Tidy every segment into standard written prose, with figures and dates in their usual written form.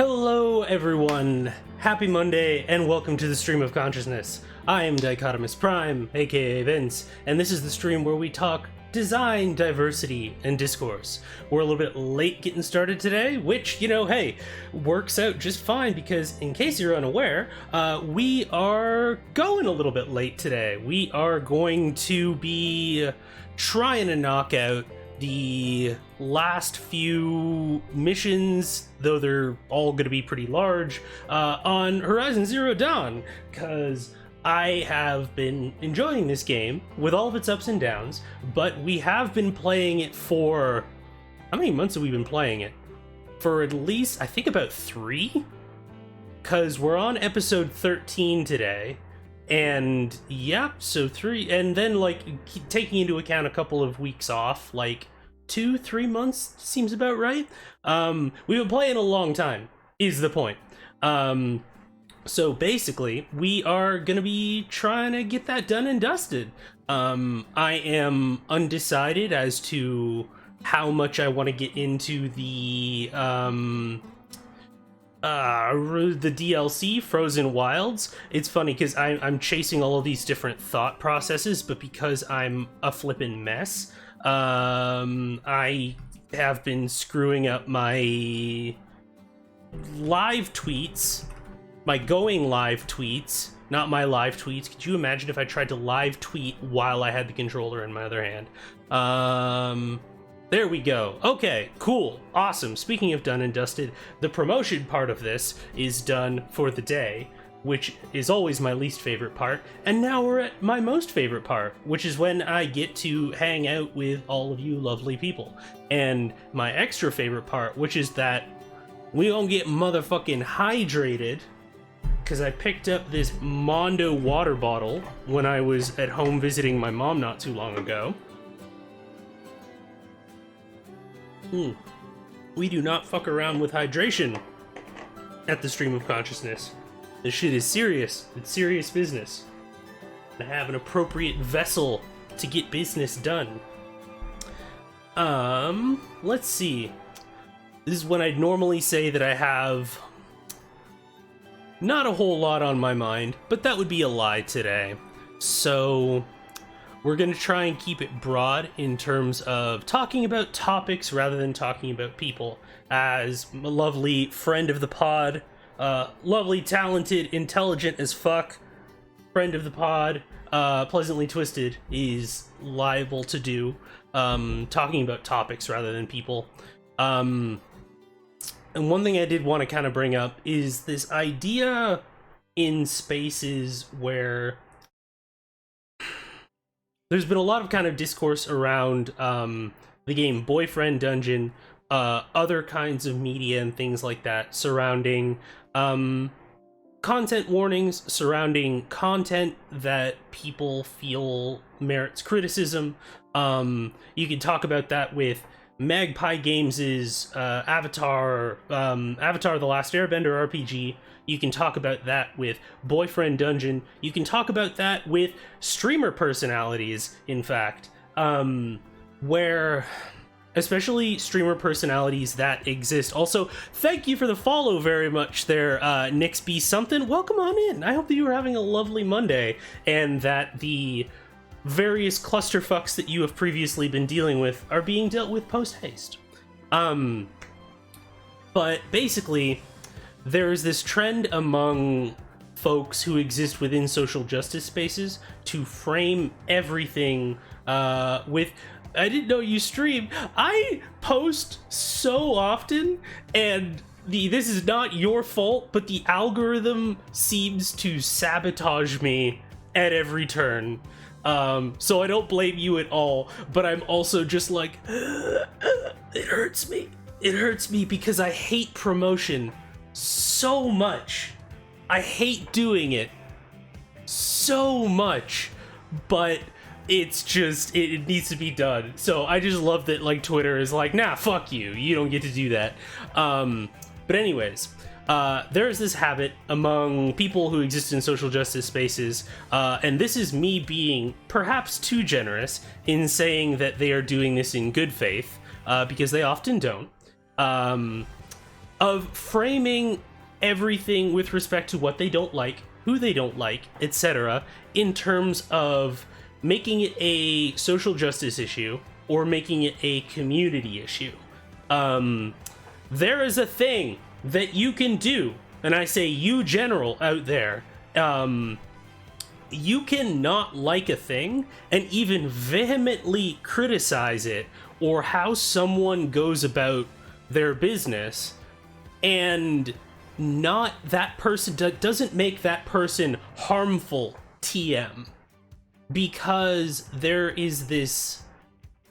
Hello everyone, happy Monday and welcome to the Stream of Consciousness. I am Dichotomous Prime, aka Vince, and this is the stream where we talk design, diversity, and discourse. We're a little bit late getting started today, which, hey, works out just fine because in case you're unaware, we are going a little bit late today. We are going to be trying to knock out the last few missions, though they're all going to be pretty large, on Horizon Zero Dawn, because I have been enjoying this game with all of its ups and downs, but we have been playing it for... How many months have we been playing it? For at least, I think about 3? Because we're on episode 13 today, and yeah, so 3, and then taking into account a couple of weeks off, 2-3 months seems about right. We've been playing a long time, is the point. So basically, we are gonna be trying to get that done and dusted. I am undecided as to how much I want to get into the DLC, Frozen Wilds. It's funny because I'm chasing all of these different thought processes, but because I'm a flippin' mess, I have been screwing up my live tweets, my going live tweets, not my live tweets. Could you imagine if I tried to live tweet while I had the controller in my other hand? There we go. Okay, cool, awesome. Speaking of done and dusted, the promotion part of this is done for the day, which is always my least favorite part, and now we're at my most favorite part, which is when I get to hang out with all of you lovely people. And my extra favorite part, which is that we don't get motherfucking hydrated, because I picked up this Mondo water bottle when I was at home visiting my mom not too long ago. We do not fuck around with hydration at the Stream of Consciousness. This shit is serious. It's serious business. To have an appropriate vessel to get business done. Let's see. This is when I'd normally say that I have not a whole lot on my mind, but that would be a lie today. So we're gonna try and keep it broad in terms of talking about topics rather than talking about people. As a lovely friend of the pod, lovely, talented, intelligent as fuck friend of the pod, Pleasantly Twisted, is liable to do, talking about topics rather than people. And one thing I did want to kind of bring up is this idea in spaces where there's been a lot of kind of discourse around the game Boyfriend Dungeon, other kinds of media and things like that surrounding content warnings, surrounding content that people feel merits criticism. You can talk about that with Magpie Games' Avatar The Last Airbender RPG. You can talk about that with Boyfriend Dungeon. You can talk about that with streamer personalities, in fact, where... especially streamer personalities that exist. Also, thank you for the follow very much there, Nixby something. Welcome on in. I hope that you are having a lovely Monday, and that the various clusterfucks that you have previously been dealing with are being dealt with post-haste. But basically, there is this trend among folks who exist within social justice spaces to frame everything with... I didn't know you stream. I post so often, and this is not your fault, but the algorithm seems to sabotage me at every turn. So I don't blame you at all, but I'm also just like, it hurts me. It hurts me because I hate promotion so much. I hate doing it so much, but it's just, it needs to be done. So I just love that, Twitter is like, nah, fuck you. You don't get to do that. But anyways, there is this habit among people who exist in social justice spaces, and this is me being perhaps too generous in saying that they are doing this in good faith, because they often don't, of framing everything with respect to what they don't like, who they don't like, etc., in terms of making it a social justice issue or making it a community issue. There is a thing that you can do, and I say you general out there, you can not like a thing and even vehemently criticize it or how someone goes about their business, and not that person doesn't make that person harmful TM, because there is this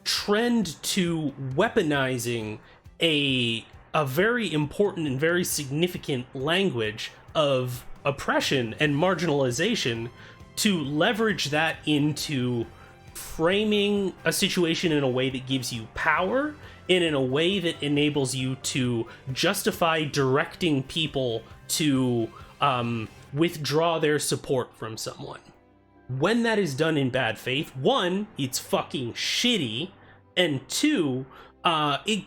trend to weaponizing a very important and very significant language of oppression and marginalization to leverage that into framing a situation in a way that gives you power and in a way that enables you to justify directing people to withdraw their support from someone. When that is done in bad faith, one, it's fucking shitty, and two, it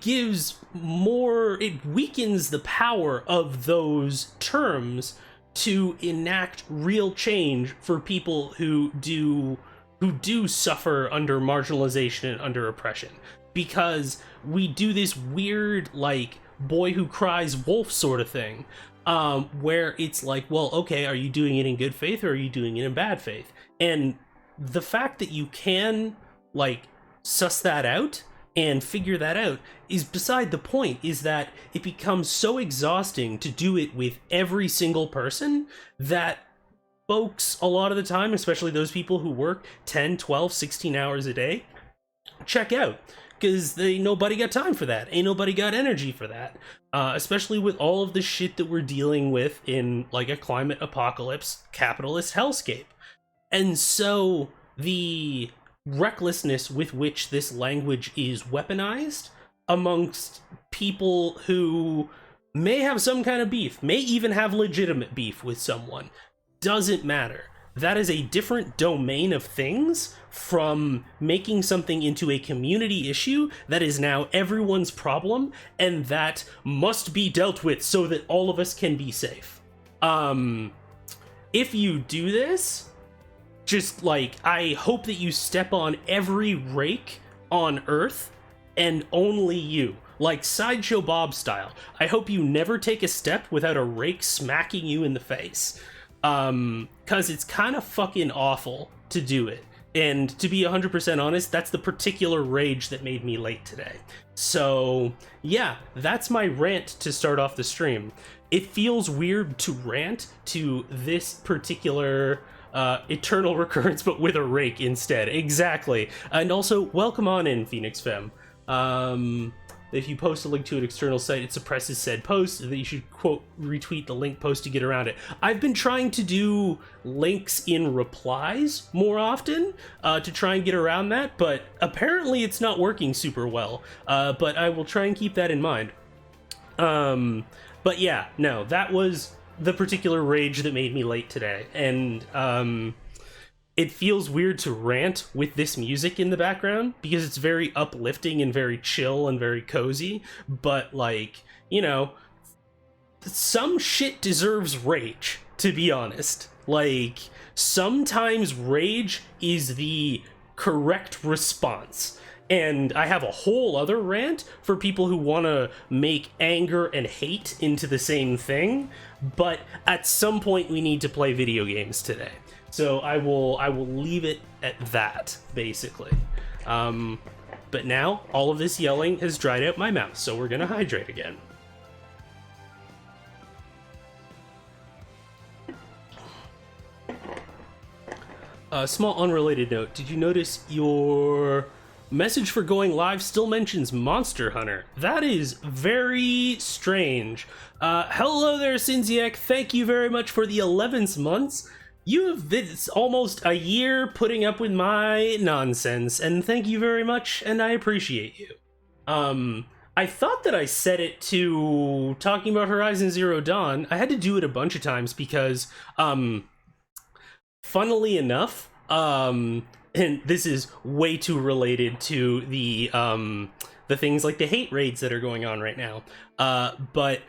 weakens the power of those terms to enact real change for people who do suffer under marginalization and under oppression. Because we do this weird, like, boy who cries wolf sort of thing, where it's like, well, okay, are you doing it in good faith or are you doing it in bad faith? And the fact that you can, like, suss that out and figure that out is beside the point, is that it becomes so exhausting to do it with every single person that folks, a lot of the time, especially those people who work 10, 12, 16 hours a day, check out. Because nobody got time for that. Ain't nobody got energy for that. Especially with all of the shit that we're dealing with in, like, a climate apocalypse capitalist hellscape. And so the recklessness with which this language is weaponized amongst people who may have some kind of beef, may even have legitimate beef with someone, doesn't matter. That is a different domain of things from making something into a community issue that is now everyone's problem and that must be dealt with so that all of us can be safe. If you do this, just, like, I hope that you step on every rake on Earth and only you. Like Sideshow Bob style. I hope you never take a step without a rake smacking you in the face. Cause it's kind of fucking awful to do it. And to be 100% honest, that's the particular rage that made me late today. So yeah, that's my rant to start off the stream. It feels weird to rant to this particular eternal recurrence, but with a rake instead. Exactly. And also, welcome on in, Phoenix Femme. If you post a link to an external site, it suppresses said post, that you should, quote, retweet the link post to get around it. I've been trying to do links in replies more often to try and get around that, but apparently it's not working super well. But I will try and keep that in mind. But yeah, no, that was the particular rage that made me late today. And it feels weird to rant with this music in the background because it's very uplifting and very chill and very cozy, but, like, you know, some shit deserves rage, to be honest. Like, sometimes rage is the correct response. And I have a whole other rant for people who want to make anger and hate into the same thing, but at some point we need to play video games today. So I will leave it at that, basically. But now, all of this yelling has dried out my mouth, so we're gonna hydrate again. A small unrelated note, did you notice your message for going live still mentions Monster Hunter? That is very strange. Hello there, Sinziak. Thank you very much for the 11 months. You have been almost a year putting up with my nonsense, and thank you very much, and I appreciate you. I thought that I set it to talking about Horizon Zero Dawn. I had to do it a bunch of times because, funnily enough, and this is way too related to the things like the hate raids that are going on right now, but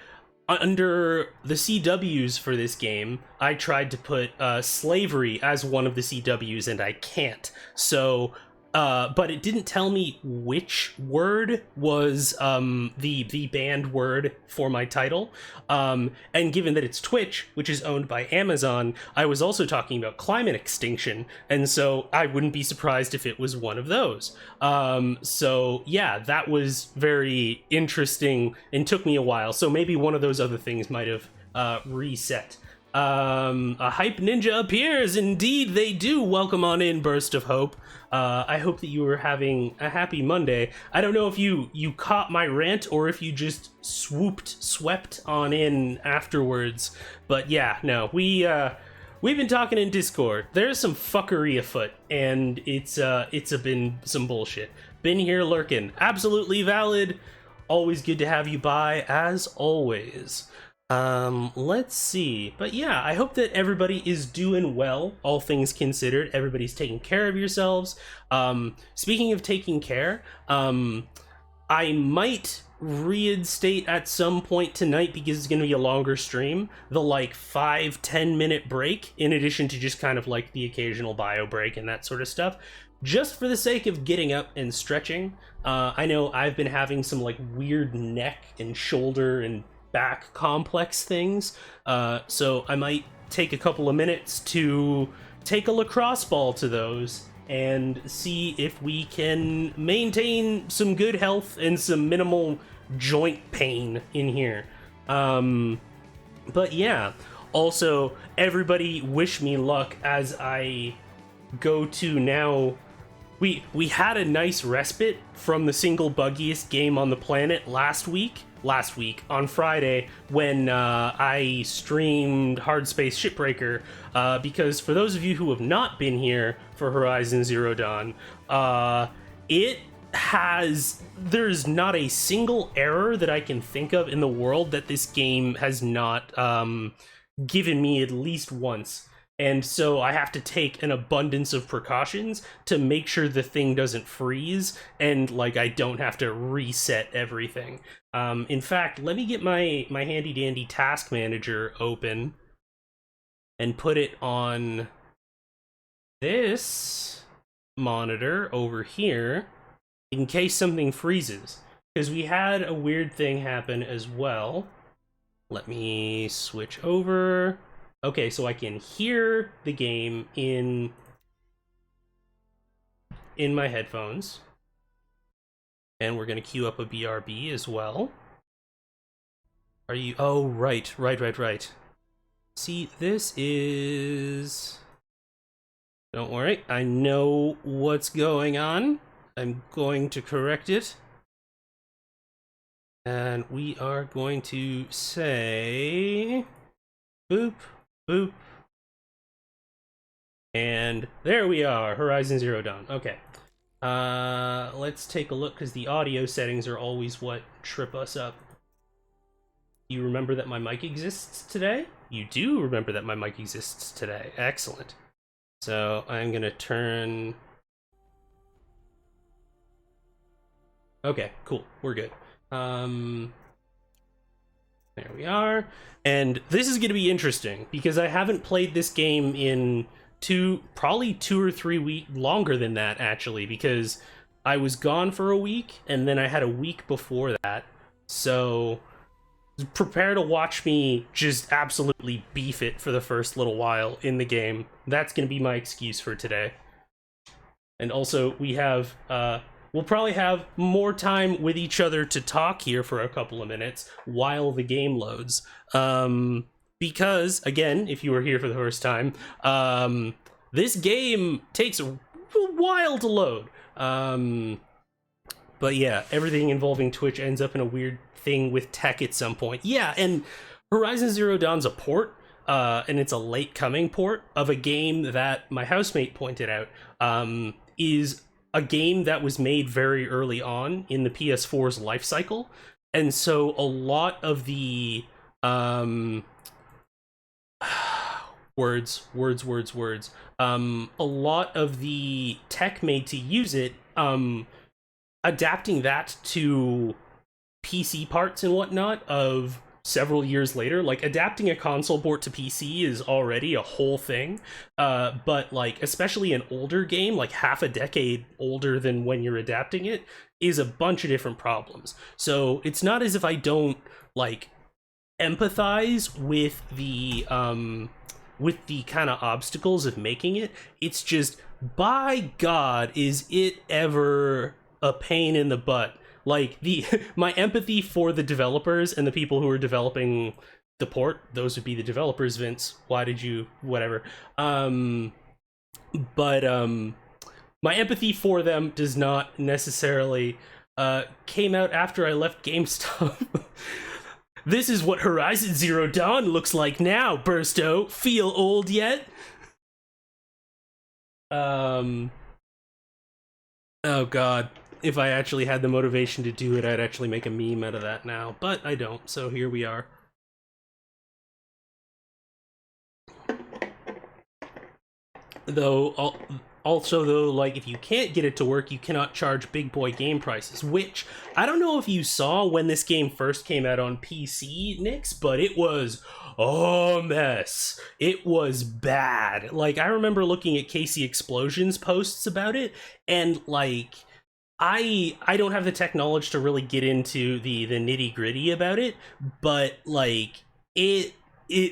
under the CWs for this game, I tried to put slavery as one of the CWs, and I can't. So, but it didn't tell me which word was the banned word for my title. And given that it's Twitch, which is owned by Amazon, I was also talking about climate extinction, and so I wouldn't be surprised if it was one of those. So yeah, that was very interesting and took me a while. So maybe one of those other things might have reset. A hype ninja appears. Indeed, they do. Welcome on in, Burst of Hope. I hope that you were having a happy Monday. I don't know if you caught my rant or if you just swept on in afterwards. But yeah, no, we've been talking in Discord. There's some fuckery afoot, and it's been some bullshit. Been here lurking. Absolutely valid. Always good to have you by, as always. Let's see. But yeah, I hope that everybody is doing well, all things considered. Everybody's taking care of yourselves. Speaking of taking care, I might reinstate at some point tonight, because it's going to be a longer stream, the like 5-10 minute break, in addition to just kind of like the occasional bio break and that sort of stuff, just for the sake of getting up and stretching. I know I've been having some like weird neck and shoulder and back complex things, so I might take a couple of minutes to take a lacrosse ball to those and see if we can maintain some good health and some minimal joint pain in here. But yeah, also everybody wish me luck as I go to now. We had a nice respite from the single buggiest game on the planet last week on Friday, when I streamed Hard Space Shipbreaker, because for those of you who have not been here for Horizon Zero Dawn, there's not a single error that I can think of in the world that this game has not given me at least once. And so I have to take an abundance of precautions to make sure the thing doesn't freeze and like I don't have to reset everything. In fact, let me get my handy dandy task manager open and put it on this monitor over here in case something freezes, because we had a weird thing happen as well. Let me switch over. Okay, so I can hear the game in my headphones. And we're going to queue up a BRB as well. Are you... Oh, right. See, this is... Don't worry, I know what's going on. I'm going to correct it. And we are going to say... Boop. Boop. And there we are, Horizon Zero Dawn. Okay. Let's take a look, because the audio settings are always what trip us up. You remember that my mic exists today? You do remember that my mic exists today. Excellent. So I'm gonna turn... Okay, cool. We're good. There we are. And this is going to be interesting, because I haven't played this game in probably 2 or 3 weeks, longer than that, actually, because I was gone for a week, and then I had a week before that. So prepare to watch me just absolutely beef it for the first little while in the game. That's going to be my excuse for today. And also, we have... we'll probably have more time with each other to talk here for a couple of minutes while the game loads. Because, again, if you were here for the first time, this game takes a while to load. But yeah, everything involving Twitch ends up in a weird thing with tech at some point. Yeah, and Horizon Zero Dawn's a port, and it's a late coming port of a game that my housemate pointed out is a game that was made very early on in the PS4's life cycle. And so a lot of the words. A lot of the tech made to use it, adapting that to PC parts and whatnot of several years later. Like, adapting a console port to PC is already a whole thing, but like, especially an older game, like half a decade older than when you're adapting it, is a bunch of different problems. So it's not as if I don't like empathize with the kind of obstacles of making it. It's just, by God, is it ever a pain in the butt. Like, the my empathy for the developers and the people who are developing the port, those would be the developers, Vince. Why did you whatever? But my empathy for them does not necessarily came out after I left GameStop. This is what Horizon Zero Dawn looks like now, Bursto. Feel old yet? Oh god. If I actually had the motivation to do it, I'd actually make a meme out of that now. But I don't, so here we are. Though, also though, like, if you can't get it to work, you cannot charge big boy game prices, which I don't know if you saw when this game first came out on PC, Nix, but it was a mess. It was bad. Like, I remember looking at Casey Explosion's posts about it, and like, I don't have the tech knowledge to really get into the nitty gritty about it, but like, it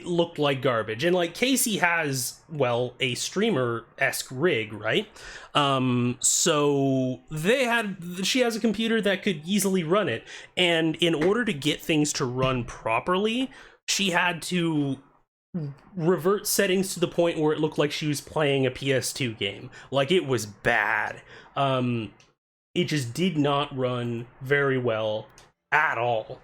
looked like garbage. And like, Casey has, well, a streamer-esque rig, right? So she has a computer that could easily run it, and in order to get things to run properly, she had to revert settings to the point where it looked like she was playing a PS2 game. Like, it was bad. It just did not run very well at all.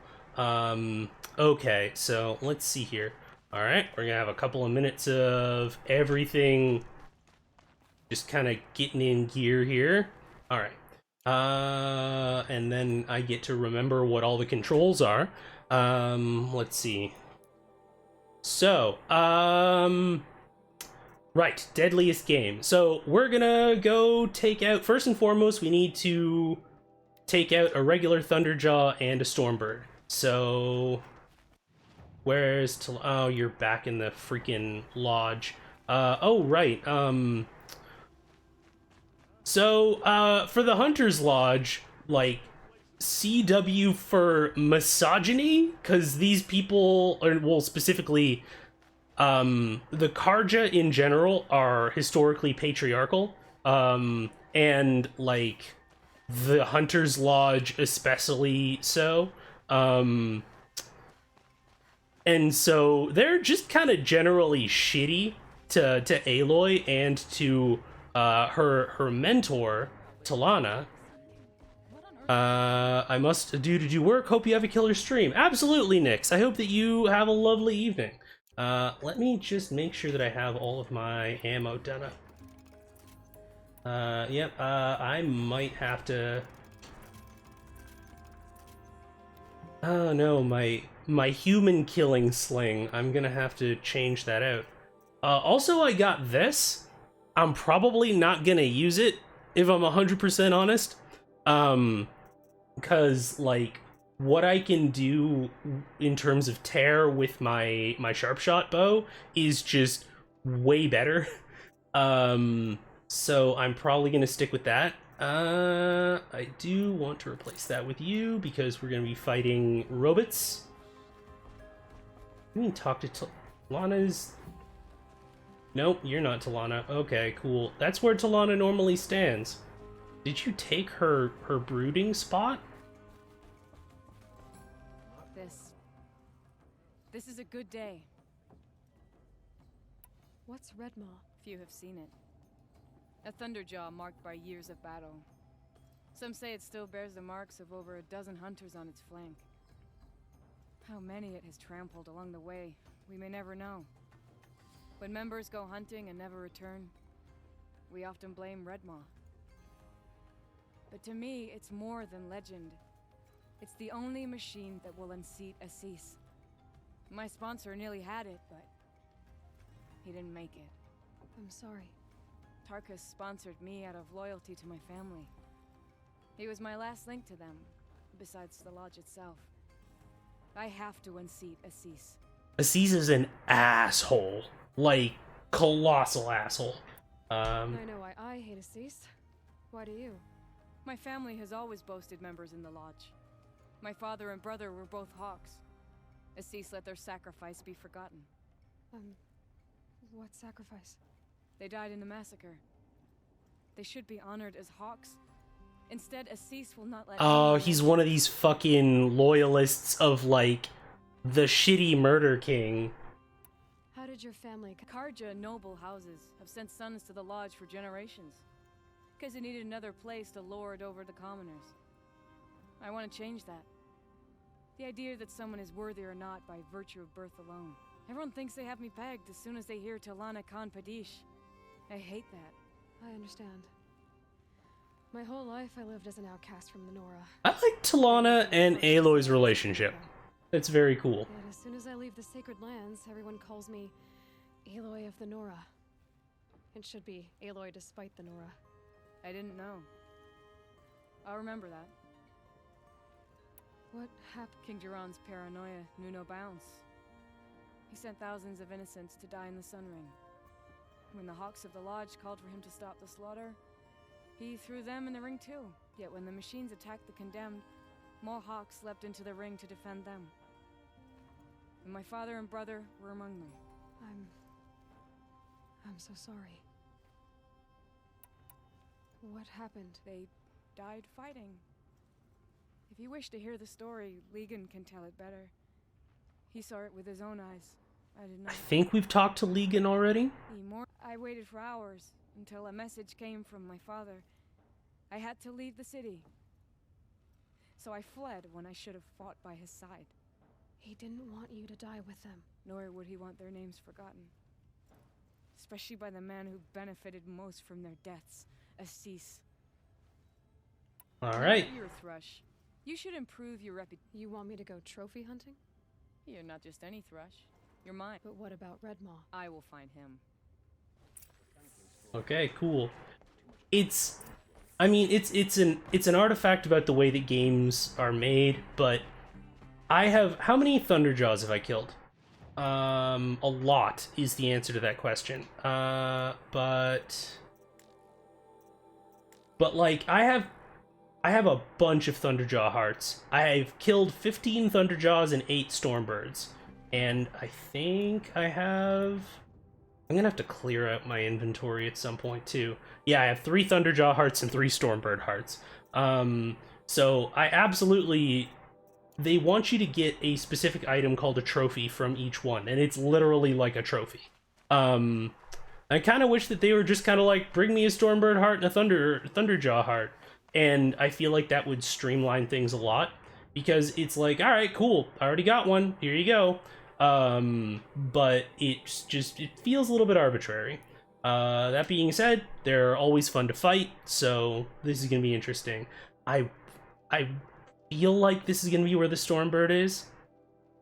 Okay, so let's see here. All right, we're gonna have a couple of minutes of everything just kind of getting in gear here. All right. And then I get to remember what all the controls are. Let's see. So, right, deadliest game. So we're gonna go take out, first and foremost, we need to take out a regular Thunderjaw and a Stormbird. So, where's, oh, you're back in the freaking lodge. Oh, right, so, for the Hunter's Lodge, like, CW for misogyny, because these people, or, well, specifically, the Karja in general are historically patriarchal, and, like, the Hunter's Lodge especially so, and so they're just kind of generally shitty to Aloy and to her mentor, Talana. I must do work. Hope you have a killer stream. Absolutely, Nix. I hope that you have a lovely evening. Let me just make sure that I have all of my ammo done up. Yep, I might have to... Oh no, my human killing sling. I'm gonna have to change that out. Also, I got this. I'm probably not gonna use it, if I'm 100% honest. Because, like, what I can do in terms of tear with my sharpshot bow is just way better. So I'm probably gonna stick with that. I do want to replace that with you because we're gonna be fighting robots. You mean talk to Talana's? Nope, you're not Talana. Okay, cool. That's where Talana normally stands. Did you take her brooding spot? This is a good day. What's Redmaw? Few have seen it. A Thunderjaw marked by years of battle. Some say it still bears the marks of over a dozen hunters on its flank. How many it has trampled along the way, we may never know. When members go hunting and never return, we often blame Redmaw. But to me, it's more than legend. It's the only machine that will unseat Assis. My sponsor nearly had it, but he didn't make it. I'm sorry. Tarkus sponsored me out of loyalty to my family. He was my last link to them, besides the lodge itself. I have to unseat Assis. Assis is an asshole. Like, colossal asshole. I know why I hate Assis. Why do you? My family has always boasted members in the lodge. My father and brother were both hawks. Assis let their sacrifice be forgotten. What sacrifice? They died in the massacre. They should be honored as hawks. Instead, Assis will not let Oh, anyone he's else- one of these fucking loyalists of, like, the shitty Murder King. How did your family... Karja noble houses have sent sons to the lodge for generations. Because they needed another place to lord over the commoners. I want to change that. The idea that someone is worthy or not by virtue of birth alone. Everyone thinks they have me pegged as soon as they hear Talana Khan Padish. I hate that. I understand. My whole life I lived as an outcast from the Nora. I like Talana and Aloy's relationship. It's very cool. Yet as soon as I leave the sacred lands, everyone calls me Aloy of the Nora. It should be Aloy despite the Nora. I didn't know. I'll remember that. What happened? King Jiran's paranoia knew no bounds. He sent thousands of innocents to die in the Sun Ring. When the Hawks of the Lodge called for him to stop the slaughter, he threw them in the ring too. Yet when the machines attacked the condemned, more Hawks leapt into the ring to defend them. And my father and brother were among them. I'm so sorry. What happened? They died fighting. If you wish to hear the story, Legan can tell it better. He saw it with his own eyes. I did I not. think we've talked to Legan already. I waited for hours until a message came from my father. I had to leave the city. So I fled when I should have fought by his side. He didn't want you to die with them. Nor would he want their names forgotten. Especially by the man who benefited most from their deaths, Assis. Alright. You're a thrush. You should improve your reputation. You want me to go trophy hunting? You're not just any thrush. You're mine. But what about Red Maw? I will find him. Okay, cool. It's an artifact about the way that games are made, but how many Thunderjaws have I killed? A lot is the answer to that question. But like I have a bunch of Thunderjaw hearts. I've killed 15 Thunderjaws and 8 Stormbirds. And I think I'm gonna have to clear out my inventory at some point too. Yeah, I have 3 Thunderjaw hearts and 3 Stormbird hearts. So I absolutely... They want you to get a specific item called a trophy from each one, and it's literally like a trophy. I kind of wish that they were just kind of like, bring me a Stormbird heart and a Thunderjaw heart. And I feel like that would streamline things a lot, because it's like, alright, cool, I already got one, here you go. But it feels a little bit arbitrary. That being said, they're always fun to fight, so this is gonna be interesting. I feel like this is gonna be where the Stormbird is,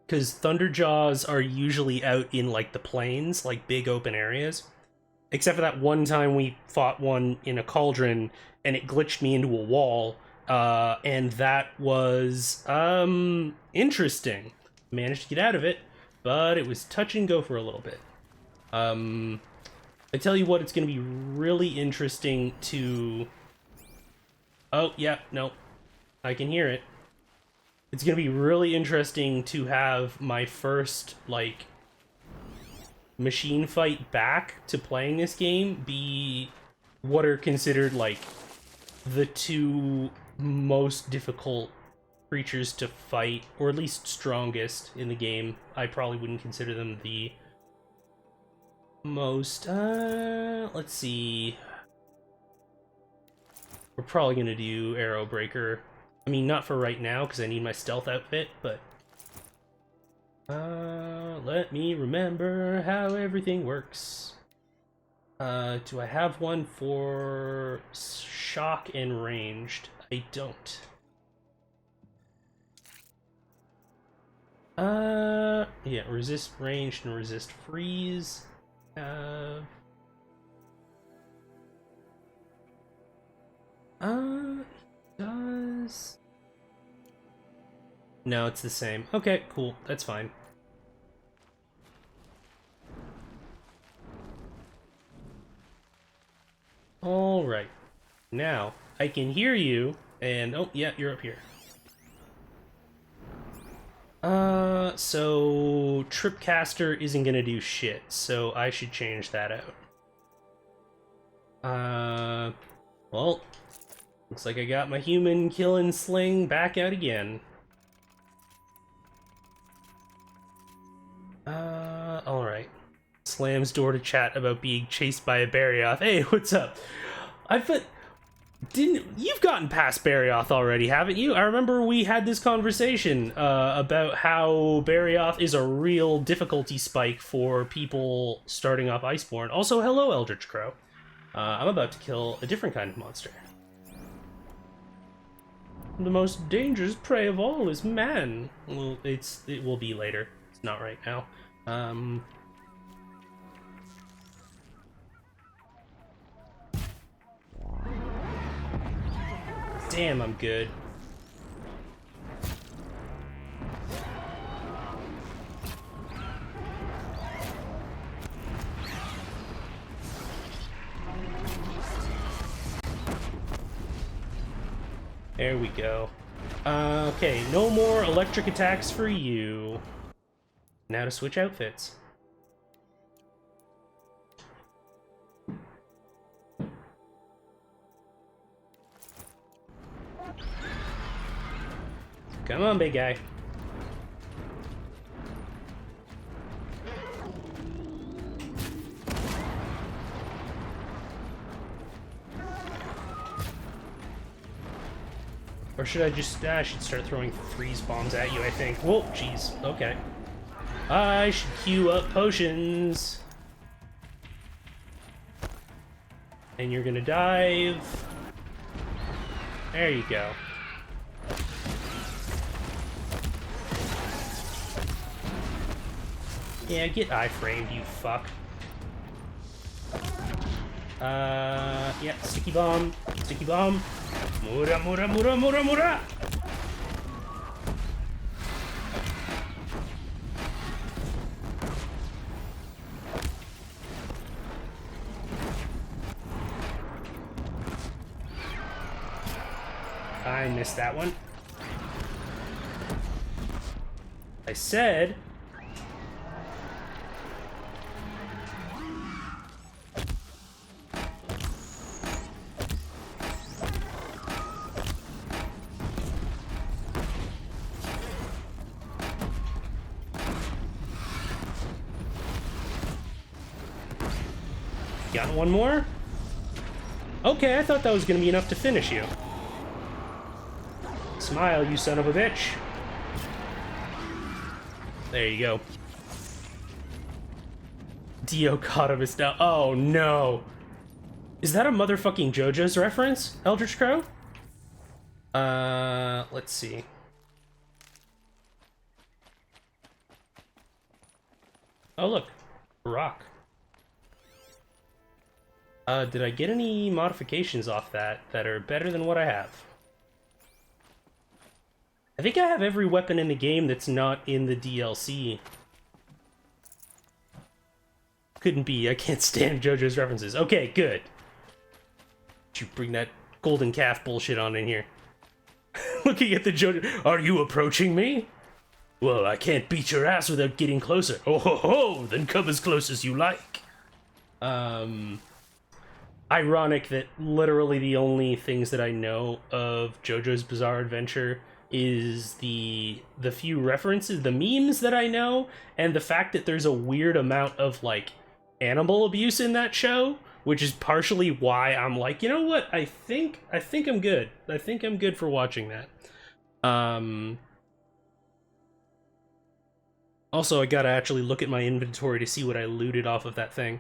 because Thunderjaws are usually out in like the plains, like big open areas. Except for that one time we fought one in a cauldron and it glitched me into a wall, and that was interesting. Managed to get out of it, but it was touch and go for a little bit. I tell you what, it's going to be really interesting to... Oh, yeah, no. I can hear it. It's going to be really interesting to have my first, like, machine fight back to playing this game be what are considered, like, the 2 most difficult creatures to fight, or at least strongest in the game. I probably wouldn't consider them the most, let's see. We're probably gonna do Arrow Breaker. I mean, not for right now, because I need my stealth outfit, but... let me remember how everything works. Do I have one for shock and ranged? I don't. Yeah, resist ranged and resist freeze. Does... No, it's the same. Okay, cool. That's fine. Alright. Now, I can hear you, and... oh, yeah, you're up here. So... Tripcaster isn't gonna do shit, so I should change that out. Well... looks like I got my human killing sling back out again. Alright. Slams door to chat about being chased by a Barioth. Hey, what's up? You've gotten past Barioth already, haven't you? I remember we had this conversation about how Barioth is a real difficulty spike for people starting off Iceborne. Also, hello, Eldritch Crow. I'm about to kill a different kind of monster. The most dangerous prey of all is man. Well, it will be later. It's not right now. Damn, I'm good. There we go. Okay, no more electric attacks for you. Now to switch outfits. Come on, big guy. Or should I just... I should start throwing freeze bombs at you, I think. Whoa, jeez. Okay. I should queue up potions. And you're gonna dive. There you go. Yeah, get iframed, you fuck. Yeah, sticky bomb. Sticky bomb. Mura, mura, mura, mura, mura! I missed that one. I said... Got one more? Okay, I thought that was gonna be enough to finish you. Smile, you son of a bitch. There you go. Dichotomous now. Oh no. Is that a motherfucking JoJo's reference, Eldritch Crow? Let's see. Oh look, rock. Did I get any modifications off that are better than what I have? I think I have every weapon in the game that's not in the DLC. Couldn't be, I can't stand JoJo's references. Okay, good. You bring that golden calf bullshit on in here. Looking at the JoJo, are you approaching me? Well, I can't beat your ass without getting closer. Oh ho ho, then come as close as you like. Ironic that literally the only things that I know of JoJo's Bizarre Adventure is the few references, the memes that I know, and the fact that there's a weird amount of, like, animal abuse in that show, which is partially why I'm like, you know what, I think I'm good. I think I'm good for watching that. Also, I gotta actually look at my inventory to see what I looted off of that thing.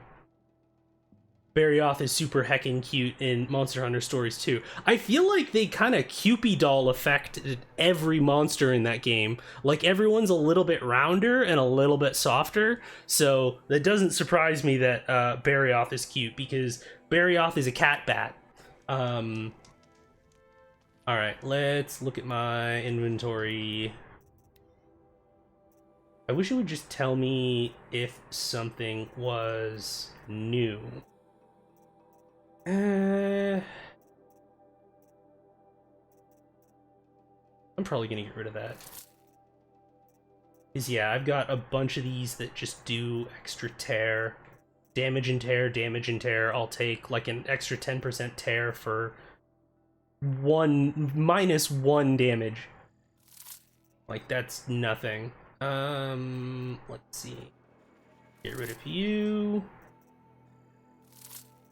Barioth is super heckin' cute in Monster Hunter Stories 2. I feel like they kind of Cupid doll affected every monster in that game. Like, everyone's a little bit rounder and a little bit softer, so that doesn't surprise me that Barioth is cute, because Barioth is a cat bat. Alright, let's look at my inventory. I wish it would just tell me if something was new. I'm probably gonna get rid of that. Because yeah, I've got a bunch of these that just do extra tear. Damage and tear, damage and tear. I'll take like an extra 10% tear for -1 damage. Like, that's nothing. Let's see. Get rid of you.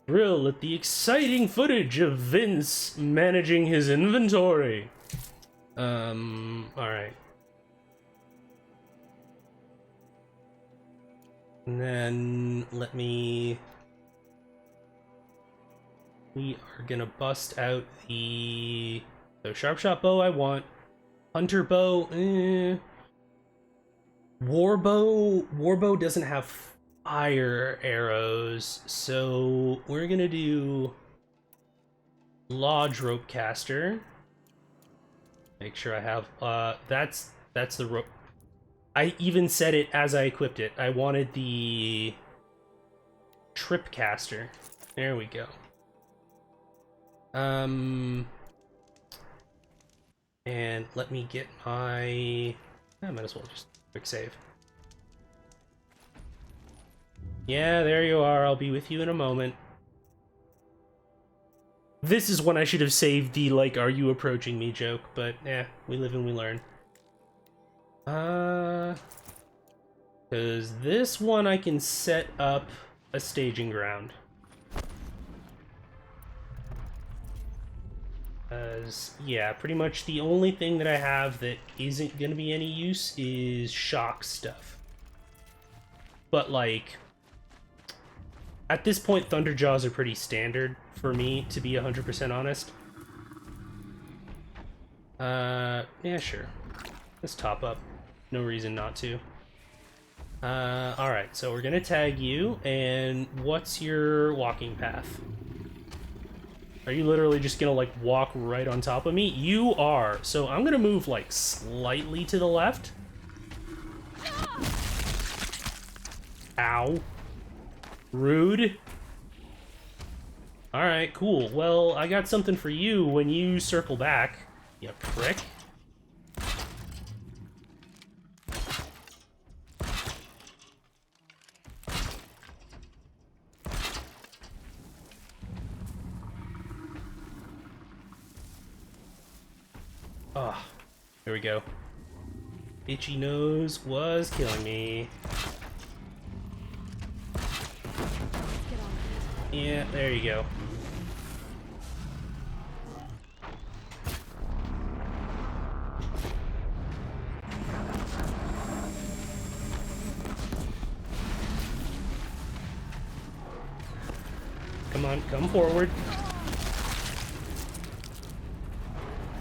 Thrill at the exciting footage of Vince managing his inventory. Alright. And then we are gonna bust out the sharp shot bow I want. Hunter bow, Warbow doesn't have fire arrows, so we're gonna do Lodge rope caster. Make sure I have that's the rope. I even said it as I equipped it. I wanted the trip caster. There we go. And let me get my... I might as well just quick save. Yeah, there you are. I'll be with you in a moment. This is when I should have saved the, like, are you approaching me joke, but yeah, we live and we learn. Because this one I can set up a staging ground. Yeah, pretty much the only thing that I have that isn't going to be any use is shock stuff. But, like, at this point, Thunderjaws are pretty standard for me, to be 100% honest. Yeah, sure. Let's top up. No reason not to. Alright, so we're gonna tag you, and what's your walking path? Are you literally just gonna, like, walk right on top of me? You are. So I'm gonna move, like, slightly to the left. Ow. Rude. Alright, cool. Well, I got something for you when you circle back, you prick. Ah, oh, here we go. Itchy nose was killing me. Yeah, there you go. Come on, come forward.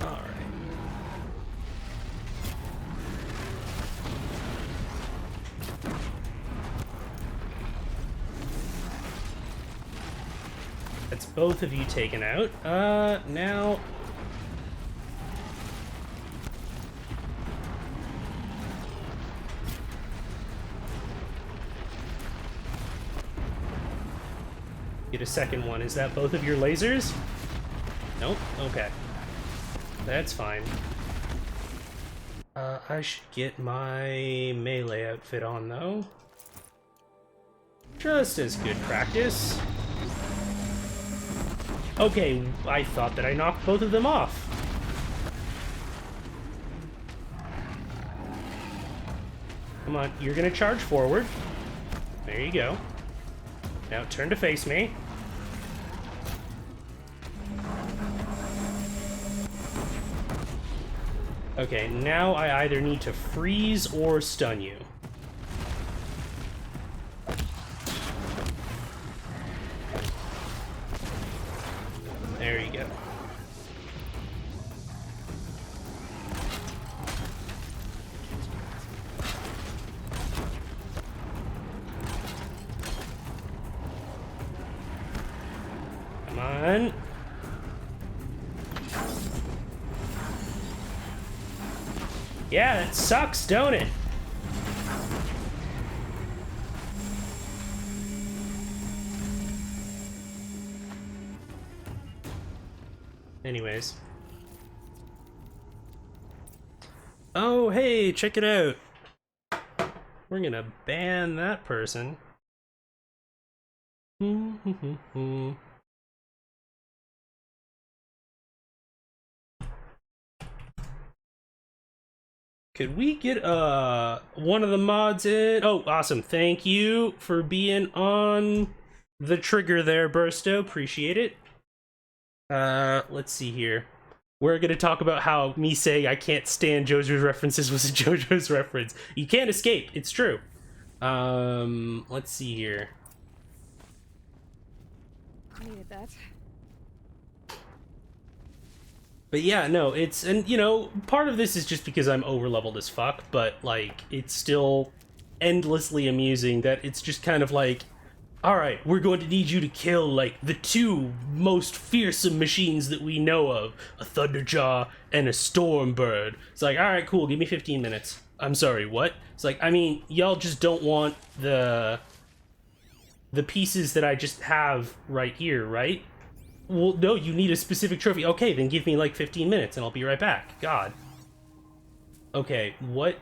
Alright. That's both of you taken out. Now... Get a second one. Is that both of your lasers? Nope. Okay. That's fine. I should get my melee outfit on, though. Just as good practice. Okay, I thought that I knocked both of them off. Come on, you're gonna charge forward. There you go. Now turn to face me. Okay, now I either need to freeze or stun you. There you go. Come on. Yeah, that sucks, don't it? Anyways. Oh, hey, check it out. We're gonna ban that person. Could we get one of the mods in? Oh, awesome. Thank you for being on the trigger there, Bursto. Appreciate it. Let's see here. We're gonna talk about how me saying I can't stand JoJo's references was a JoJo's reference. You can't escape. It's true. Let's see here. Needed that. But yeah, no, it's, and you know, part of this is just because I'm over-leveled as fuck, but like, it's still endlessly amusing that it's just kind of like, alright, we're going to need you to kill, like, the two most fearsome machines that we know of, a Thunderjaw and a Stormbird. It's like, alright, cool, give me 15 minutes. I'm sorry, what? It's like, I mean, y'all just don't want the pieces that I just have right here, right? Well, no, you need a specific trophy. Okay, then give me like 15 minutes and I'll be right back. God. Okay, what?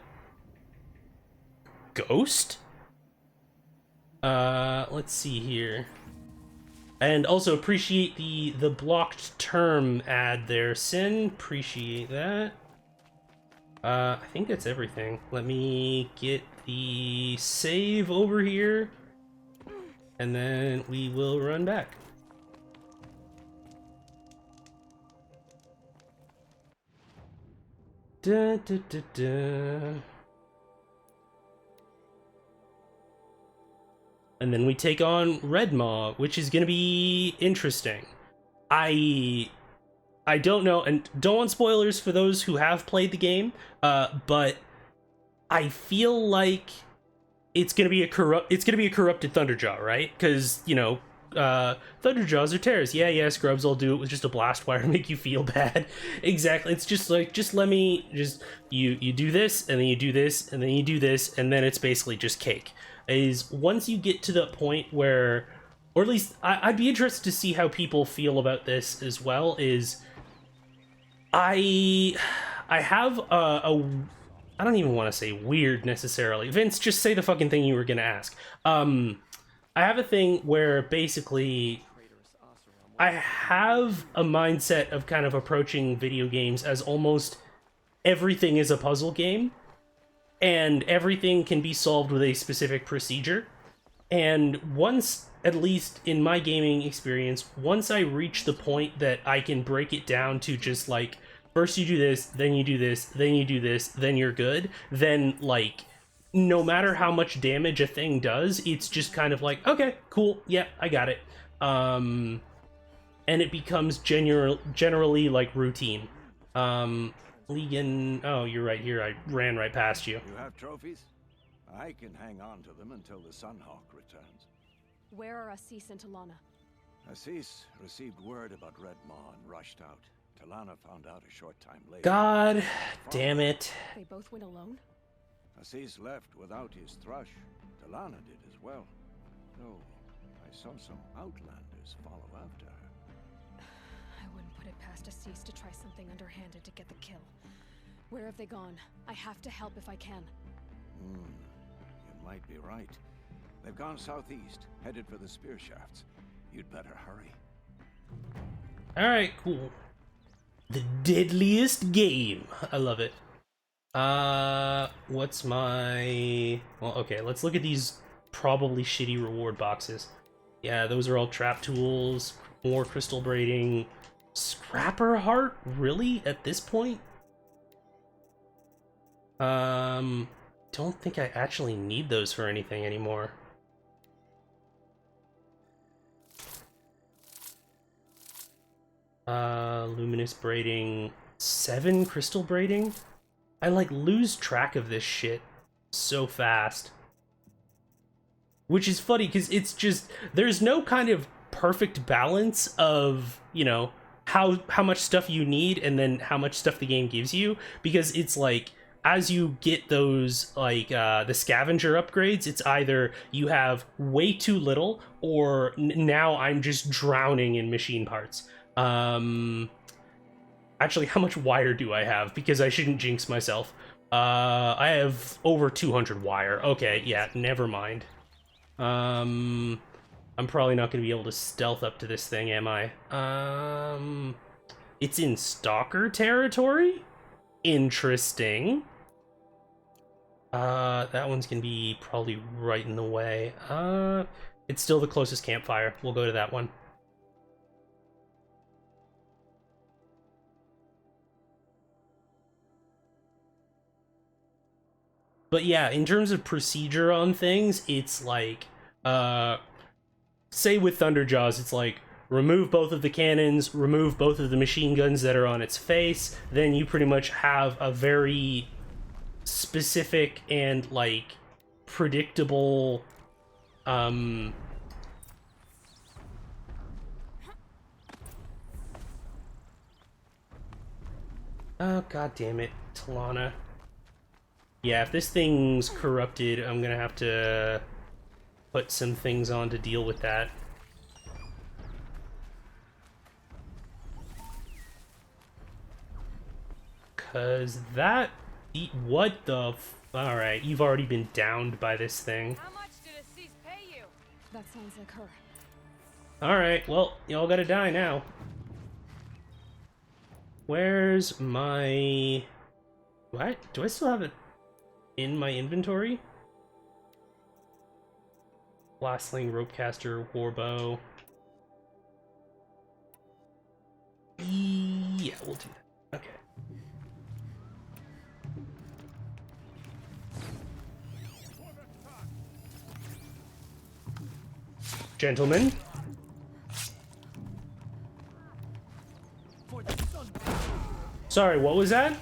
Ghost? Let's see here. And also appreciate the blocked term ad there, Sin. Appreciate that. I think that's everything. Let me get the save over here. And then we will run back. Da, da, da, da. And then we take on Red Maw, which is gonna be interesting. I don't know, and don't want spoilers for those who have played the game, but I feel like it's gonna be a corrupted Thunderjaw, right? Because, you know, Thunderjaws are terrors. Yeah, scrubs, I'll do it with just a blast wire to make you feel bad. Exactly. It's just like, just let me, just, you do this, and then you do this, and then you do this, and then it's basically just cake. Is once you get to the point where, or at least, I'd be interested to see how people feel about this as well, is, I have I don't even want to say weird necessarily. Vince, just say the fucking thing you were gonna ask. I have a thing where basically I have a mindset of kind of approaching video games as almost everything is a puzzle game and everything can be solved with a specific procedure. And once, at least in my gaming experience, once I reach the point that I can break it down to just like, first you do this, then you do this, then you do this, then you're good, then like, no matter how much damage a thing does, it's just kind of like, okay, cool, yeah, I got it. And it becomes generally like routine. Legan, oh, you're right here, I ran right past you. You have trophies? I can hang on to them until the Sunhawk returns. Where are Assis and Talana? Assis received word about Red Maw and rushed out. Talana found out a short time later. God damn it. They both went alone? Assis left without his thrush. Talana did as well. Though I saw some outlanders follow after her. I wouldn't put it past Assis to try something underhanded to get the kill. Where have they gone? I have to help if I can. You might be right. They've gone southeast, headed for the spear shafts. You'd better hurry. Alright, cool. The deadliest game. I love it. What's my... Well, okay, let's look at these probably shitty reward boxes. Yeah, those are all trap tools, more crystal braiding. Scrapper heart? Really? At this point? Don't think I actually need those for anything anymore. Luminous braiding, 7 crystal braiding? I like lose track of this shit so fast. Which is funny because it's just, there's no kind of perfect balance of, you know, how much stuff you need and then how much stuff the game gives you, because it's like, as you get those, like, the scavenger upgrades, it's either you have way too little or now I'm just drowning in machine parts. Actually, how much wire do I have? Because I shouldn't jinx myself. I have over 200 wire. Okay, yeah, never mind. I'm probably not going to be able to stealth up to this thing, am I? It's in stalker territory? Interesting. That one's going to be probably right in the way. It's still the closest campfire. We'll go to that one. But yeah, in terms of procedure on things, it's like, say with Thunderjaws, it's like, remove both of the cannons, remove both of the machine guns that are on its face, then you pretty much have a very specific and, like, predictable, oh, god damn it, Talana. Yeah, if this thing's corrupted, I'm gonna have to put some things on to deal with that. Cause that... What the f... Alright, you've already been downed by this thing. How much did Assis pay you? That sounds like her. Alright, well, y'all gotta die now. Where's my... What? Do I still have it in my inventory? Blastling, Ropecaster, Warbow. Yeah, we'll do that. Okay. Gentlemen. Sorry, what was that?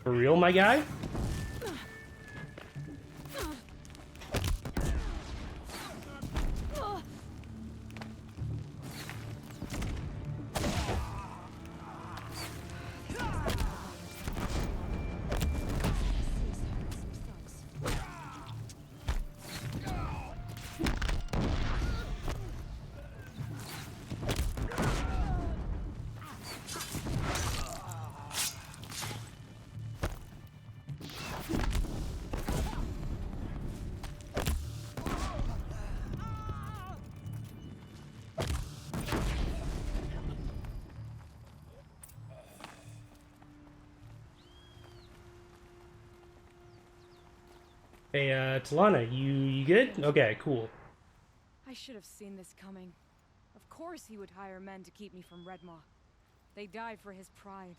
For real, my guy? Hey, Talana, you good? Okay, cool. I should have seen this coming. Of course he would hire men to keep me from Redmaw. They died for his pride.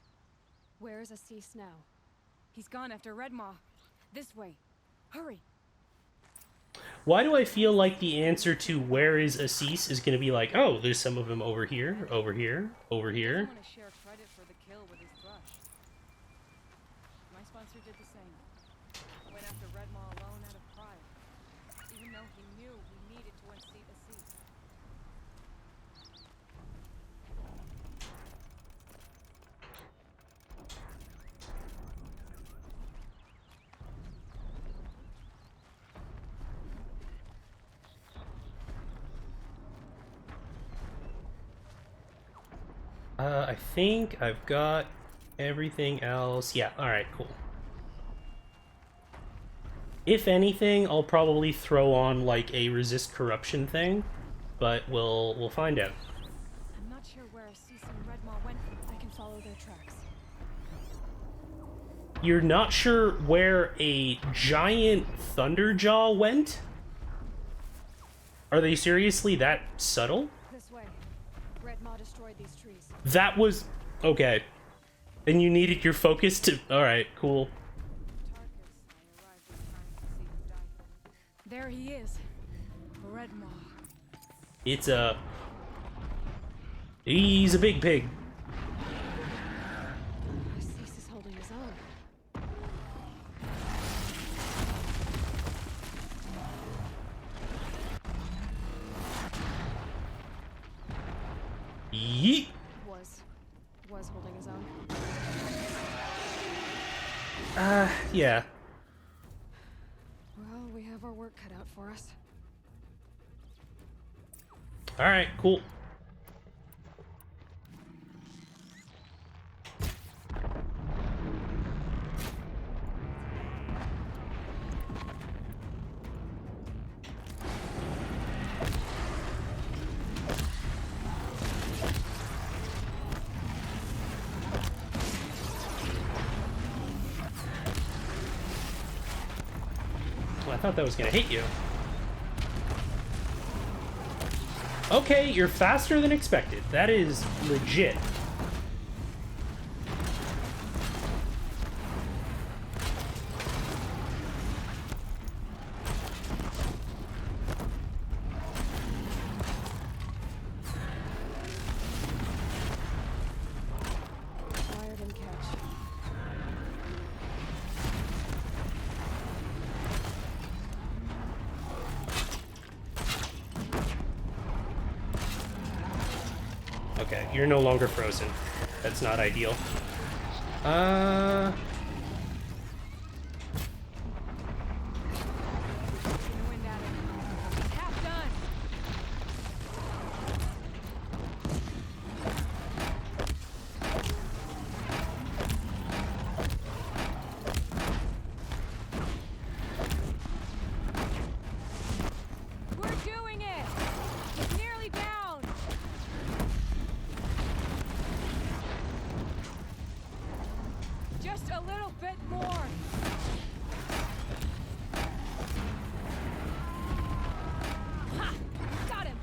Where's Assis now? He's gone after Redmaw. This way. Hurry. Why do I feel like the answer to where is Assis is gonna be like, oh, there's some of them over here, over here, over I here. want to share credit for the kill with his thrush. My sponsor did the same. Went after Redmaw alone out of pride, even though he knew he needed to unseat Assis. I think I've got everything else. Yeah, alright, cool. If anything, I'll probably throw on, like, a resist corruption thing, but we'll find out. I'm not sure where Assis and Redmaw went. I can follow their tracks. You're not sure where a giant Thunderjaw went? Are they seriously that subtle? This way. Redmaw destroyed these trees. That was... okay. And you needed your focus to... alright, cool. There he is. Redmaw. It's a... he's a big pig. Assis is holding his own. Yeet! Was holding his own. Yeah. Well, we have our work cut out for us. Alright, cool. Well, I thought that was gonna hit you. Okay, you're faster than expected. That is legit. Fire didn't catch. Okay, you're no longer frozen. That's not ideal. Wind at it. Half done. We're doing it. It's nearly down. Just a little bit more. Ha! Got him.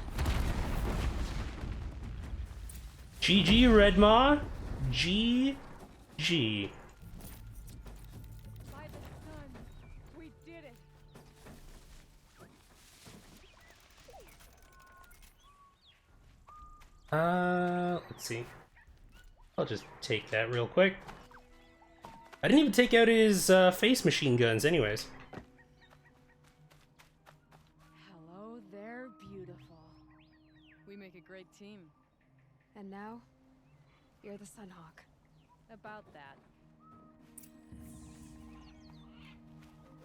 GG, Redmaw. GG. By the sun, we did it. Let's see. I'll just take that real quick. I didn't even take out his face machine guns anyways. Hello there, beautiful. We make a great team. And now, you're the Sunhawk. About that.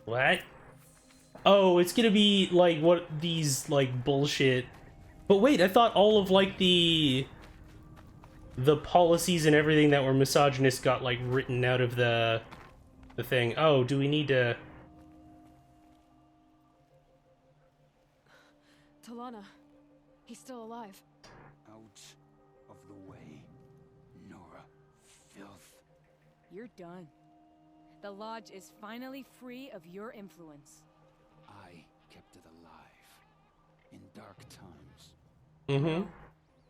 What? Oh, it's gonna be like what these like bullshit. But wait, I thought all of like the policies and everything that were misogynist got like written out of the thing. Oh, do we need to? Talana, he's still alive. Out of the way, Nora. Filth. You're done. The Lodge is finally free of your influence. I kept it alive. In dark times. Mm-hmm.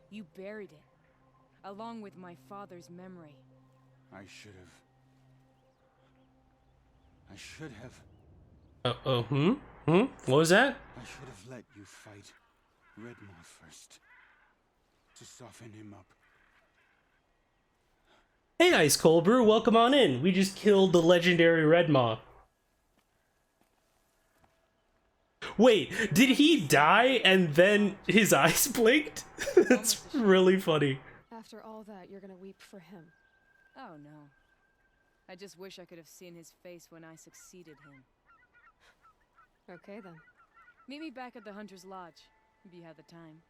You buried it, along with my father's memory. I should have. What was that? I should have let you fight Redmaw first. To soften him up. Hey, Ice Cold Brew, welcome on in. We just killed the legendary Redmaw. Wait, did he die and then his eyes blinked? That's really funny. After all that, you're gonna weep for him. Oh no. I just wish I could have seen his face when I succeeded him. Okay then. Meet me back at the Hunter's Lodge, if you have the time.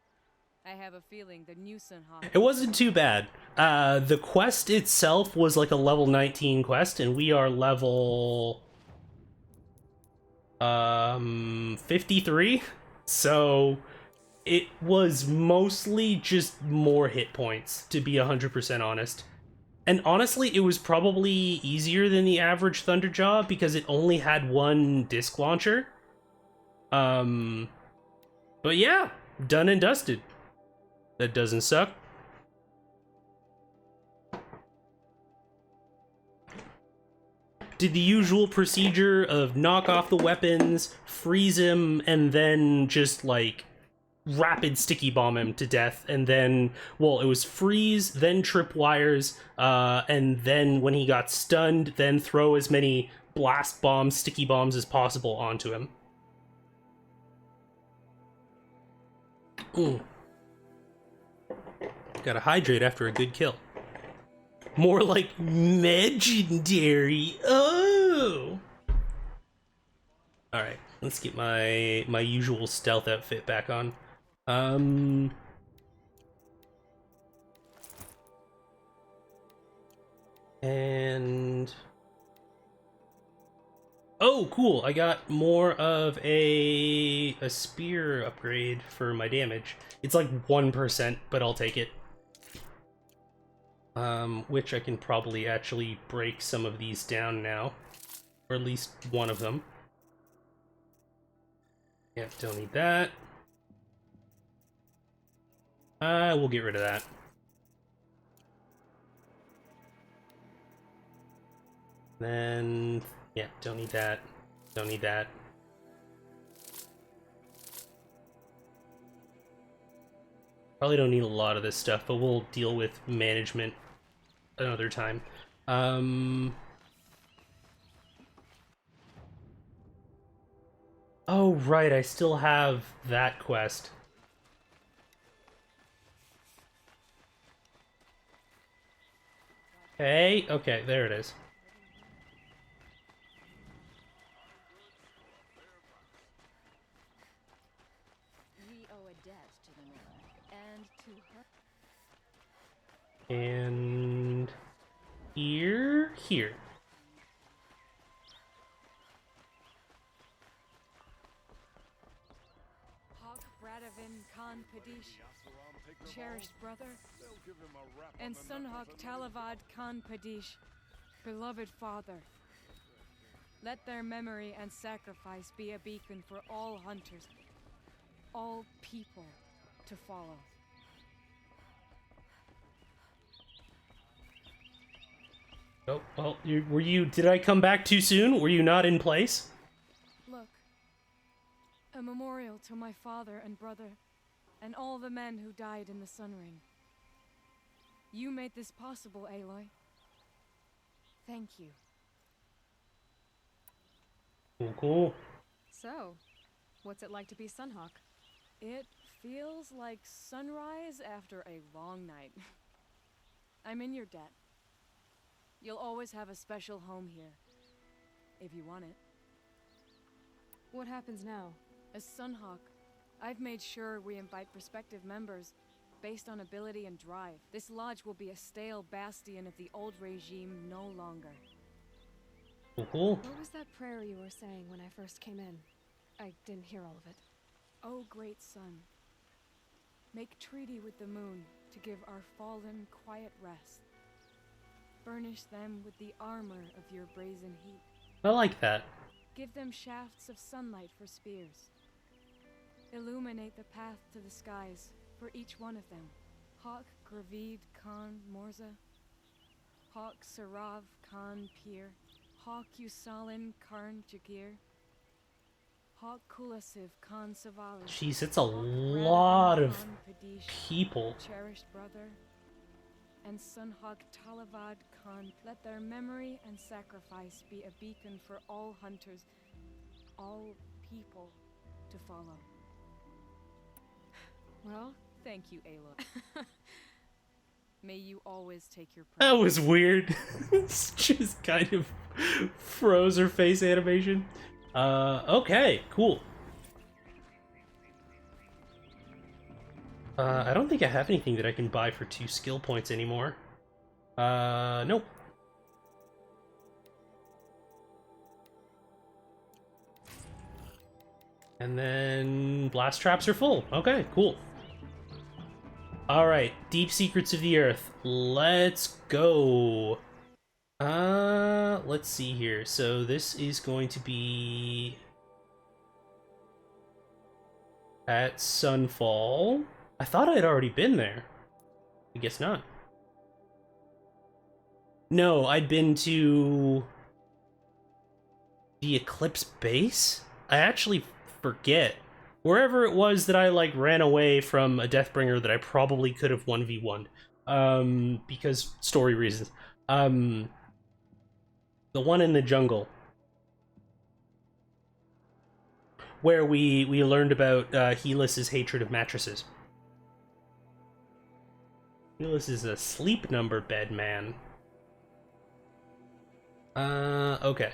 I have a feeling the new Sunhawk... It wasn't too bad. The quest itself was like a level 19 quest, and we are level 53. So it was mostly just more hit points, to be 100% honest. And honestly, it was probably easier than the average Thunderjaw because it only had one disc launcher. But yeah, done and dusted. That doesn't suck. Did the usual procedure of knock off the weapons, freeze him, and then just like rapid sticky bomb him to death, and then, well, it was freeze, then trip wires, and then when he got stunned, then throw as many blast bombs, sticky bombs as possible onto him. Ooh. Gotta hydrate after a good kill. More like legendary. go! Alright, let's get my usual stealth outfit back on. And... oh, cool! I got more of a spear upgrade for my damage. It's like 1%, but I'll take it. Which I can probably actually break some of these down now. Or at least one of them. Yep, don't need that. We'll get rid of that. Then, yeah, don't need that. Don't need that. Probably don't need a lot of this stuff, but we'll deal with management another time. Oh, right, I still have that quest. Okay, there it is. We owe a debt to the Nora, and to her. And here. Hawk Bradavin Khan Padish, cherished brother, and Sunhawk Talavad Khan Padish, beloved father. Let their memory and sacrifice be a beacon for all hunters, all people to follow. Oh, well, did I come back too soon? Were you not in place? Look, a memorial to my father and brother, and all the men who died in the Sun Ring. You made this possible, Aloy. Thank you. Cool. So, what's it like to be Sunhawk? It feels like sunrise after a long night. I'm in your debt. You'll always have a special home here, if you want it. What happens now? As Sunhawk, I've made sure we invite prospective members based on ability and drive. This lodge will be a stale bastion of the old regime no longer. Cool. What was that prayer you were saying when I first came in? I didn't hear all of it. O great sun, make treaty with the moon to give our fallen quiet rest. Furnish them with the armor of your brazen heat. I like that. Give them shafts of sunlight for spears. Illuminate the path to the skies for each one of them. Hawk Gravid Khan Morza, Hawk Sarav Khan Pir, Hawk Usalin Karn Jagir, Hawk Kulasiv Khan Savali. Jeez, it's a Hawk lot Radavin of Khan Padish, people. cherished brother, and Sunhawk Talavad Khan. Let their memory and sacrifice be a beacon for all hunters, all people to follow. Well, Thank you, Aloy. May you always take your That pride. was weird. It's just kind of froze her face animation. Okay, cool. I don't think I have anything that I can buy for 2 skill points anymore. Nope. And then blast traps are full. Okay, cool. Alright, Deep Secrets of the Earth. Let's go. Let's see here. So this is going to be at Sunfall. I thought I'd already been there. I guess not. No, I'd been to the Eclipse base? I actually forget. Wherever it was that I, like, ran away from a Deathbringer that I probably could have 1v1'd. Because story reasons. The one in the jungle. Where we learned about Helis's hatred of mattresses. Helis is a sleep number bed man. Okay.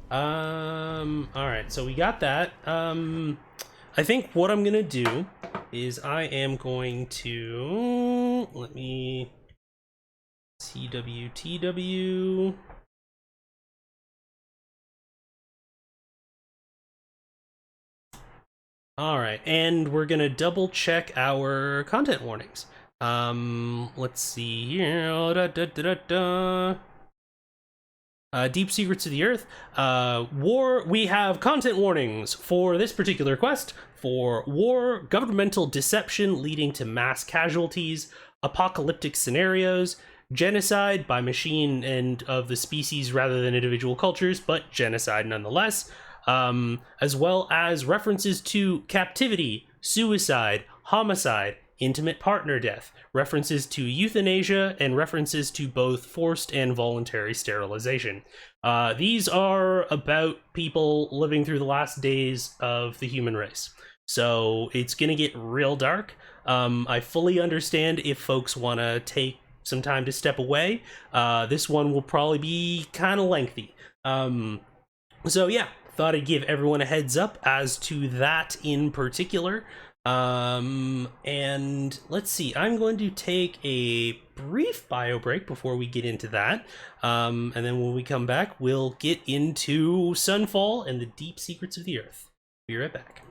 All right, so we got that. I think what I'm gonna do is I am going to let me TWTW. All right, and we're gonna double check our content warnings. Let's see here. Deep Secrets of the Earth. War. We have content warnings for this particular quest for war, governmental deception leading to mass casualties, apocalyptic scenarios, genocide by machine and of the species rather than individual cultures, but genocide nonetheless. As well as references to captivity, suicide, homicide, intimate partner death, references to euthanasia, and references to both forced and voluntary sterilization. These are about people living through the last days of the human race. So it's going to get real dark. I fully understand if folks want to take some time to step away. This one will probably be kind of lengthy. So yeah, thought I'd give everyone a heads up as to that in particular. And let's see, I'm going to take a brief bio break before we get into that. And then when we come back, we'll get into Sunfall and the Deep Secrets of the Earth. Be right back.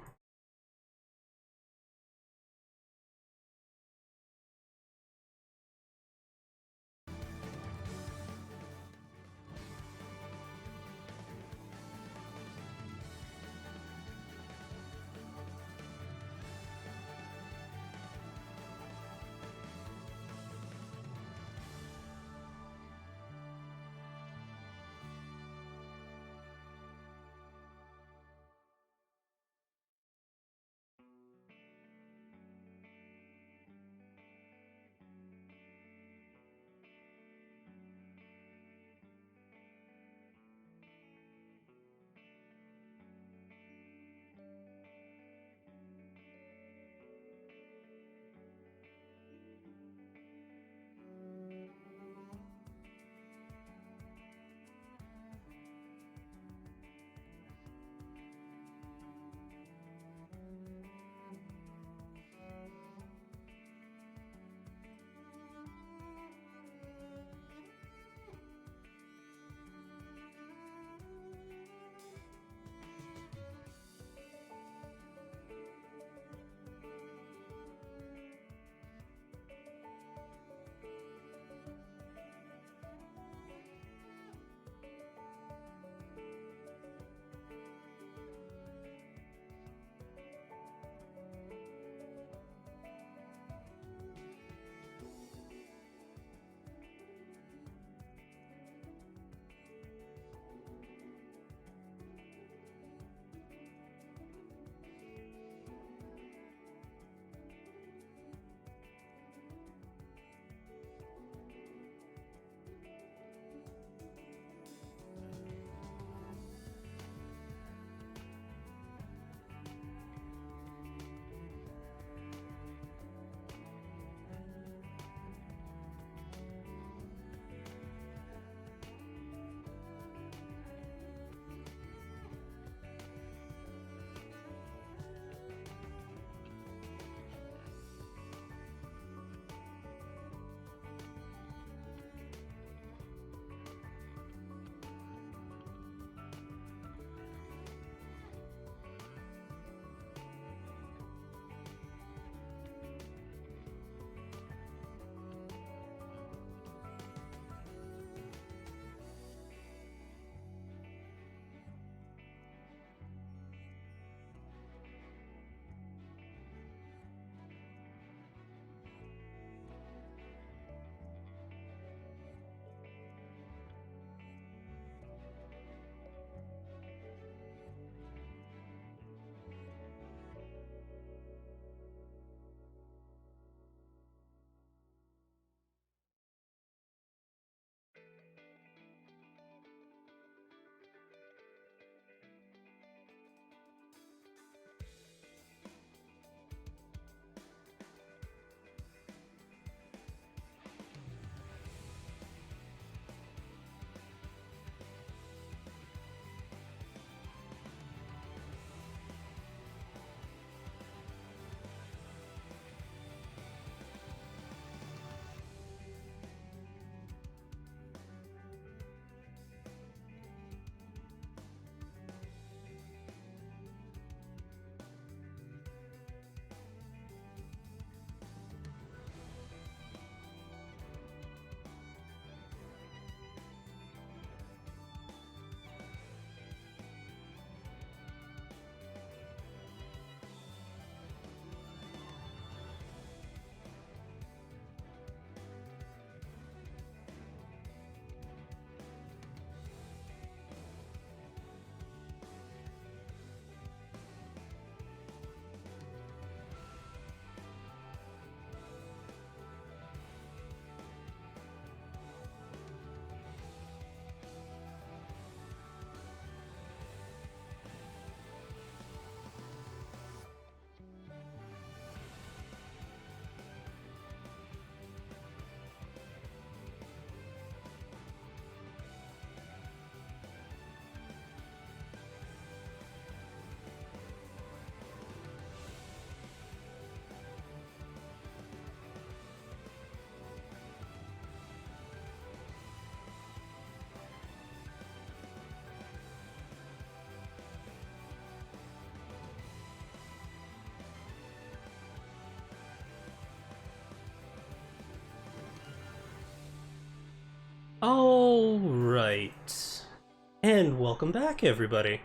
And welcome back, everybody.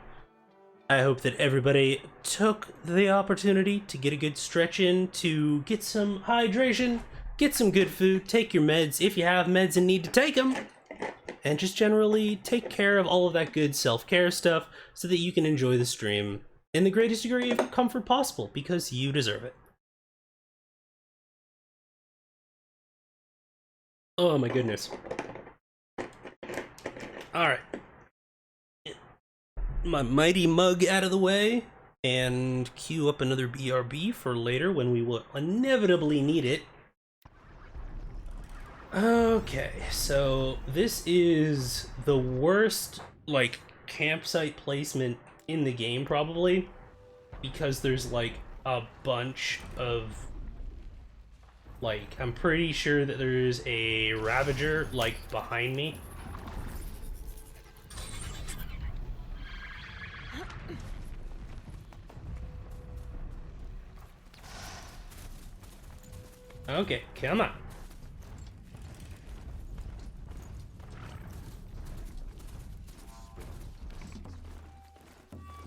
I hope that everybody took the opportunity to get a good stretch in, to get some hydration, get some good food, take your meds if you have meds and need to take them, and just generally take care of all of that good self-care stuff so that you can enjoy the stream in the greatest degree of comfort possible, because you deserve it. Oh my goodness. Alright. My mighty mug out of the way, and queue up another BRB for later when we will inevitably need it. Okay, so this is the worst, like, campsite placement in the game, probably, because there's, like, a bunch of, like, I'm pretty sure that there's a Ravager, like, behind me. Okay, come on.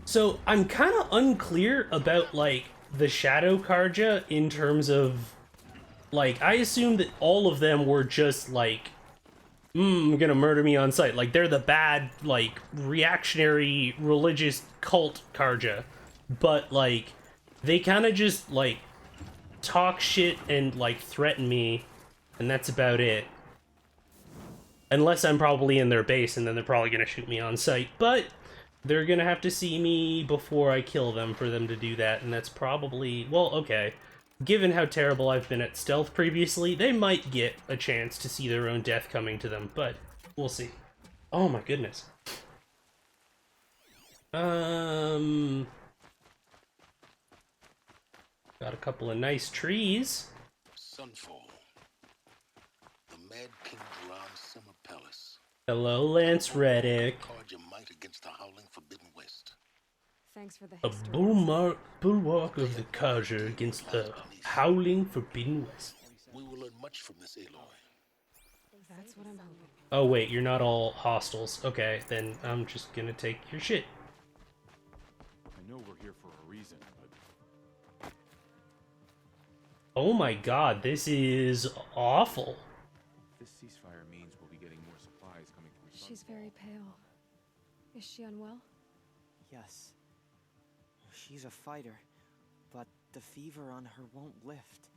So I'm kind of unclear about like the Shadow Karja in terms of like I assume that all of them were just like gonna murder me on sight. Like they're the bad like reactionary religious cult Karja. But like they kind of just like talk shit and like threaten me, and that's about it. Unless I'm probably in their base, and then they're probably gonna shoot me on sight. But they're gonna have to see me before I kill them for them to do that, and that's probably, well, okay. Given how terrible I've been at stealth previously, they might get a chance to see their own death coming to them, but we'll see. Oh my goodness. Got a couple of nice trees. Sunfall. The Mad King Dron's summer palace. Hello, Lance Reddick. Card your might against the howling forbidden west. Thanks for the A history. bulwark of the Karja against the howling forbidden west. We will learn much from this Aloy. That's what I'm hoping. Oh wait, you're not all hostiles. Okay, then I'm just gonna take your shit. I know we're here for a reason, but Oh my god, this is awful. this ceasefire means we'll be getting more supplies coming through. She's very pale. Is she unwell? Yes. She's a fighter, but the fever on her won't lift.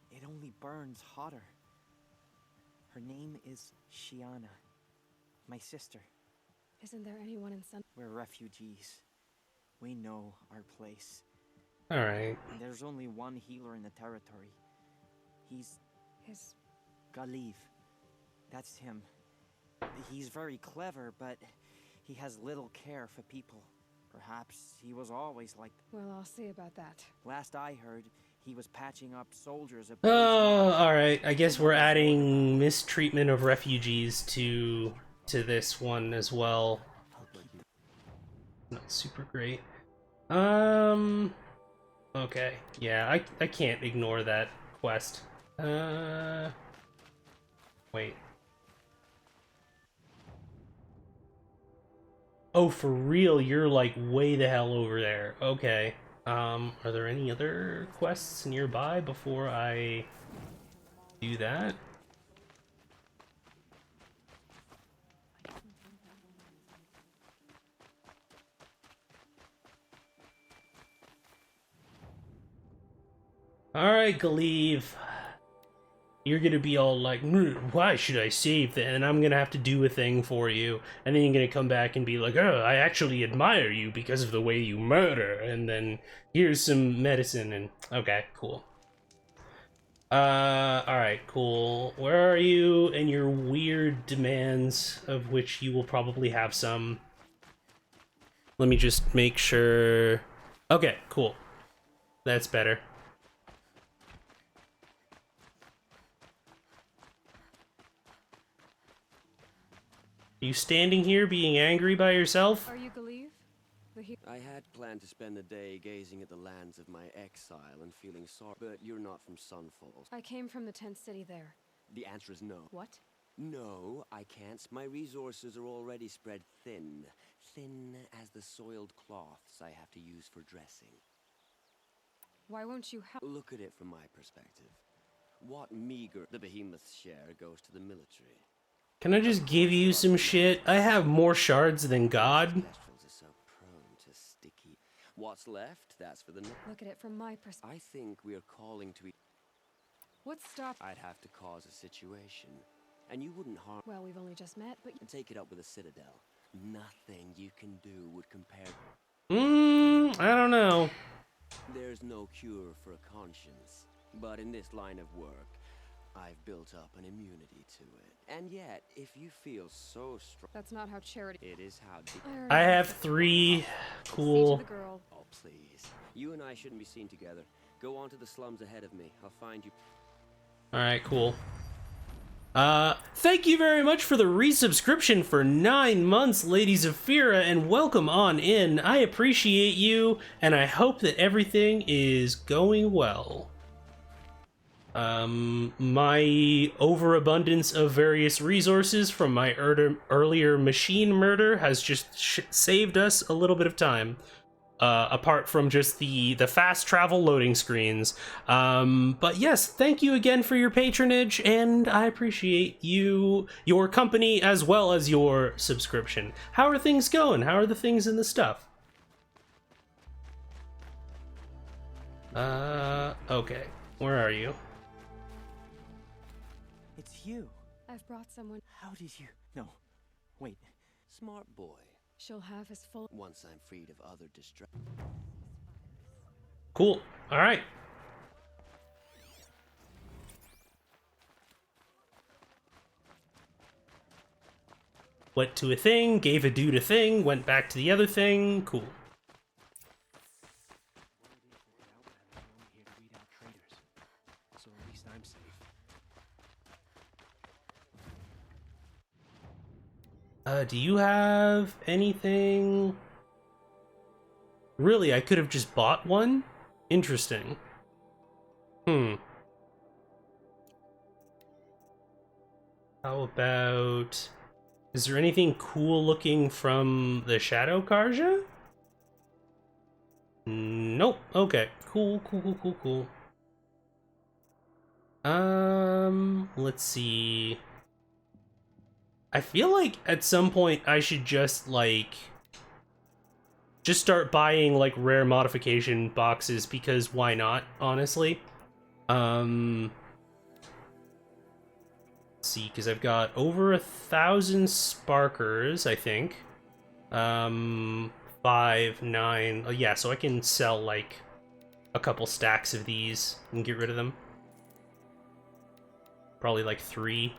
It only burns hotter. Her name is Shiana, my sister. Isn't there anyone in Sun? We're refugees. We know our place. Alright. And there's only one healer in the territory. He's His. Galiv. That's him. He's very clever, but he has little care for people. Perhaps he was always like... Well, I'll see about that. Last I heard, he was patching up soldiers... Oh, alright. I guess we're adding mistreatment of refugees to this one as well. Not super great. Okay. Yeah, I can't ignore that quest. Wait. Oh, for real, you're like way the hell over there. Okay. Are there any other quests nearby before I do that? Alright, Galiv. You're gonna be all like, why should I save that? And I'm gonna have to do a thing for you. And then you're gonna come back and be like, oh, I actually admire you because of the way you murder. And then here's some medicine and... Okay, cool. Alright, cool. Where are you and your weird demands, of which you will probably have some? Let me just make sure... Okay, cool. That's better. Are you standing here being angry by yourself? Are you Galiv? I had planned to spend the day gazing at the lands of my exile and feeling sorry, but you're not from Sunfalls. I came from the tent city there. The answer is no. What? No, I can't. My resources are already spread thin. Thin as the soiled cloths I have to use for dressing. Why won't you help? Look at it from my perspective. What meager the behemoth's share goes to the military. Can I just give you some shit? I have more shards than God. Kestrels are so prone to sticky. What's left? That's for the. Look at it from my perspective. I think we are calling to. What stop? I'd have to cause a situation, and you wouldn't harm. Well, we've only just met, but And take it up with the Citadel. Nothing you can do would compare. I don't know. There's no cure for a conscience, but in this line of work, I've built up an immunity to it. And yet, if you feel so strong, that's not how charity. it is how. I have 3. Cool. See to the girl. Oh, please. You and I shouldn't be seen together. Go on to the slums ahead of me. I'll find you. Alright, cool. Thank you very much for the resubscription for 9 months, Ladies of Fira, and welcome on in. I appreciate you, and I hope that everything is going well. My overabundance of various resources from my earlier machine murder has just saved us a little bit of time. Apart from just the fast travel loading screens. But yes, thank you again for your patronage, and I appreciate your company as well as your subscription. How are things going? How are the things in the stuff? Okay. Where are you? It's you. I've brought someone. How did you? No. Wait. Smart boy. She'll have his full. Once I'm freed of other Cool. All right. Went to a thing, gave a dude a thing, went back to the other thing. Cool. So at least I'm safe. Do you have anything? Really, I could have just bought one? Interesting. How about... Is there anything cool looking from the Shadow Karja? Nope. Okay. Cool. Let's see. I feel like at some point I should just start buying like rare modification boxes, because why not, honestly? Let's see, because I've got over 1,000 sparkers, I think. 5, 9. Oh yeah, so I can sell like a couple stacks of these and get rid of them. Probably like 3.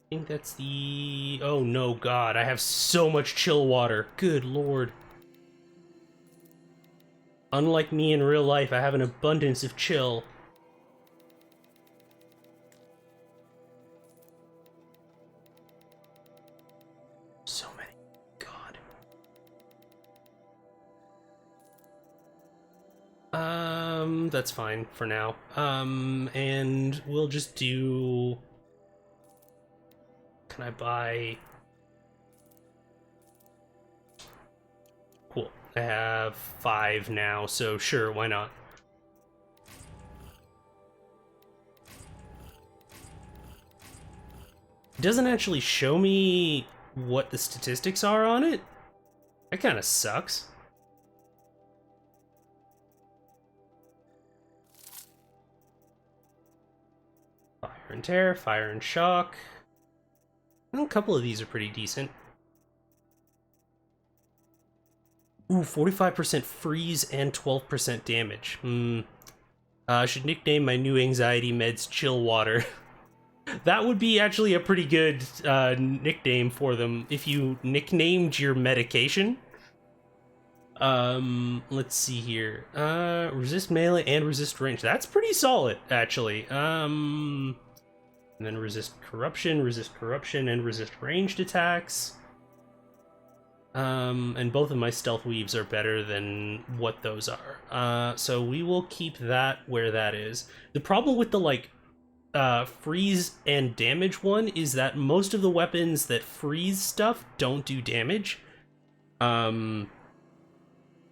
I think that's the... Oh no, God, I have so much chill water. Good lord. Unlike me in real life, I have an abundance of chill. So many. God. That's fine for now. And we'll just do... Can I buy... Cool. I have 5 now, so sure, why not? It doesn't actually show me what the statistics are on it. That kind of sucks. Fire and tear, fire and shock. A couple of these are pretty decent. Ooh, 45% freeze and 12% damage. I should nickname my new anxiety meds Chill Water. That would be actually a pretty good nickname for them if you nicknamed your medication. Let's see here. Resist melee and resist range. That's pretty solid, actually. And then resist corruption, and resist ranged attacks. And both of my stealth weaves are better than what those are. So we will keep that where that is. The problem with the, like, freeze and damage one is that most of the weapons that freeze stuff don't do damage.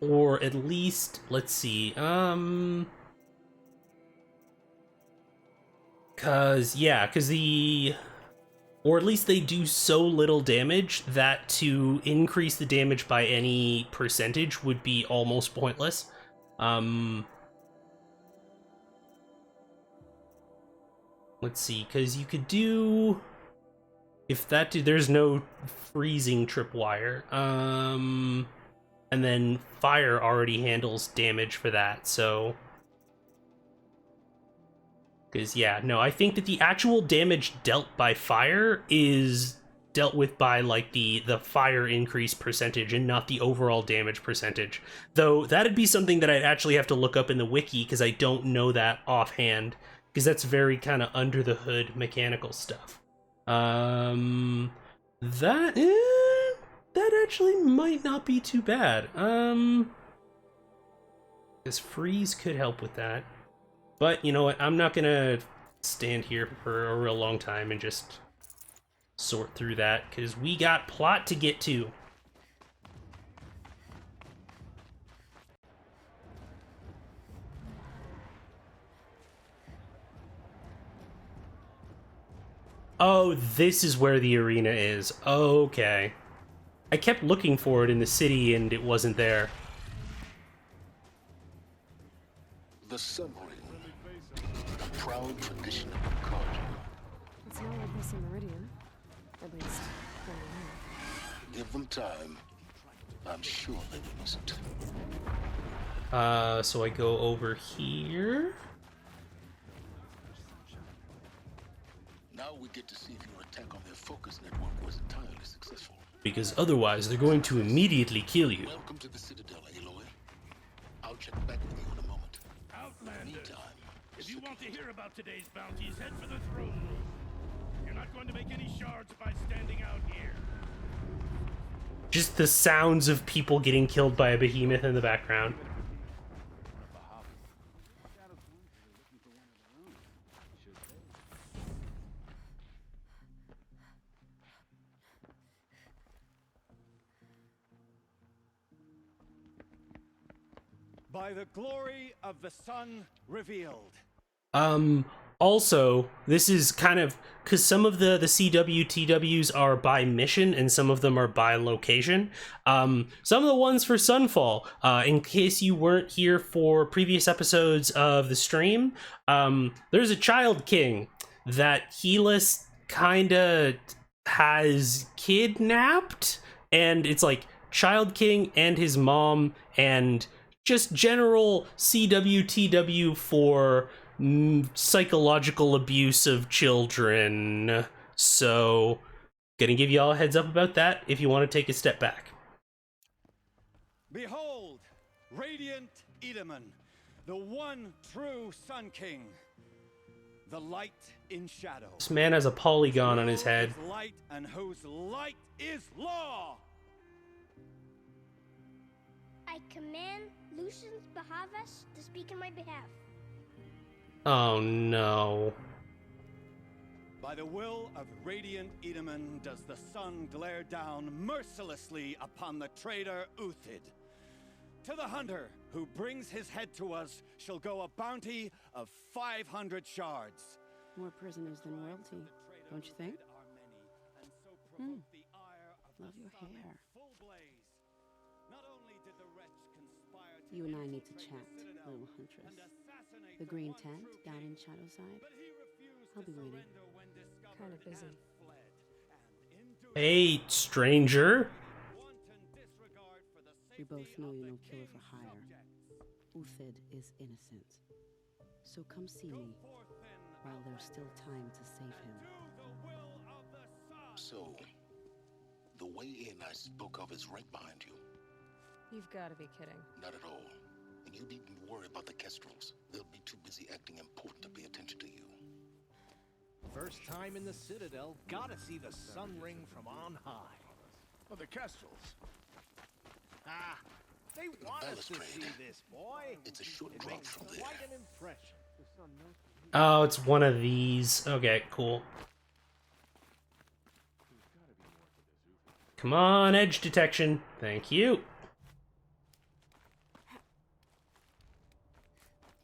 Or at least, let's see, or at least they do so little damage that to increase the damage by any percentage would be almost pointless. Let's see, because you could do, if that there's no freezing tripwire, and then fire already handles damage for that, so, because yeah, no, I think that the actual damage dealt by fire is dealt with by, like, the fire increase percentage and not the overall damage percentage, though that'd be something that I'd actually have to look up in the wiki because I don't know that offhand, because that's very kind of under the hood mechanical stuff. That actually might not be too bad. This freeze could help with that. But you know what? I'm not gonna stand here for a real long time and just sort through that, because we got plot to get to. Oh, this is where the arena is. Okay. I kept looking for it in the city and it wasn't there. The Sun Ring, a proud tradition of Carja. It's not like this in Meridian. At least, for now. Give them time. I'm sure they will miss it. So I go over here. Now we get to see if your attack on their focus network was entirely successful. Because otherwise they're going to immediately kill you. Welcome to the Citadel, Aloy. I'll check back with you in a moment. Outlander, Meantime, if you want to hear about today's bounties, head for the throne room. You're not going to make any shards by standing out here. Just the sounds of people getting killed by a behemoth in the background. By the glory of the sun revealed. Also, this is kind of, because some of the CWTWs are by mission and some of them are by location. Some of the ones for Sunfall, in case you weren't here for previous episodes of the stream, there's a Child King that Helis kinda has kidnapped, and it's like Child King and his mom and just general CWTW for psychological abuse of children. So, gonna give you all a heads up about that if you want to take a step back. Behold, radiant Edaman, the one true Sun King, the light in shadow. This man has a polygon on his head. Whose light and whose light is law. I command Lucius Bahavas to speak in my behalf. Oh no. By the will of radiant Edaman does the sun glare down mercilessly upon the traitor Uthid. To the hunter who brings his head to us shall go a bounty of 500 shards. More prisoners than royalty, don't you think? Love your hair. You and I need to chat, little huntress. The green tent down in Shadowside. I'll be waiting. Kind of busy. Hey, stranger. We both know you're no killer for hire. Uthid is innocent. So come see me while there's still time to save him. So, the way in I spoke of is right behind you. You've got to be kidding. Not at all. And you needn't worry about the Kestrels. They'll be too busy acting important to pay attention to you. First time in the Citadel, gotta see the sun ring from on high. Oh, the Kestrels. Ah, they want us to balustrade. see this, boy. It's a short It drop makes from there. quite an impression. Oh, it's one of these. Okay, cool. Come on, edge detection. Thank you.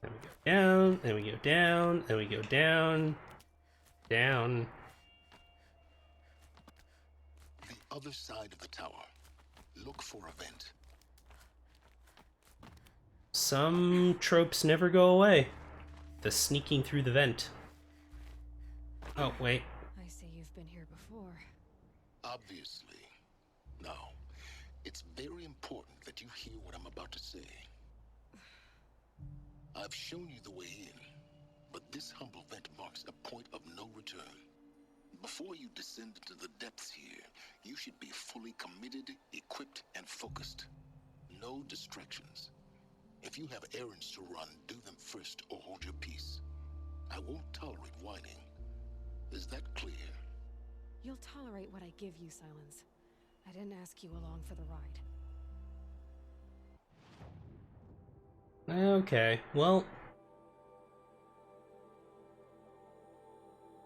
Then we go down, then we go down, then we go down, down. The other side of the tower. Look for a vent. Some tropes never go away. The sneaking through the vent. Oh, wait. I see you've been here before. Obviously. Now, it's very important that you hear what I'm about to say. I've shown you the way in, but this humble vent marks a point of no return. Before you descend into the depths here, you should be fully committed, equipped, and focused. No distractions. If you have errands to run, do them first or hold your peace. I won't tolerate whining. Is that clear? You'll tolerate what I give you, Silence. I didn't ask you along for the ride. Okay, well...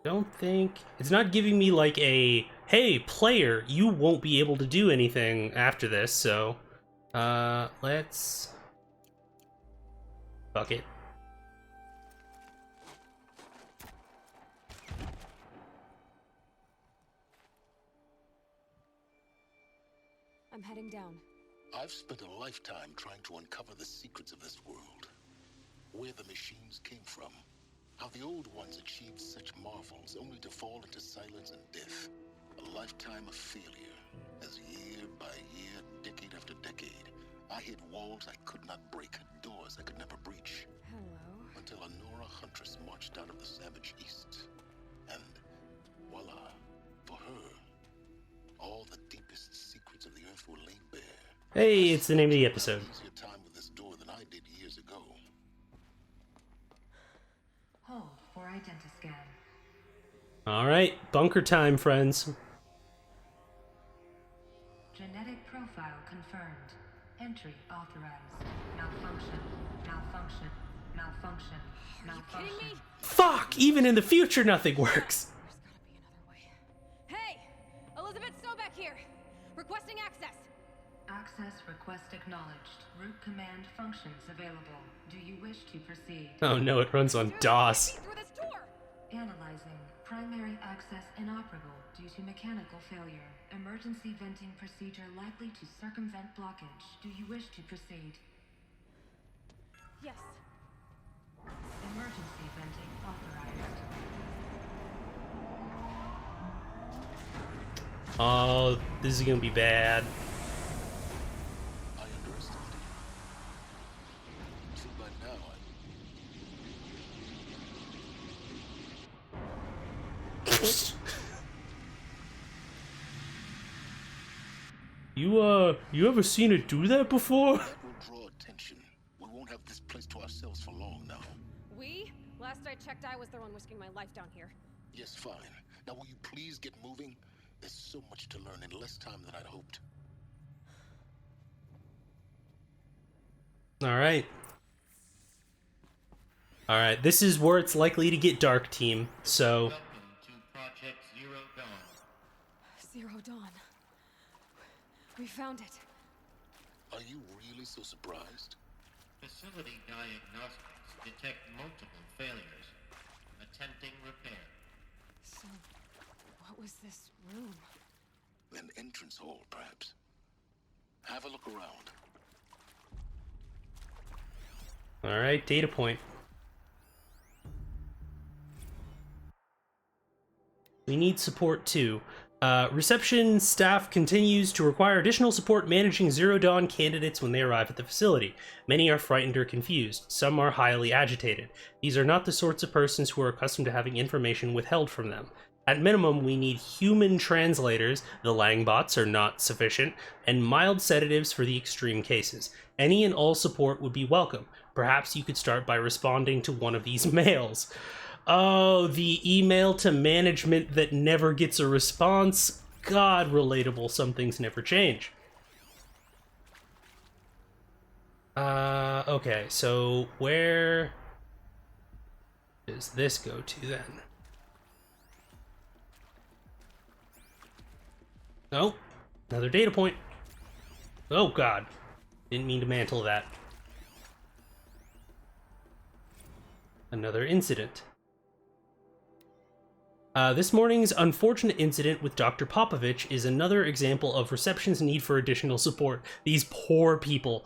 don't think... it's not giving me like a, hey, player, you won't be able to do anything after this, so... let's... fuck it. I'm heading down. I've spent a lifetime trying to uncover the secrets of this world. Where the machines came from. How the old ones achieved such marvels only to fall into silence and death. A lifetime of failure, as year by year, decade after decade, I hit walls I could not break, doors I could never breach. Hello. Until a Nora huntress marched out of the savage east. And voila, for her, all the deepest secrets of the earth were laid bare. Hey, it's the name of the episode. Easier time with this door than I did years ago. Hold for identiscan. Alright, bunker time, friends. Genetic profile confirmed. Entry authorized. Malfunction. Malfunction. Malfunction. Malfunction. Are you kidding me? Fuck! Even in the future, nothing works! There's gotta be another way. Hey! Elisabet Sobeck here! Requesting access! Access request acknowledged. Root command functions available. Do you wish to proceed? Oh no, it runs on DOS. Through this door! Analyzing. Primary access inoperable due to mechanical failure. Emergency venting procedure likely to circumvent blockage. Do you wish to proceed? Yes. Emergency venting authorized. Oh, this is gonna be bad. I underestimated you. See, by now, You ever seen it do that before? that will draw attention. We won't have this place to ourselves for long now. We? Last I checked, I was the one risking my life down here. Yes, fine. Now will you please get moving? There's so much to learn in less time than I'd hoped. Alright. Alright, this is where it's likely to get dark, team, so... Welcome to Project Zero Dawn. Zero Dawn. We found it. Are you really so surprised? Facility diagnostics detect multiple failures. Attempting repair. So, what was this room? An entrance hall, perhaps. Have a look around. Alright, data point. We need support too. Reception staff continues to require additional support managing Zero Dawn candidates when they arrive at the facility. Many are frightened or confused. Some are highly agitated. These are not the sorts of persons who are accustomed to having information withheld from them. At minimum, we need human translators, the Langbots are not sufficient, and mild sedatives for the extreme cases. Any and all support would be welcome. Perhaps you could start by responding to one of these mails. Oh, the email to management that never gets a response. God relatable. Some things never change. Okay, so where does this go to then? Oh, another data point. Oh God, didn't mean to mantle that. Another incident. This morning's unfortunate incident with Dr. Popovich is another example of reception's need for additional support. These poor people.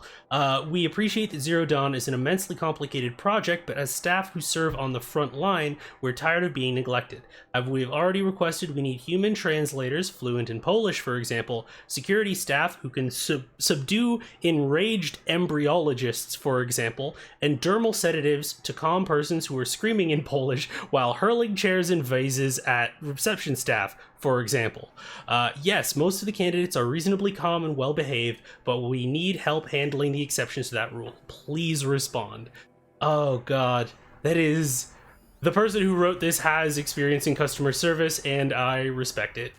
We appreciate that Zero Dawn is an immensely complicated project, but as staff who serve on the front line, we're tired of being neglected. We have already requested we need human translators, fluent in Polish, for example, security staff who can subdue enraged embryologists, for example, and dermal sedatives to calm persons who are screaming in Polish while hurling chairs and vases at reception staff, for example. Yes, most of the candidates are reasonably calm and well behaved, but we need help handling the exceptions to that rule. Please respond. Oh God, that is... The person who wrote this has experience in customer service, and I respect it.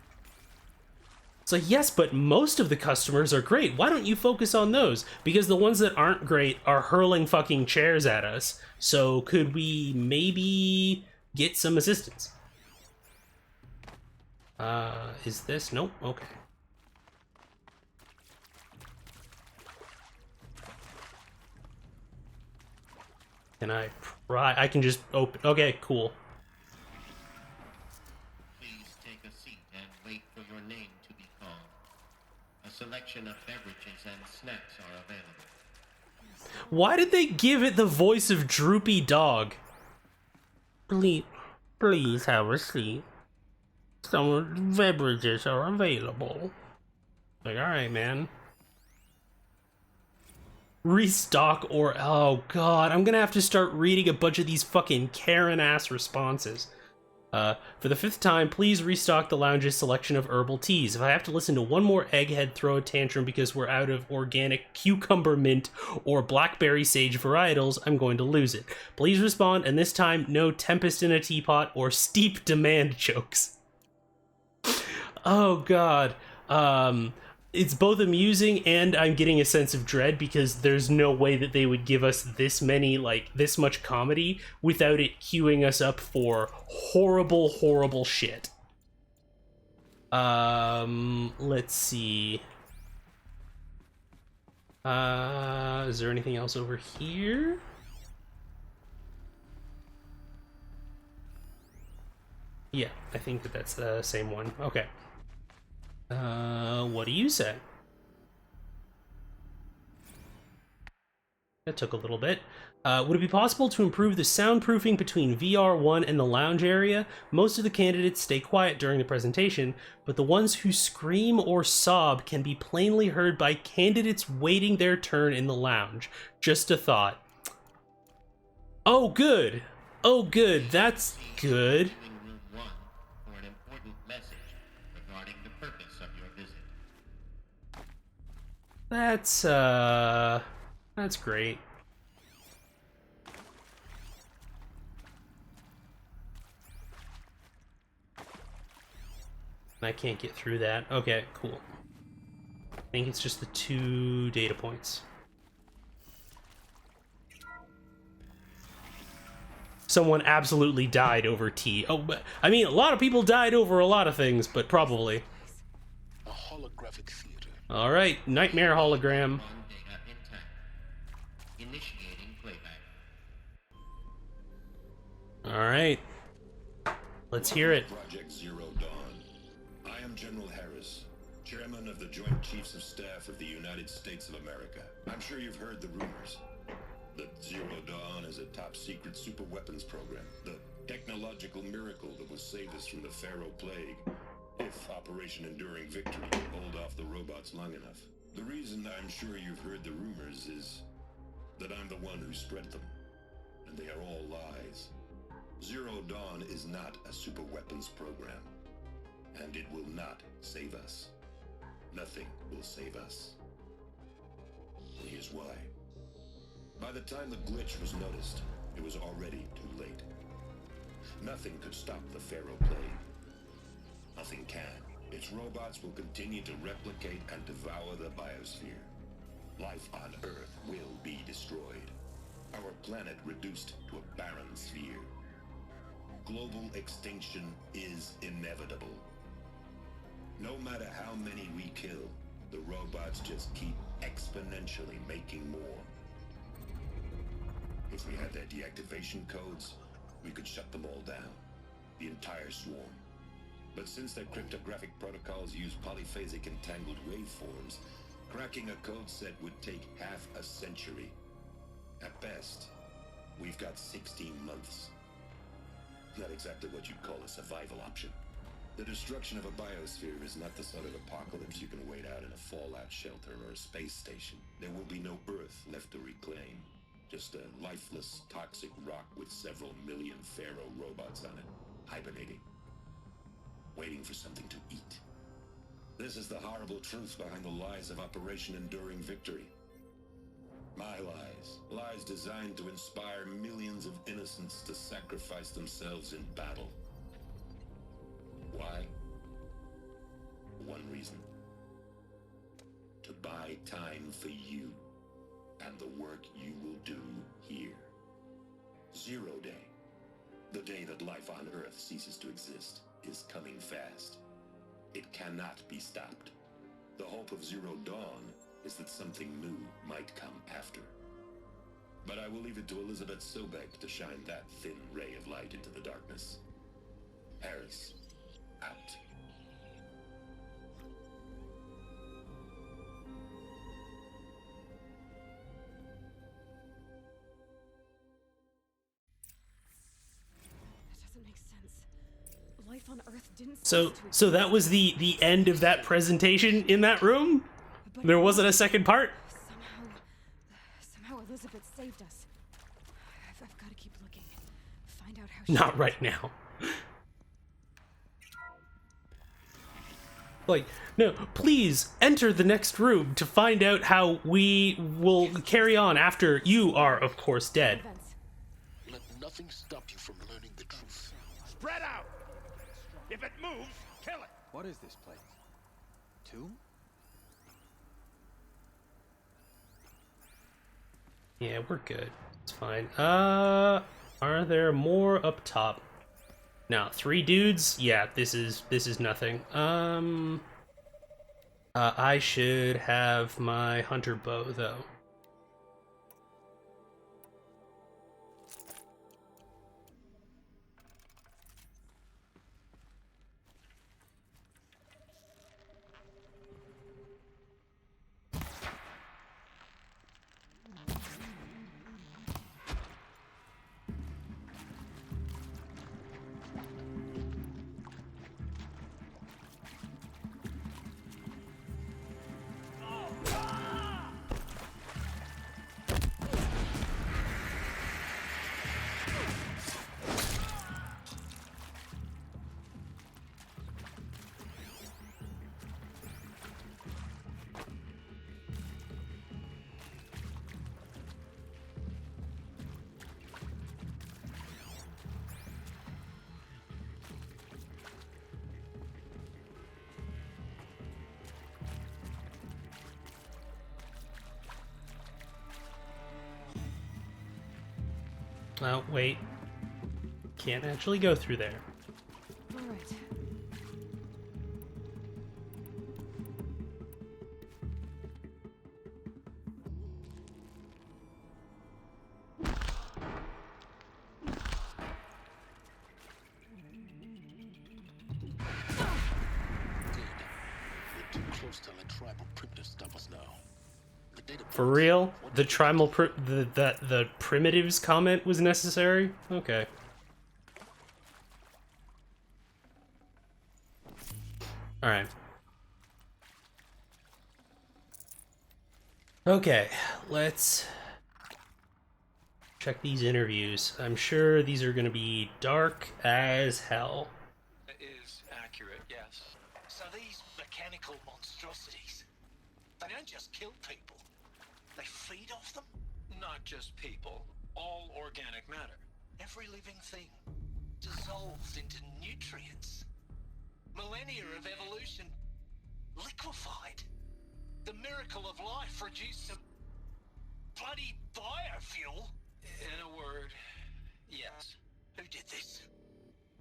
It's like, yes, but most of the customers are great. Why don't you focus on those? Because the ones that aren't great are hurling fucking chairs at us. So could we maybe get some assistance? Is this? Nope. Okay. Can I pry? I can just open. Okay, cool. Please take a seat and wait for your name to be called. A selection of beverages and snacks are available. Why did they give it the voice of Droopy Dog? Please have a seat. Some beverages are available. Like, alright, man. Restock or... Oh, God. I'm gonna have to start reading a bunch of these fucking Karen-ass responses. For the 5th time, please restock the lounge's selection of herbal teas. If I have to listen to one more egghead throw a tantrum because we're out of organic cucumber mint or blackberry sage varietals, I'm going to lose it. Please respond, and this time, no tempest in a teapot or steep demand jokes. Oh, God. It's both amusing and I'm getting a sense of dread because there's no way that they would give us this many, like, this much comedy without it queuing us up for horrible, horrible shit. Let's see. Is there anything else over here? Yeah, I think that that's the same one. Okay. What do you say? That took a little bit. Would it be possible to improve the soundproofing between VR1 and the lounge area? Most of the candidates stay quiet during the presentation, but the ones who scream or sob can be plainly heard by candidates waiting their turn in the lounge. Just a thought. Oh, good. Oh, good. That's good. That's great. I can't get through that. Okay, cool. I think it's just the 2 data points. Someone absolutely died over tea. Oh, but I mean, a lot of people died over a lot of things, but probably. A holographic theater. All right, nightmare hologram. Initiating playback. All right, let's hear it. Project Zero Dawn. I am General Harris, Chairman of the Joint Chiefs of Staff of the United States of America. I'm sure you've heard the rumors that Zero Dawn is a top-secret super-weapons program, the technological miracle that will save us from the Pharaoh Plague, if Operation Enduring Victory can hold off the robots long enough. The reason I'm sure you've heard the rumors is that I'm the one who spread them, and they are all lies. Zero Dawn is not a super-weapons program, and it will not save us. Nothing will save us. And here's why. By the time the glitch was noticed, it was already too late. Nothing could stop the Pharaoh Plague. Nothing can. Its robots will continue to replicate and devour the biosphere. Life on Earth will be destroyed. Our planet reduced to a barren sphere. Global extinction is inevitable. No matter how many we kill, the robots just keep exponentially making more. If we had their deactivation codes, we could shut them all down. The entire swarm. But since their cryptographic protocols use polyphasic entangled waveforms, cracking a code set would take half a century. At best, we've got 16 months. Not exactly what you'd call a survival option. The destruction of a biosphere is not the sort of apocalypse you can wait out in a fallout shelter or a space station. There will be no Earth left to reclaim. Just a lifeless, toxic rock with several million Pharaoh robots on it, hibernating. Waiting for something to eat. This is the horrible truth behind the lies of Operation Enduring Victory. My lies. Lies designed to inspire millions of innocents to sacrifice themselves in battle. Why? One reason. To buy time for you and the work you will do here. 0 day. The day that life on Earth ceases to exist is coming fast. It cannot be stopped. The hope of Zero Dawn is that something new might come after. But I will leave it to Elisabet Sobeck to shine that thin ray of light into the darkness. Harris, out. Life on Earth didn't So that was the end of that presentation in that room? There wasn't a second part? Somehow Elisabet saved us. I've got to keep looking. Find out how Not right now. Like, no, please enter the next room to find out how we will carry on after you are, of course, dead. Let nothing stop you from learning the truth. Spread out! If it moves, kill it! What is this place? Tomb? Yeah, we're good. It's fine. Are there more up top? No, 3 dudes? Yeah, this is nothing. I should have my hunter bow though. Oh, wait. Can't actually go through there. All right. We're too close to let tribal primitives stop us now. The data For real? The the primitives comment was necessary? Okay. Alright. Okay, let's check these interviews. I'm sure these are gonna be dark as hell. It is accurate, yes. So these mechanical monstrosities, they don't just kill people, they feed off them? Not just people, all organic matter. Every living thing dissolved into nutrients. Millennia of evolution The miracle of life reduced to bloody biofuel? In a word, yes. Who did this?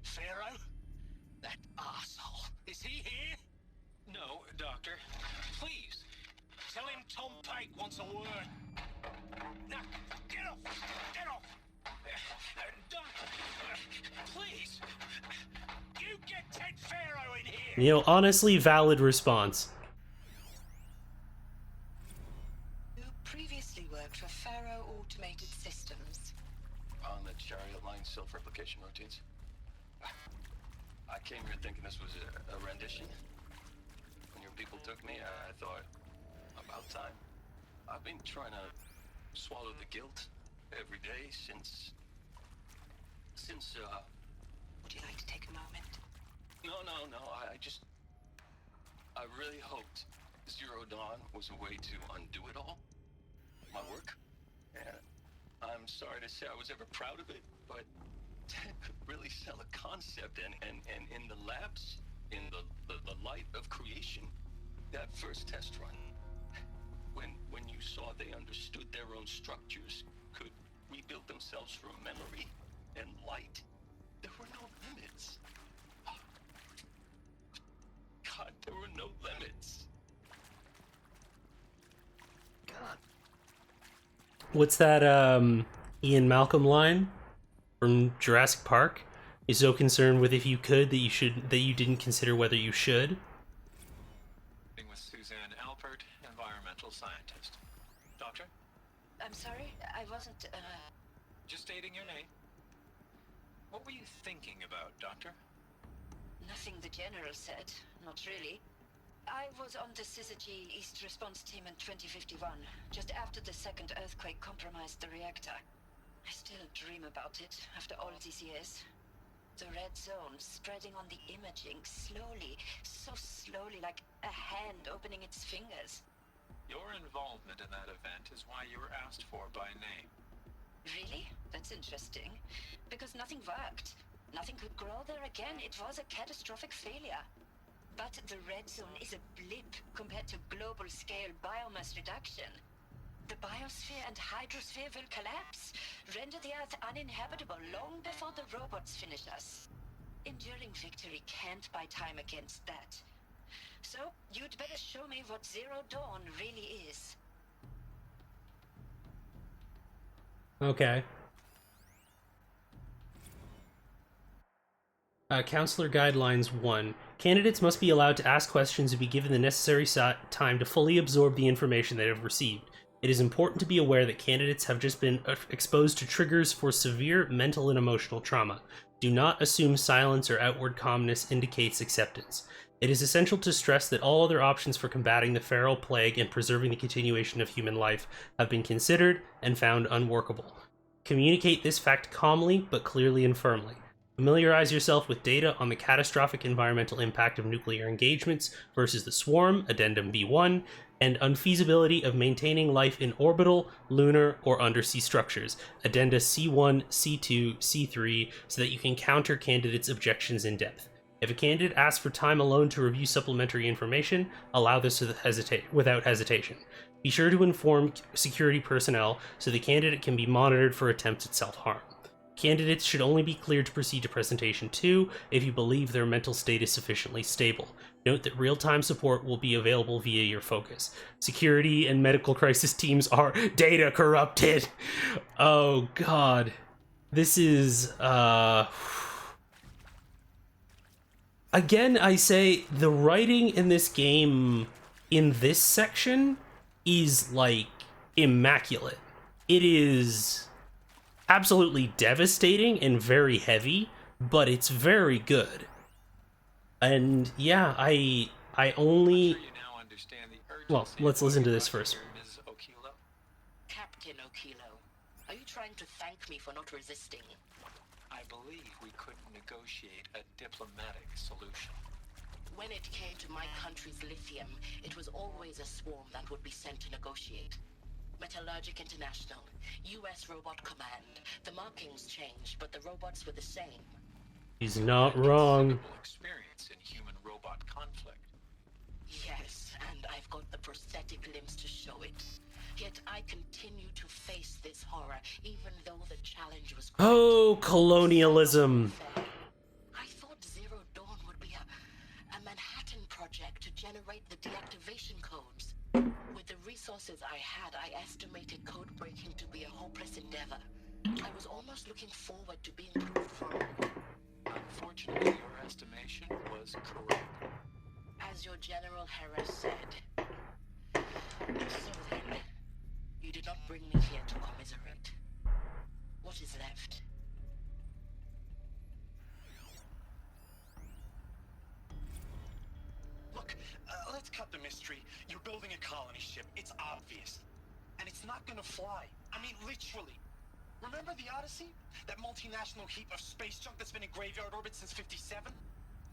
Pharaoh? That asshole. Is he here? No, Doctor. Please. Tell him Tom Pike wants a word. Now, get off! Get off! Please! You get Ted Pharaoh in here! You know, honestly, valid response. You previously worked for Pharaoh Automated Systems. On the chariot line self-replication routines. I came here thinking this was a rendition. When your people took me, I thought, about time. I've been trying to swallow the guilt every day since Would you like to take a moment? No, I really hoped Zero Dawn was a way to undo it all. My work. And I'm sorry to say I was ever proud of it, but Ted could really sell a concept, and in the labs, in the light of creation, that first test run, when you saw they understood their own structures, could rebuild themselves from memory and light, there were no limits. God, there were no limits. God. What's that Ian Malcolm line from Jurassic Park? You're so concerned with if you could that you didn't consider whether you should. With Suzanne Alpert, environmental scientist. Doctor? I'm sorry, I wasn't, Just stating your name. What were you thinking about, Doctor? Nothing the General said, not really. I was on the Syzygy East Response Team in 2051, just after the second earthquake compromised the reactor. I still dream about it, after all these years. The red zone spreading on the imaging, slowly, so slowly, like a hand opening its fingers. Your involvement in that event is why you were asked for by name. Really? That's interesting. Because nothing worked. Nothing could grow there again. It was a catastrophic failure. But the red zone is a blip compared to global-scale biomass reduction. The biosphere and hydrosphere will collapse, render the Earth uninhabitable long before the robots finish us. Enduring victory can't buy time against that. So, you'd better show me what Zero Dawn really is. Okay. Counselor Guidelines 1. Candidates must be allowed to ask questions and be given the necessary time to fully absorb the information they have received. It is important to be aware that candidates have just been exposed to triggers for severe mental and emotional trauma. Do not assume silence or outward calmness indicates acceptance. It is essential to stress that all other options for combating the feral plague and preserving the continuation of human life have been considered and found unworkable. Communicate this fact calmly but clearly and firmly. Familiarize yourself with data on the catastrophic environmental impact of nuclear engagements versus the swarm, Addendum B1, and unfeasibility of maintaining life in orbital, lunar, or undersea structures, Addenda C1, C2, C3, so that you can counter candidates' objections in depth. If a candidate asks for time alone to review supplementary information, allow this without hesitation. Be sure to inform security personnel so the candidate can be monitored for attempts at self-harm. Candidates should only be cleared to proceed to Presentation 2 if you believe their mental state is sufficiently stable. Note that real-time support will be available via your focus. Security and medical crisis teams are data corrupted. Oh god. This is, Again, I say the writing in this game, in this section, is, like, immaculate. It is absolutely devastating and very heavy, but it's very good. And yeah, I only... Well, let's listen to this first. Captain Okilo, are you trying to thank me for not resisting? I believe we couldn't negotiate a diplomatic solution. When it came to my country's lithium, it was always a swarm that would be sent to negotiate. Metallurgic International, U.S. Robot Command. The markings changed, but the robots were the same. He's not wrong. Experience in human-robot conflict. Yes, and I've got the prosthetic limbs to show it. Yet I continue to face this horror, even though the challenge was great. Oh, colonialism. I thought Zero Dawn would be a Manhattan project to generate the deactivation codes. With the resources I had, I estimated code breaking to be a hopeless endeavor. I was almost looking forward to being proof wrong. Unfortunately, your estimation was correct. As your General Harris said. So then, you did not bring me here to commiserate. What is left? Look, let's cut the mystery. You're building a colony ship. It's obvious. And it's not gonna fly. I mean, literally. Remember the Odyssey? That multinational heap of space junk that's been in graveyard orbit since '57?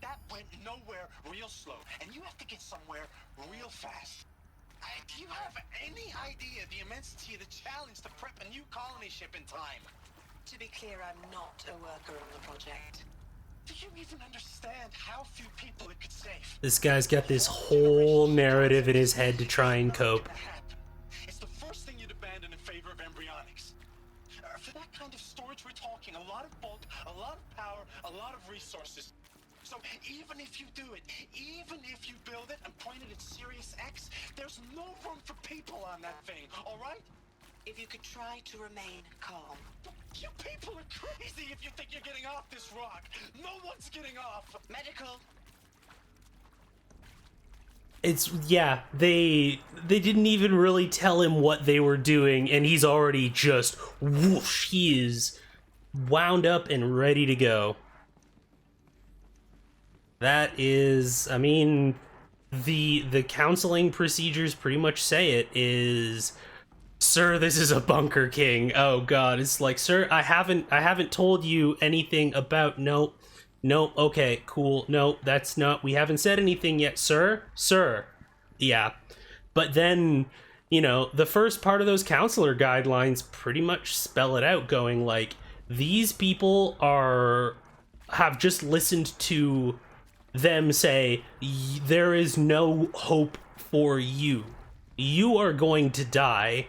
That went nowhere real slow. And you have to get somewhere real fast. Do you have any idea the immensity of the challenge to prep a new colony ship in time? To be clear, I'm not a worker on the project. Do you even understand how few people it could save? This guy's got this whole narrative in his head to try and cope. It's the first thing you'd abandon in favor of embryonics. For that kind of storage we're talking, a lot of bulk, a lot of power, a lot of resources. So even if you do it, even if you build it and point it at Sirius X, there's no room for people on that thing, alright? If you could try to remain calm. You people are crazy if you think you're getting off this rock. No one's getting off. Medical. It's, yeah, they didn't even really tell him what they were doing, and he's already just, whoosh, he is wound up and ready to go. That is, I mean, the counseling procedures pretty much say it is, sir, this is a bunker king. Oh god, it's like, sir, I haven't told you anything about, nope, okay, cool, no, that's not, we haven't said anything yet, sir, yeah. But then, you know, the first part of those counselor guidelines pretty much spell it out, going like, these people have just listened to them say, there is no hope for you. You are going to die,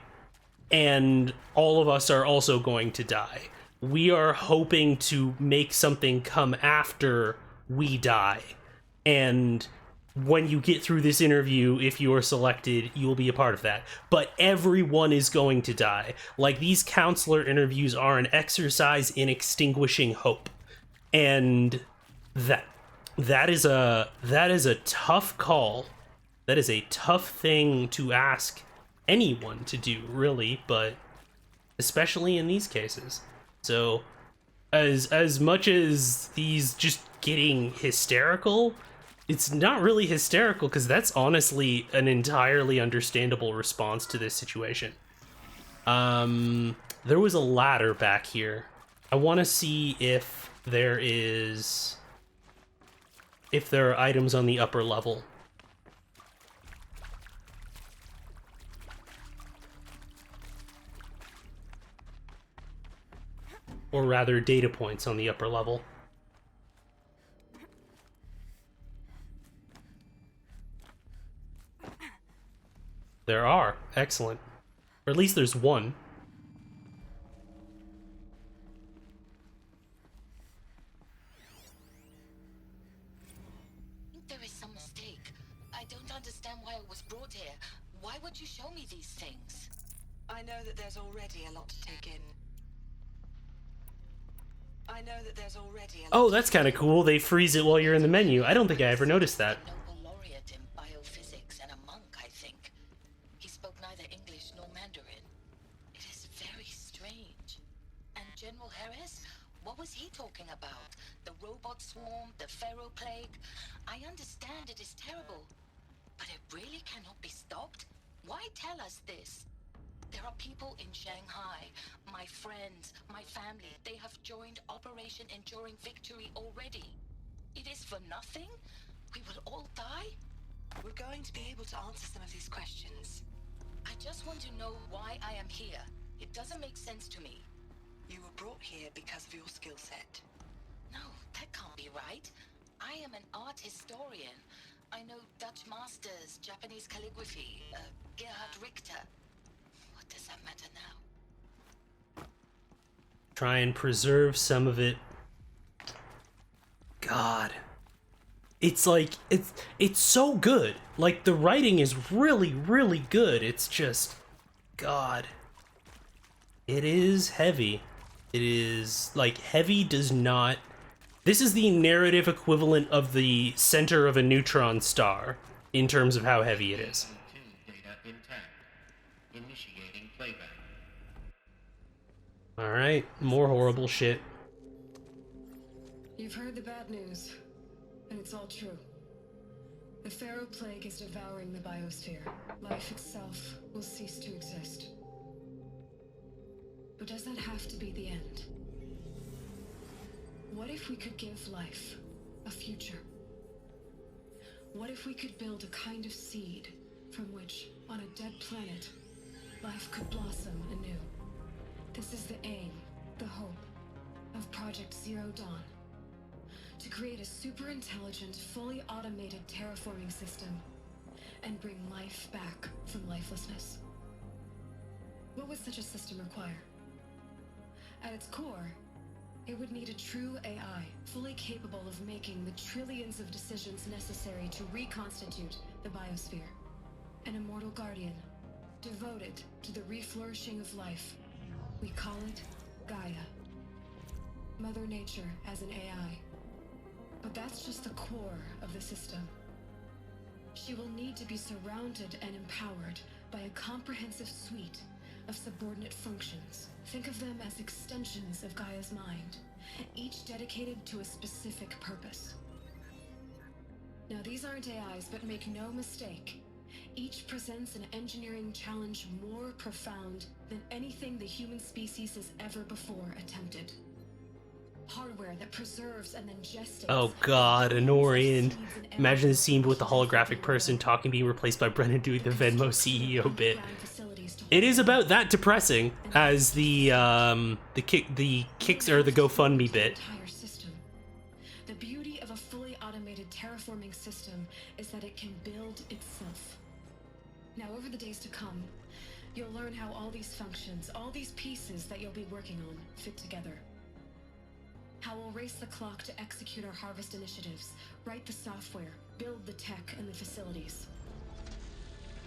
and all of us are also going to die. We are hoping to make something come after we die. And when you get through this interview, if you are selected, you will be a part of that. But everyone is going to die. Like, these counselor interviews are an exercise in extinguishing hope. And that is a tough call. That is a tough thing to ask anyone to do, really, but especially in these cases. So as much as these just getting hysterical, it's not really hysterical, because that's honestly an entirely understandable response to this situation. There was a ladder back here. I want to see if there are items on the upper level. Or rather, data points on the upper level. There are. Excellent. Or at least there's one. There is some mistake. I don't understand why I was brought here. Why would you show me these things? I know that there's already a lot to take in. Oh, that's kind of cool. They freeze it while you're in the menu. I don't think I ever noticed that. Nobel laureate in biophysics and a monk, I think. He spoke neither English nor Mandarin. It is very strange. And General Harris? What was he talking about? The robot swarm, the pharaoh plague? I understand it is terrible. But it really cannot be stopped? Why tell us this? There are people in Shanghai, my friends, my family. They have joined Operation Enduring Victory already. It is for nothing? We will all die? We're going to be able to answer some of these questions. I just want to know why I am here. It doesn't make sense to me. You were brought here because of your skill set. No, that can't be right. I am an art historian. I know Dutch masters, Japanese calligraphy, Gerhard Richter. What does that matter now? Try and preserve some of it. God. It's like, it's so good. Like, the writing is really, really good. It's just, God. It is heavy. It is, like, heavy does not... This is the narrative equivalent of the center of a neutron star, in terms of how heavy it is. Data intact. Initiating playback. Alright, more horrible shit. You've heard the bad news, and it's all true. The Pharaoh Plague is devouring the biosphere. Life itself will cease to exist. But does that have to be the end? What if we could give life a future? What if we could build a kind of seed from which, on a dead planet, life could blossom anew? This is the aim, the hope, of Project Zero Dawn. To create a super intelligent, fully automated terraforming system and bring life back from lifelessness. What would such a system require? At its core, it would need a true AI, fully capable of making the trillions of decisions necessary to reconstitute the biosphere. An immortal guardian, devoted to the reflourishing of life. We call it Gaia. Mother Nature as an AI. But that's just the core of the system. She will need to be surrounded and empowered by a comprehensive suite of subordinate functions. Think of them as extensions of Gaia's mind, each dedicated to a specific purpose. Now, these aren't AIs, but make no mistake, each presents an engineering challenge more profound than anything the human species has ever before attempted. Hardware that preserves and then gestates. Oh god, Anorian. Imagine the scene with the holographic person talking being replaced by Brennan doing the Venmo CEO bit. It is about that depressing as the kicks or the GoFundMe bit. The beauty of a fully automated terraforming system is that it can build itself. Now, over the days to come, you'll learn how all these functions, all these pieces that you'll be working on, fit together. How we'll race the clock to execute our harvest initiatives, write the software, build the tech and the facilities.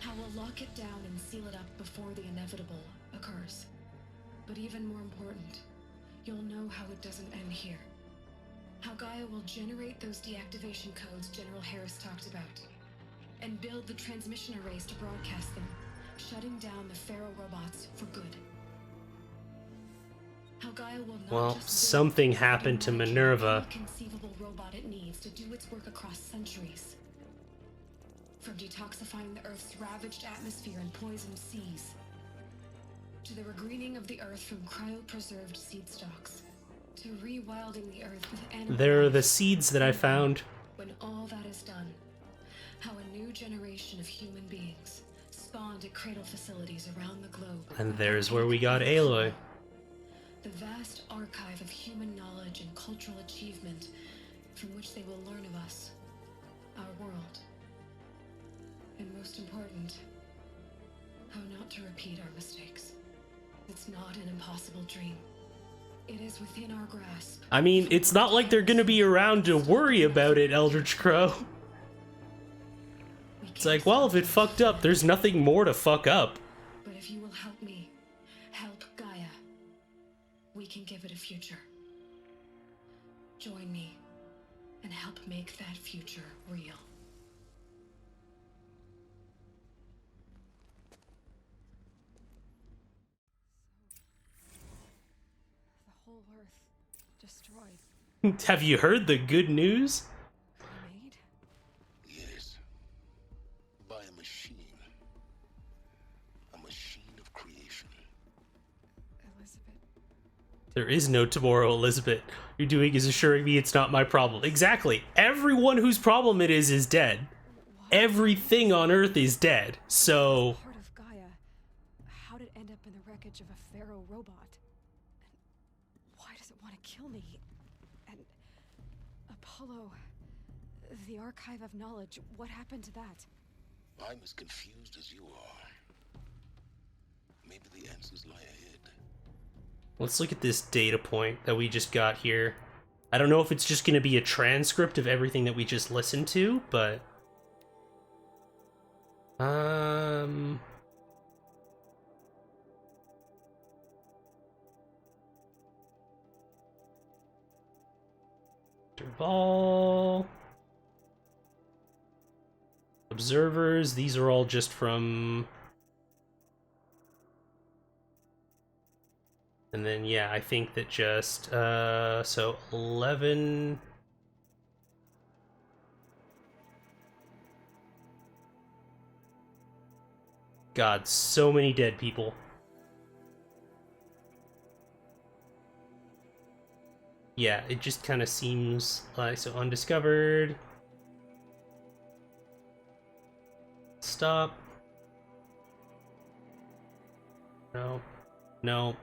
How we'll lock it down and seal it up before the inevitable occurs. But even more important, you'll know how it doesn't end here. How Gaia will generate those deactivation codes General Harris talked about, and build the transmission arrays to broadcast them, shutting down the Pharaoh robots for good. How Gaia will not Well, just something happened to Minerva. any conceivable robot it needs to do its work across centuries. From detoxifying the Earth's ravaged atmosphere and poisoned seas, to the regreening of the Earth from cryopreserved seed stalks, to rewilding the Earth with animal There are life. the seeds that I found. When all that is done, how a new generation of human beings spawned at cradle facilities around the globe. And there's where we got Aloy. The vast archive of human knowledge and cultural achievement from which they will learn of us, our world. And most important, how not to repeat our mistakes. It's not an impossible dream. It is within our grasp. I mean, it's not like they're gonna be around to worry about it, Eldritch Crow. It's like, well, if it fucked up, there's nothing more to fuck up. But if you will help me, help Gaia, we can give it a future. Join me and help make that future real. The whole Earth destroyed. Have you heard the good news? Made? Yes. By a machine. A machine of creation. Elisabet. There is no tomorrow, Elisabet. You're doing is assuring me it's not my problem. Exactly. Everyone whose problem it is dead. Everything on Earth is dead. So... Part of Gaia. How did it end up in the wreckage of a Pharaoh robot? And why does it want to kill me? And Apollo, The Archive of Knowledge, what happened to that? I'm as confused as you are. Maybe the answers lie ahead. Let's look at this data point that we just got here. I don't know if it's just going to be a transcript of everything that we just listened to, but... Interval... Observers, these are all just from... And then, yeah, I think that just, so 11... God, so many dead people. Yeah, it just kind of seems like, so undiscovered. Stop. No. No.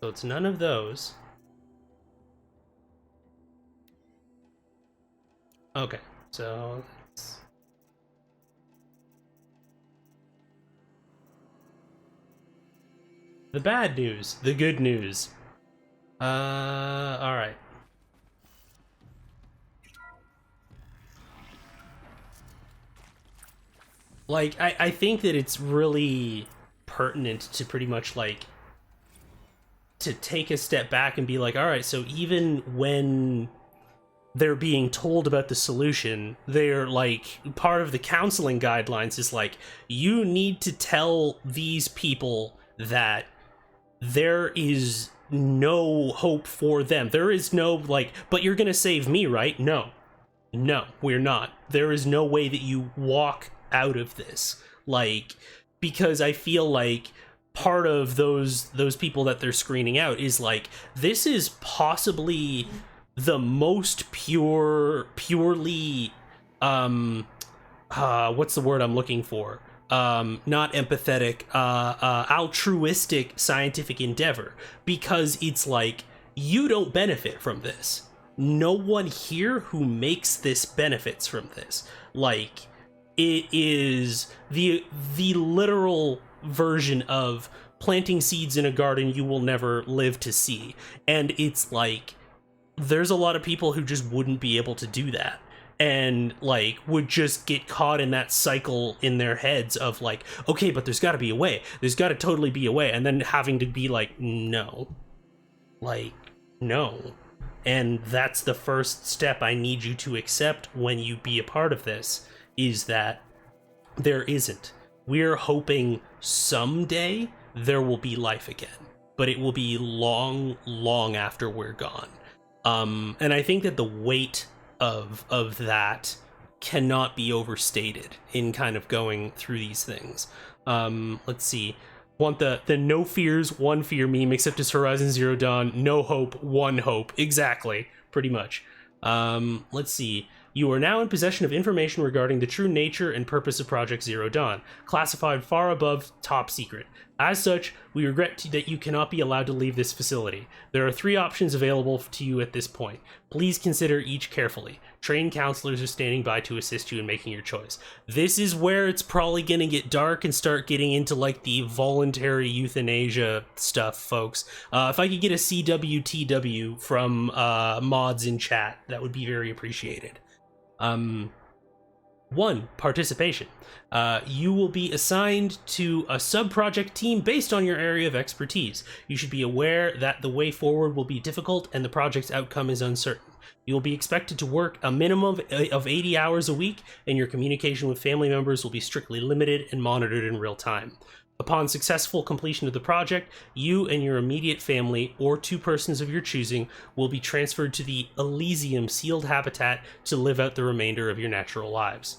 So it's none of those. Okay, so that's... The bad news, the good news. Alright. Like, I think that it's really pertinent to pretty much, like, to take a step back and be like, alright, so even when they're being told about the solution, they're like, part of the counseling guidelines is like, you need to tell these people that there is no hope for them. There is no, like, but you're gonna save me, right? No. No, we're not. There is no way that you walk out of this. Like, because I feel like part of those people that they're screening out is like, this is possibly the most purely what's the word I'm looking for? Not empathetic, altruistic scientific endeavor, because it's like, you don't benefit from this. No one here who makes this benefits from this. Like, it is the literal version of planting seeds in a garden you will never live to see. And it's like, there's a lot of people who just wouldn't be able to do that, and like would just get caught in that cycle in their heads of like, okay, but there's got to be a way, there's got to totally be a way, and then having to be like, no, like, no. And that's the first step I need you to accept when you be a part of this, is that there isn't. We're hoping someday there will be life again, but it will be long, long after we're gone. And I think that the weight of that cannot be overstated in kind of going through these things. Let's see. Want the no fears, one fear meme, except it's Horizon Zero Dawn, no hope, one hope. Exactly, pretty much. Let's see. You are now in possession of information regarding the true nature and purpose of Project Zero Dawn, classified far above top secret. As such, we regret that you cannot be allowed to leave this facility. There are 3 options available to you at this point. Please consider each carefully. Trained counselors are standing by to assist you in making your choice. This is where it's probably going to get dark and start getting into like the voluntary euthanasia stuff, folks. If I could get a CWTW from mods in chat, that would be very appreciated. 1. Participation. You will be assigned to a sub-project team based on your area of expertise. You should be aware that the way forward will be difficult and the project's outcome is uncertain. You will be expected to work a minimum of 80 hours a week, and your communication with family members will be strictly limited and monitored in real time. Upon successful completion of the project, you and your immediate family, or 2 persons of your choosing, will be transferred to the Elysium sealed habitat to live out the remainder of your natural lives.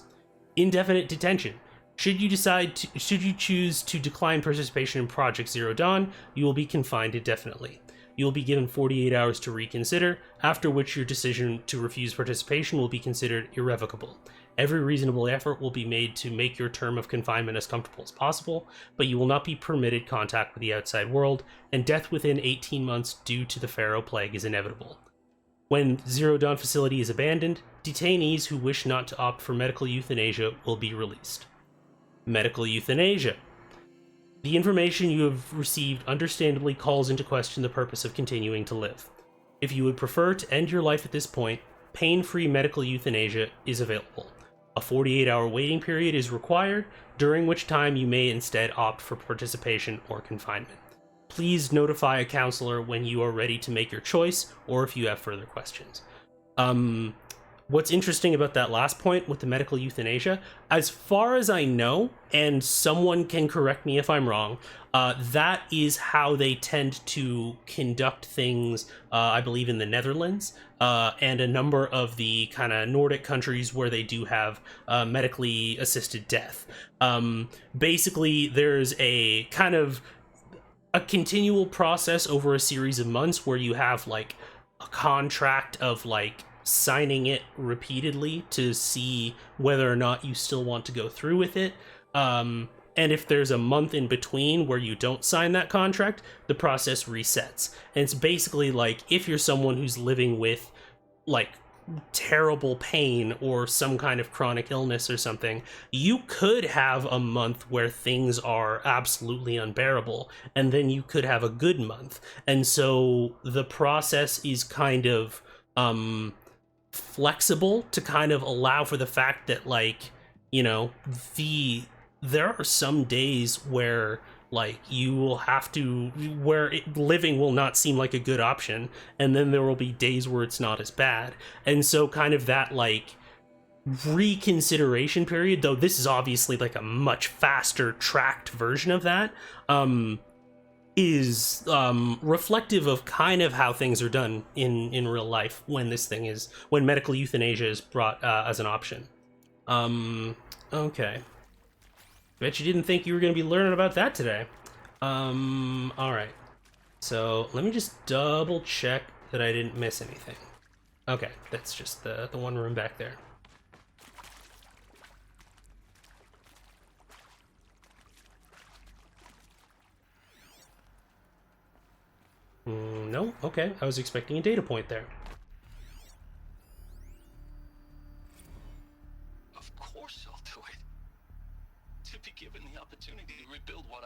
Indefinite detention. Should you choose to decline participation in Project Zero Dawn, you will be confined indefinitely. You will be given 48 hours to reconsider, after which your decision to refuse participation will be considered irrevocable. Every reasonable effort will be made to make your term of confinement as comfortable as possible, but you will not be permitted contact with the outside world, and death within 18 months due to the Pharaoh Plague is inevitable. When Zero Dawn facility is abandoned, detainees who wish not to opt for medical euthanasia will be released. Medical euthanasia. The information you have received understandably calls into question the purpose of continuing to live. If you would prefer to end your life at this point, pain-free medical euthanasia is available. A 48-hour waiting period is required, during which time you may instead opt for participation or confinement. Please notify a counselor when you are ready to make your choice, or if you have further questions. What's interesting about that last point with the medical euthanasia, as far as I know, and someone can correct me if I'm wrong, that is how they tend to conduct things, I believe, in the Netherlands, and a number of the kind of Nordic countries where they do have medically assisted death. Basically, there's a kind of a continual process over a series of months where you have, like, a contract of, like, signing it repeatedly to see whether or not you still want to go through with it. And if there's a month in between where you don't sign that contract, the process resets. And it's basically like, if you're someone who's living with, like, terrible pain or some kind of chronic illness or something, you could have a month where things are absolutely unbearable, and then you could have a good month. And so the process is kind of flexible to kind of allow for the fact that, like, you know, there are some days where, like, you will have to, where living will not seem like a good option, and then there will be days where it's not as bad. And so kind of that, like, reconsideration period, though this is obviously like a much faster tracked version of that, is reflective of kind of how things are done in real life when medical euthanasia is brought as an option. Okay. Bet you didn't think you were going to be learning about that today. Alright. So, let me just double check that I didn't miss anything. Okay, that's just the one room back there. No? Okay, I was expecting a data point there. Of course I'll do it. To be given the opportunity to rebuild what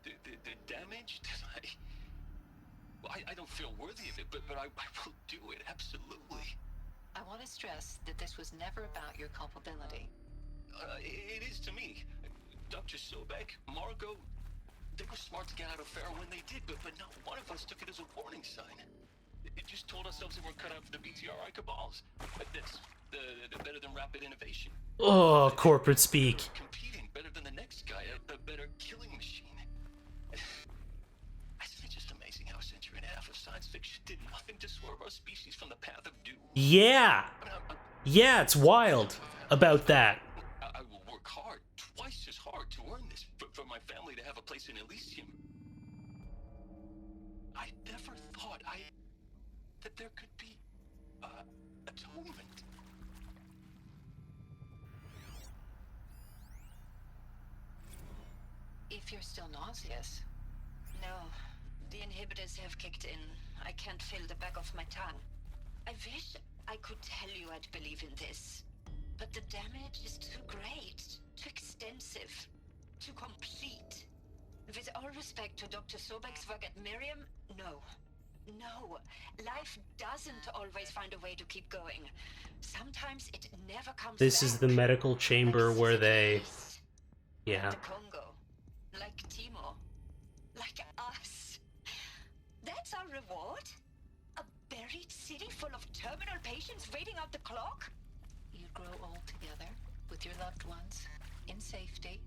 the damage that I don't feel worthy of it, but I will do it, absolutely. I want to stress that this was never about your culpability. It is to me. Dr. Sobeck, Margot, they were smart to get out of Pharaoh when they did, but not one of us took it as a warning sign. It just told ourselves that we're cut out for the BTRI cabals. That's the better than rapid innovation. Oh, corporate speak. Competing better than the next guy, a better killing machine. Isn't it just amazing how a century and a half of science fiction did nothing to swerve our species from the path of doom? Yeah! Yeah, it's wild about that. I will work hard, twice as hard, to earn this, for my family to have a place in Elysium. I never thought that there could be atonement. If you're still nauseous. No, the inhibitors have kicked in. I can't feel the back of my tongue. I wish I could tell you I'd believe in this. But the damage is too great, too extensive, too complete. With all respect to Dr. Sobeck's work at Miriam, no. No, life doesn't always find a way to keep going. Sometimes it never comes This back. is the medical chamber where they... Yeah. The Congo, like Timo, like us. That's our reward? A buried city full of terminal patients waiting out the clock? You'd grow old together, with your loved ones, in safety.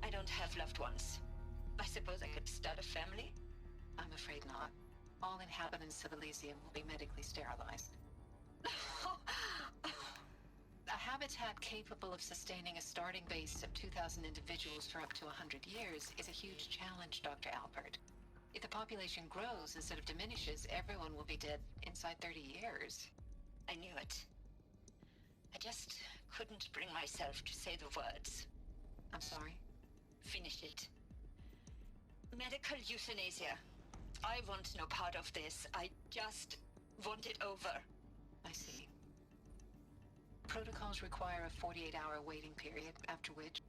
I don't have loved ones. I suppose I could start a family? I'm afraid not. All inhabitants of Elysium will be medically sterilized. A habitat capable of sustaining a starting base of 2,000 individuals for up to 100 years is a huge challenge, Dr. Alpert. If the population grows instead of diminishes, everyone will be dead inside 30 years. I knew it. I just couldn't bring myself to say the words. I'm sorry? Finish it. Medical euthanasia. I want no part of this. I just want it over. I see. Protocols require a 48-hour waiting period, after which...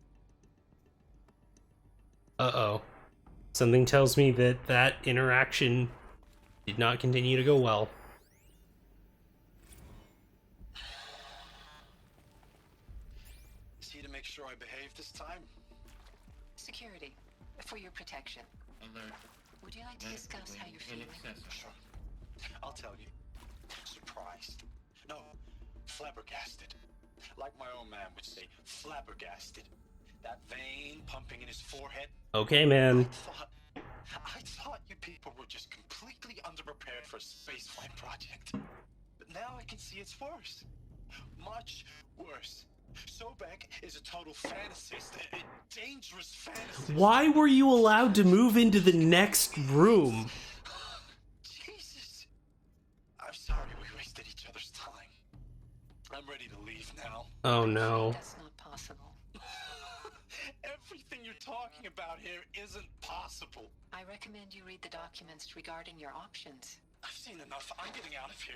Uh-oh. Something tells me that that interaction did not continue to go well. See to make sure I behave this time? Security, for your protection. Alert. Would you like to discuss how you're feeling? Sure. I'll tell you. Surprised. No, flabbergasted. Like my old man would say, flabbergasted. That vein pumping in his forehead. Okay, man. I thought you people were just completely underprepared for a spaceflight project. But now I can see it's worse. Much worse. Sobeck is a total fantasist, a dangerous fantasist. Why were you allowed to move into the next room? Jesus. I'm sorry we wasted each other's time. I'm ready to leave now. Oh no. That's not possible. Everything you're talking about here isn't possible. I recommend you read the documents regarding your options. I've seen enough. I'm getting out of here.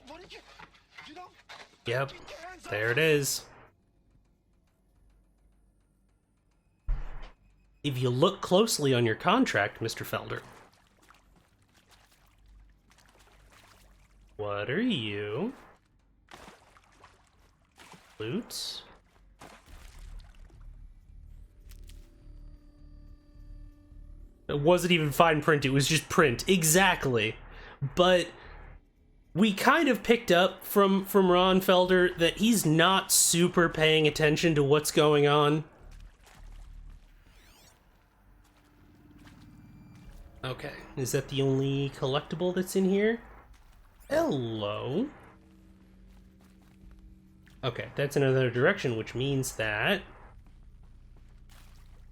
What did you... You don't... Yep. There it is. If you look closely on your contract, Mr. Felder. What are you? Loot? It wasn't even fine print, it was just print. Exactly. But we kind of picked up from Ron Felder that he's not super paying attention to what's going on. Okay, is that the only collectible that's in here? Hello. Okay, that's in another direction, which means that...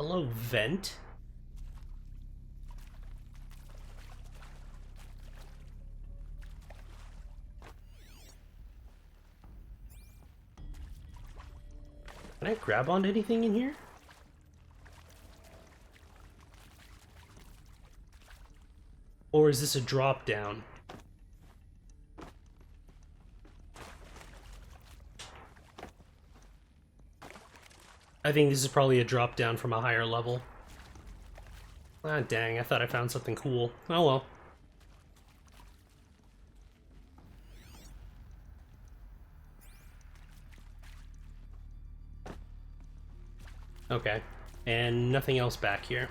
Hello, vent. Can I grab onto anything in here? Or is this a drop down? I think this is probably a drop down from a higher level. Ah, dang, I thought I found something cool. Oh well. Okay, and nothing else back here.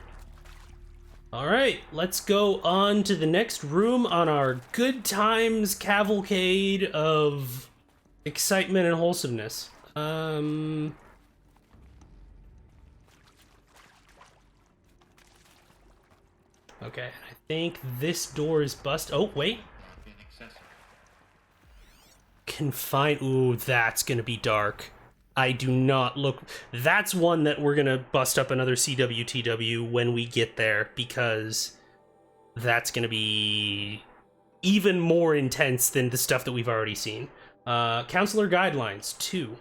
Alright, let's go on to the next room on our good times cavalcade of excitement and wholesomeness. Okay, I think this door is bust. Oh, wait. Confine. Ooh, that's gonna be dark. I do not look... That's one that we're gonna bust up another CWTW when we get there, because that's gonna be even more intense than the stuff that we've already seen. Counselor Guidelines 2.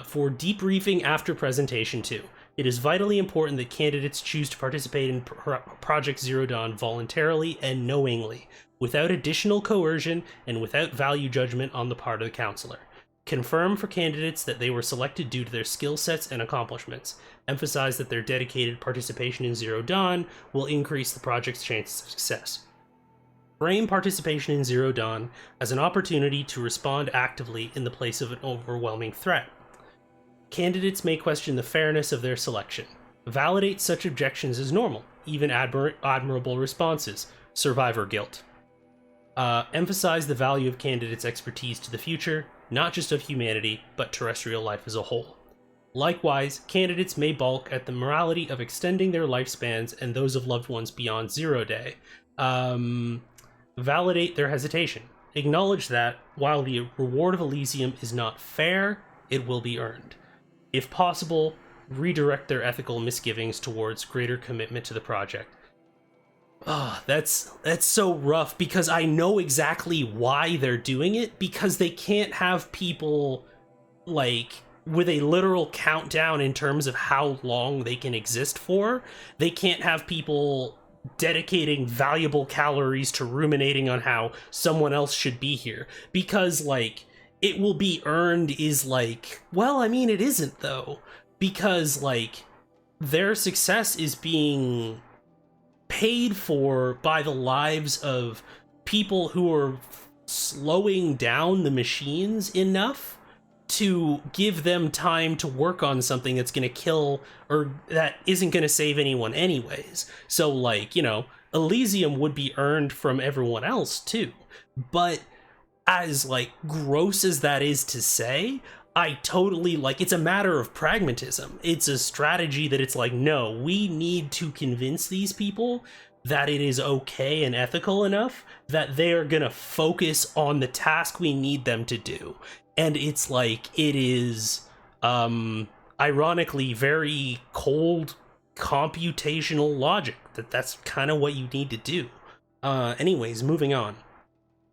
For debriefing after presentation 2. It is vitally important that candidates choose to participate in Project Zero Dawn voluntarily and knowingly, without additional coercion and without value judgment on the part of the counselor. Confirm for candidates that they were selected due to their skill sets and accomplishments. Emphasize that their dedicated participation in Zero Dawn will increase the project's chances of success. Frame participation in Zero Dawn as an opportunity to respond actively in the place of an overwhelming threat. Candidates may question the fairness of their selection. Validate such objections as normal, even admirable responses. Survivor guilt. Emphasize the value of candidates' expertise to the future, not just of humanity, but terrestrial life as a whole. Likewise, candidates may balk at the morality of extending their lifespans and those of loved ones beyond 0 day. Validate their hesitation. Acknowledge that, while the reward of Elysium is not fair, it will be earned. If possible, redirect their ethical misgivings towards greater commitment to the project. That's so rough, because I know exactly why they're doing it, because they can't have people like with a literal countdown in terms of how long they can exist for. They can't have people dedicating valuable calories to ruminating on how someone else should be here, because like it will be earned is like, well, I mean, it isn't though, because like their success is being paid for by the lives of people who are slowing down the machines enough to give them time to work on something that's going to kill, or that isn't going to save anyone anyways. So like, you know, Elysium would be earned from everyone else too. But as like gross as that is to say, I totally like, it's a matter of pragmatism. It's a strategy that it's like, no, we need to convince these people that it is okay and ethical enough that they are gonna focus on the task we need them to do. And it's like, it is ironically very cold computational logic that's kind of what you need to do. Anyways, moving on.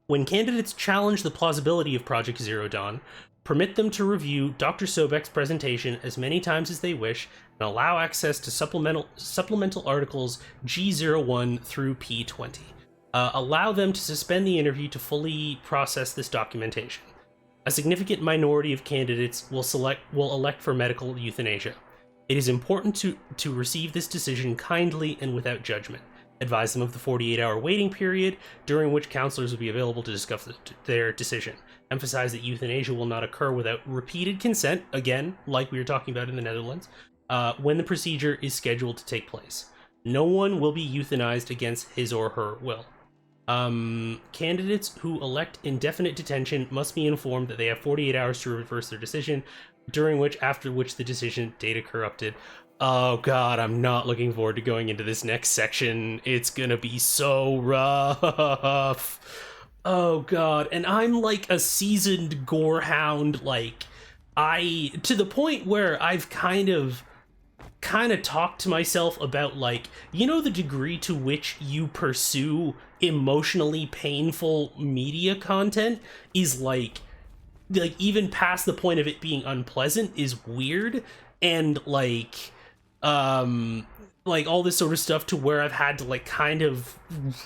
When candidates challenge the plausibility of Project Zero Dawn, permit them to review Dr. Sobeck's presentation as many times as they wish, and allow access to supplemental articles G01 through P20. Allow them to suspend the interview to fully process this documentation. A significant minority of candidates will elect for medical euthanasia. It is important to receive this decision kindly and without judgment. Advise them of the 48-hour waiting period, during which counselors will be available to discuss their decision. Emphasize that euthanasia will not occur without repeated consent, again, like we were talking about in the Netherlands, when the procedure is scheduled to take place. No one will be euthanized against his or her will. Candidates who elect indefinite detention must be informed that they have 48 hours to reverse their decision, after which the decision data corrupted. Oh god, I'm not looking forward to going into this next section. It's gonna be so rough. Oh god, and I'm like a seasoned gorehound, like, to the point where I've kind of talked to myself about, like, you know, the degree to which you pursue emotionally painful media content is like even past the point of it being unpleasant is weird, and like all this sort of stuff, to where I've had to like kind of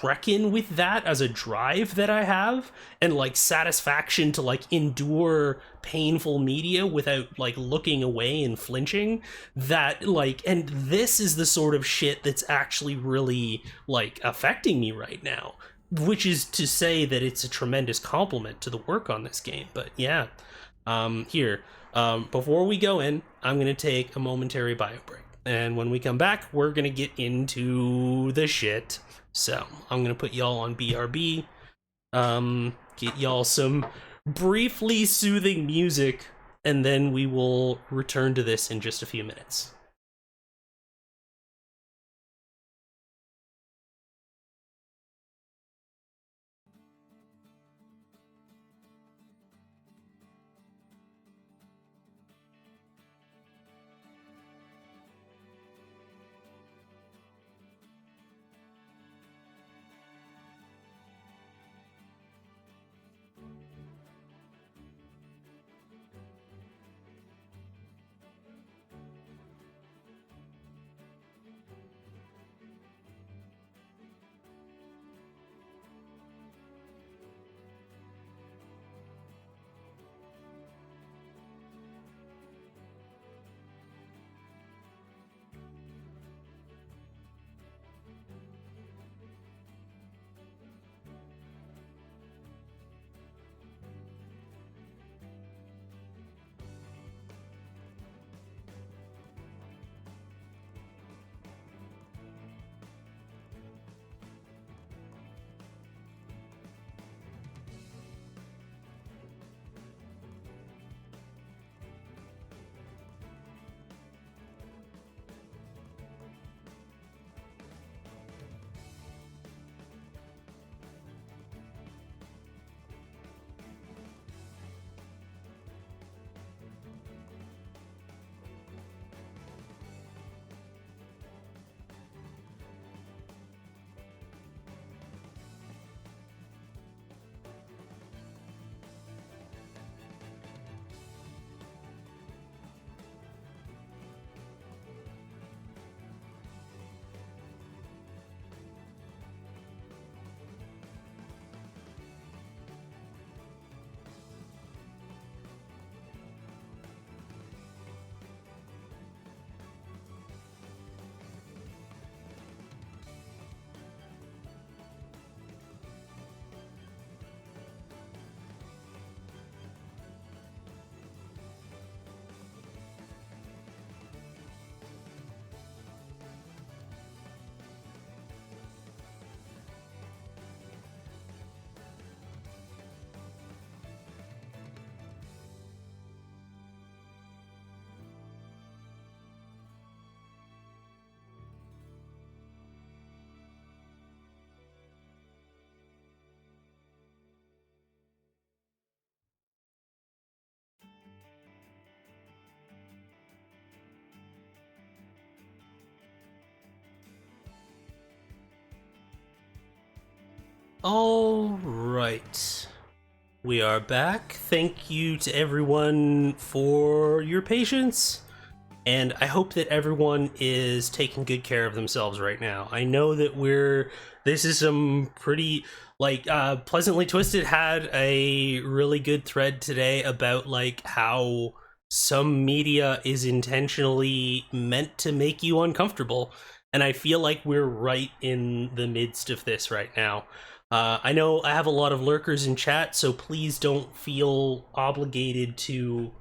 reckon with that as a drive that I have, and like satisfaction to like endure painful media without like looking away and flinching. That like, and this is the sort of shit that's actually really like affecting me right now, which is to say that it's a tremendous compliment to the work on this game. But yeah, before we go in, I'm gonna take a momentary bio break. And when we come back, we're going to get into the shit. So, I'm going to put y'all on BRB. Get y'all some briefly soothing music. And then we will return to this in just a few minutes. All right. We are back. Thank you to everyone for your patience. And I hope that everyone is taking good care of themselves right now. I know that this is some pretty, Pleasantly Twisted had a really good thread today about, how some media is intentionally meant to make you uncomfortable. And I feel like we're right in the midst of this right now. I know I have a lot of lurkers in chat, so please don't feel obligated to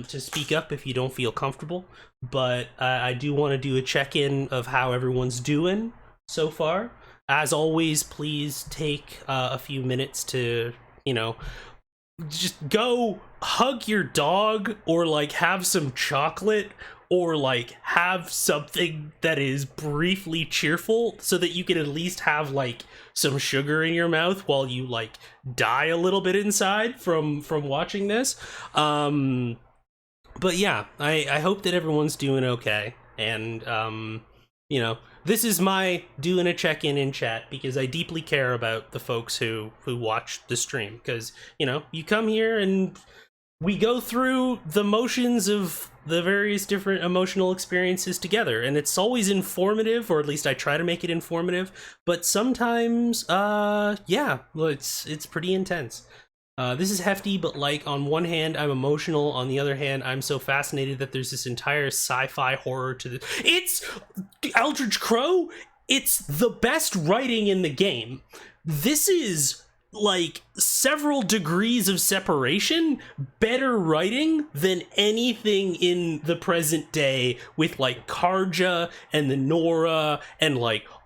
speak up if you don't feel comfortable. But I do want to do a check-in of how everyone's doing so far. As always, please take a few minutes to, just go hug your dog, or have some chocolate, or have something that is briefly cheerful so that you can at least have some sugar in your mouth while you die a little bit inside from watching this. But yeah, I hope that everyone's doing okay. And this is my doing a check-in in chat because I deeply care about the folks who watch the stream, because you come here and we go through the motions of the various different emotional experiences together, and it's always informative, or at least I try to make it informative, but sometimes it's pretty intense. This is hefty, but on one hand I'm emotional, on the other hand I'm so fascinated that there's this entire sci-fi horror to the— It's Eldritch Crow. It's the best writing in the game. This is several degrees of separation better writing than anything in the present day, with Karja and the Nora and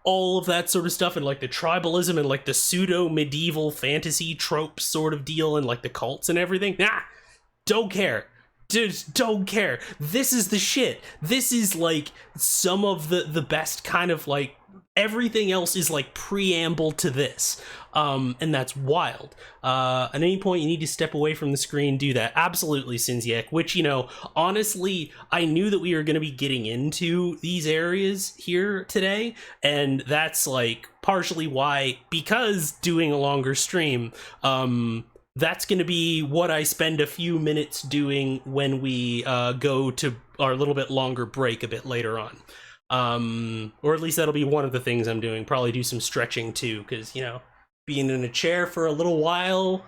all of that sort of stuff, and the tribalism and the pseudo medieval fantasy trope sort of deal, and the cults and everything. Don't care. Just don't care. This is the shit. This is some of the best kind of everything else is preamble to this. And that's wild. At any point you need to step away from the screen, do that. Absolutely, Sinziak, which, honestly, I knew that we were going to be getting into these areas here today, and that's partially why, because doing a longer stream, that's going to be what I spend a few minutes doing when we go to our little bit longer break a bit later on. Or at least that'll be one of the things I'm doing. Probably do some stretching too, because, being in a chair for a little while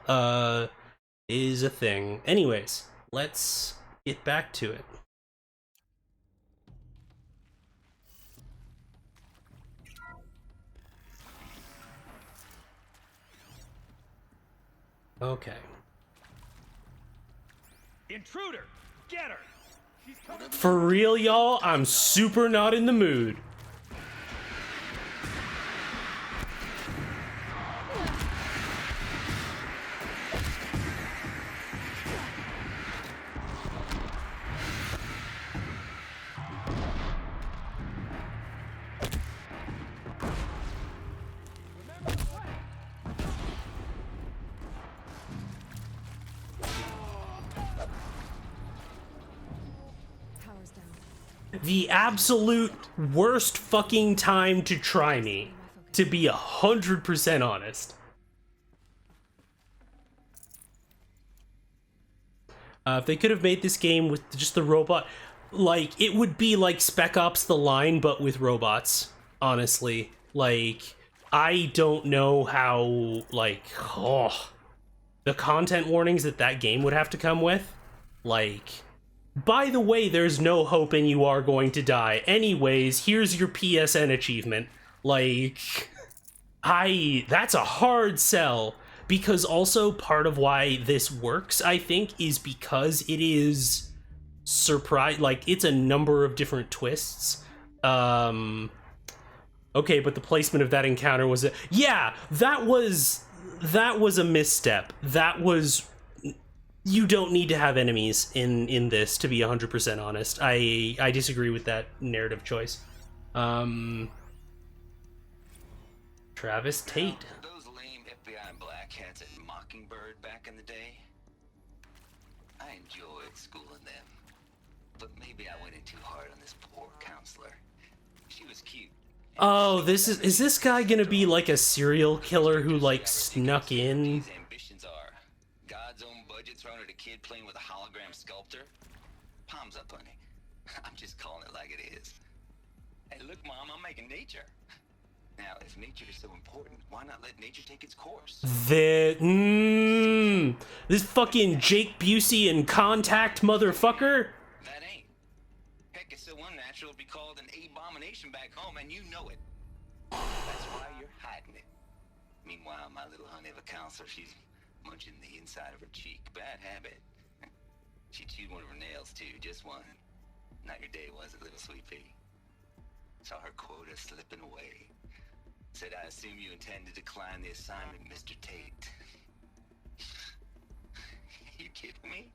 is a thing. Anyways, let's get back to it. Okay. Intruder! Get her! She's coming. For real, y'all, I'm super not in the mood. The absolute worst fucking time to try me, to be 100% honest. If they could have made this game with just the robot, it would be like Spec Ops: The Line, but with robots, honestly. I don't know how, the content warnings that game would have to come with. By the way, there's no hope and you are going to die. Anyways, here's your PSN achievement. That's a hard sell. Because also part of why this works, I think, is because it is it's a number of different twists. Okay, but the placement of that encounter was that was a misstep. That was— you don't need to have enemies in this, to be 100% honest. I disagree with that narrative choice. Travis Tate. Those lame FBI black hats at Mockingbird back in the day, I enjoyed schooling them. But maybe I went in too hard on this poor counselor. She was cute, Oh, is this guy gonna be like a serial killer who like snuck in? Ambitions are God's own budget thrown at a kid playing with a hologram sculptor. Palms up, honey. I'm just calling it like it is. Hey, look, Mom, I'm making nature. Now, if nature is so important, why not let nature take its course? This fucking Jake Busey in Contact motherfucker. That ain't. Heck, it's so unnatural to be called an abomination back home, and you know it. That's why you're hiding it. Meanwhile, my little honey of a counselor, she's munching the inside of her cheek. Bad habit. She chewed one of her nails, too, just one. Not your day, was it, little sweet pea? Saw her quota slipping away. Said, I assume you intend to decline the assignment, Mr. Tate. You kidding me?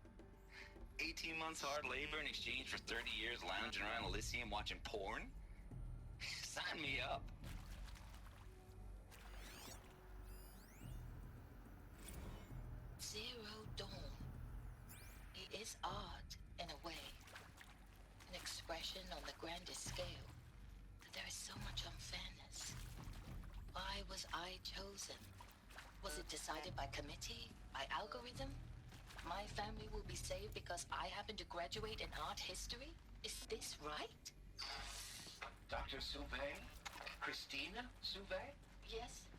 18 months hard labor in exchange for 30 years lounging around Elysium watching porn? Sign me up. Zero Dawn. It is art, in a way. An expression on the grandest scale. But there is so much unfairness. Why was I chosen? Was it decided by committee? By algorithm? My family will be saved because I happen to graduate in art history? Is this right? Dr. Sobeck? Christina Sobeck? Yes.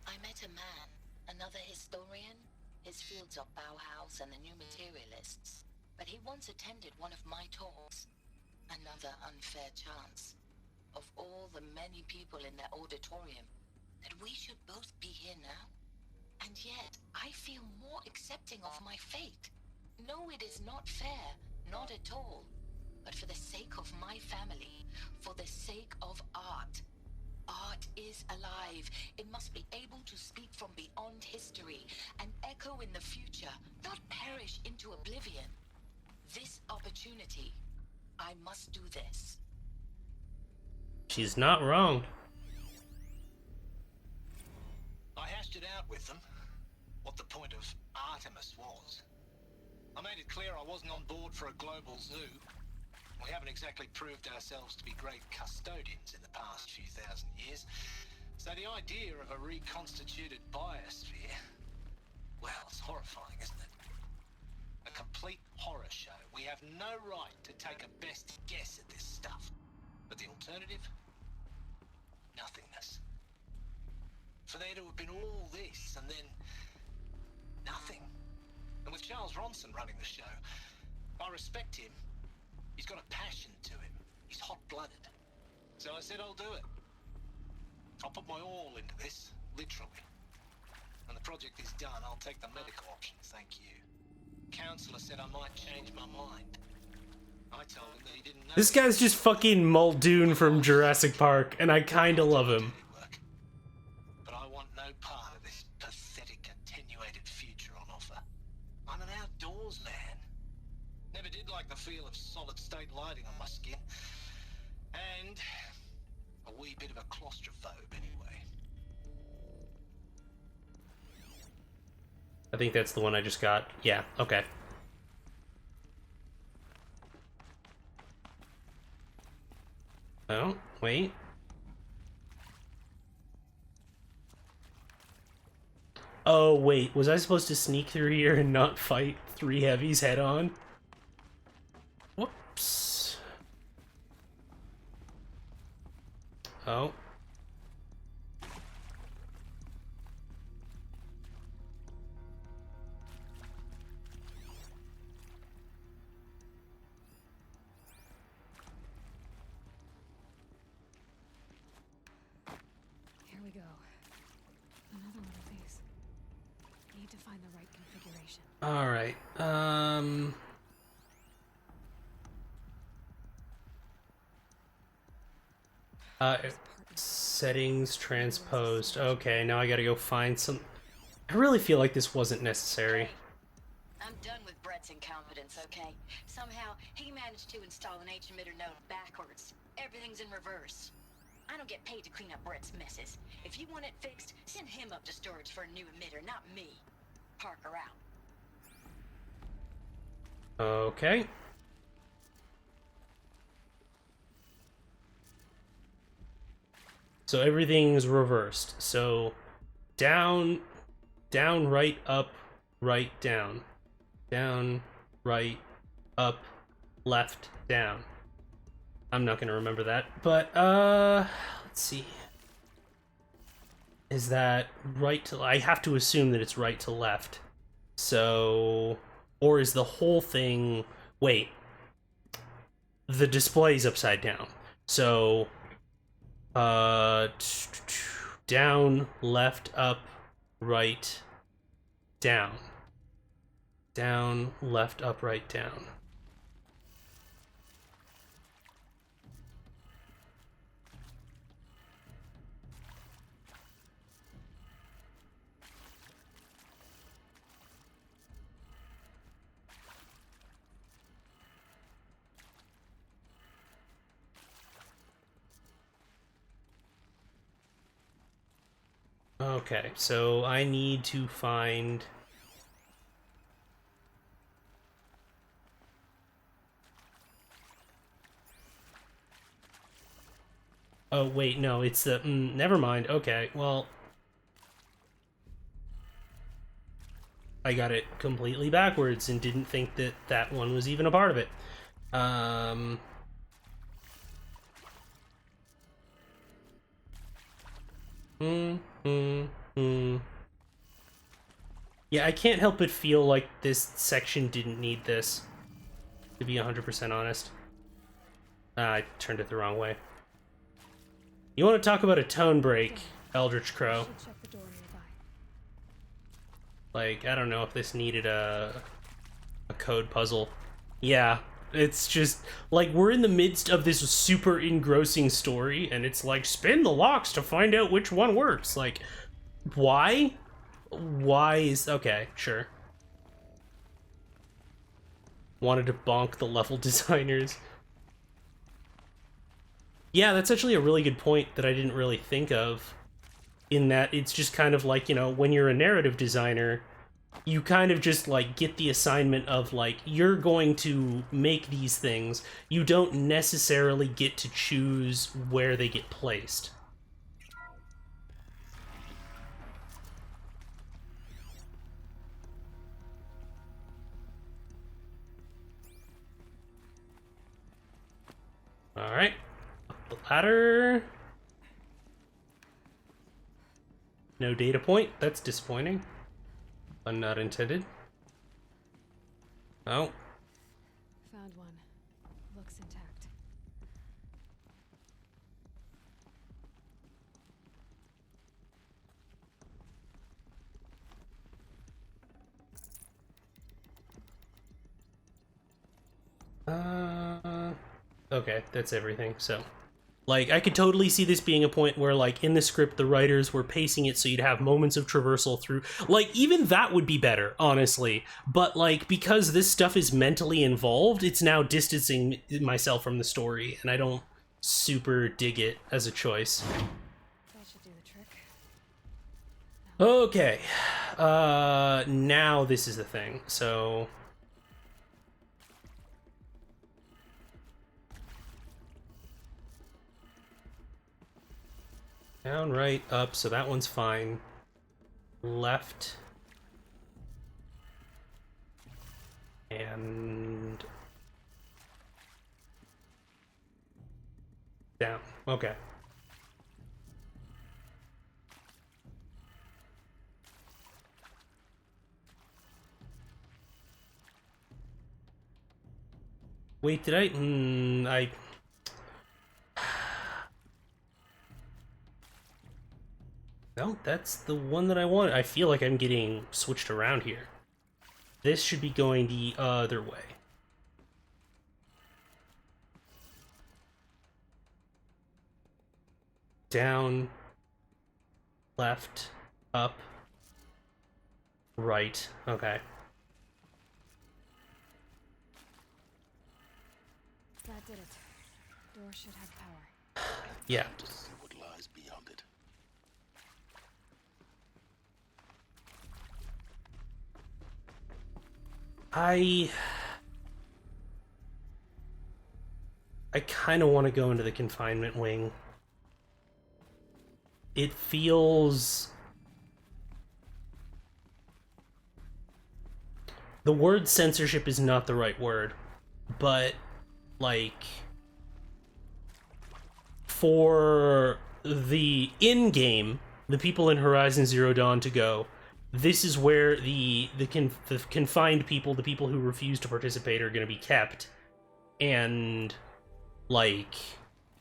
I met a man, another historian. His fields are Bauhaus and the New Materialists. But he once attended one of my talks. Another unfair chance. Of all the many people in that auditorium, that we should both be here now. And yet, I feel more accepting of my fate. No, it is not fair, not at all. But for the sake of my family, for the sake of art. Art is alive. It must be able to speak from beyond history and echo in the future, not perish into oblivion. This opportunity, I must do this. She's not wrong. I hashed it out with them, what the point of Artemis was. I made it clear I wasn't on board for a global zoo. We haven't exactly proved ourselves to be great custodians in the past few thousand years. So the idea of a reconstituted biosphere, well, it's horrifying, isn't it? A complete horror show. We have no right to take a best guess at this stuff. But the alternative? Nothingness. For there to have been all this and then nothing. And with Charles Ronson running the show, I respect him. He's got a passion to him. He's hot-blooded. So I said I'll do it. I'll put my all into this, literally. When the project is done, I'll take the medical option, thank you. Counselor said I might change my mind. I told him that he didn't know. This guy's just fucking Muldoon from Jurassic Park, and I kinda love him. But I want no part of this pathetic, attenuated future on offer. I'm an outdoors man. Never did like the feel of solid-state lighting on my skin. And a wee bit of a claustrophobe, anyway. I think that's the one I just got. Yeah, okay. Oh, wait. Oh, wait. Was I supposed to sneak through here and not fight 3 heavies head on? Whoops. Oh. Here we go. Another one of these. Need to find the right configuration. Alright, settings transposed. Okay, now I gotta go find some... I really feel like this wasn't necessary. I'm done with Brett's incompetence, okay? Somehow, he managed to install an H-emitter node backwards. Everything's in reverse. I don't get paid to clean up Brett's messes. If you want it fixed, send him up to storage for a new emitter, not me. Parker out. Okay. So everything's reversed. So down, down, right, up, right, down. Down, right, up, left, down. I'm not gonna remember that, but let's see. Is that right to... I have to assume that it's right to left. So... Or is the whole thing... Wait. The display's upside down. So... down, left, up, right, down. Down, left, up, right, down. Okay, so I need to find... Oh, wait, no, it's the... never mind. Okay, well... I got it completely backwards and didn't think that that one was even a part of it. Yeah, I can't help but feel like this section didn't need this, to be 100% honest. I turned it the wrong way. You want to talk about a tone break, Eldritch Crow? Like, I don't know if this needed a code puzzle. Yeah, it's just, like, we're in the midst of this super engrossing story, and it's like, spin the locks to find out which one works. Like, why? Why is... Okay, sure. Wanted to bonk the level designers. Yeah, that's actually a really good point that I didn't really think of. In that it's just kind of like, you know, when you're a narrative designer, you kind of just, like, get the assignment of, like, you're going to make these things. You don't necessarily get to choose where they get placed. Alright. Up the ladder. No data point. That's disappointing. Pun not intended. Oh. Found one. Looks intact. Okay, that's everything, so... Like, I could totally see this being a point where, like, in the script, the writers were pacing it so you'd have moments of traversal through... Like, even that would be better, honestly. But, like, because this stuff is mentally involved, it's now distancing myself from the story, and I don't super dig it as a choice. That should do the trick. Okay. Now this is the thing, so... Down, right, up, so that one's fine. Left. And... down. Okay. Wait, did I... No, that's the one that I want. I feel like I'm getting switched around here. This should be going the other way. Down, left, up, right. Okay. That did it. Door should have power. Yeah. To see what lies beyond it. I kind of want to go into the confinement wing. it feels... The word censorship is not the right word, but, like, for the in-game, the people in Horizon Zero Dawn to go, this is where the confined people, the people who refuse to participate, are going to be kept, and, like,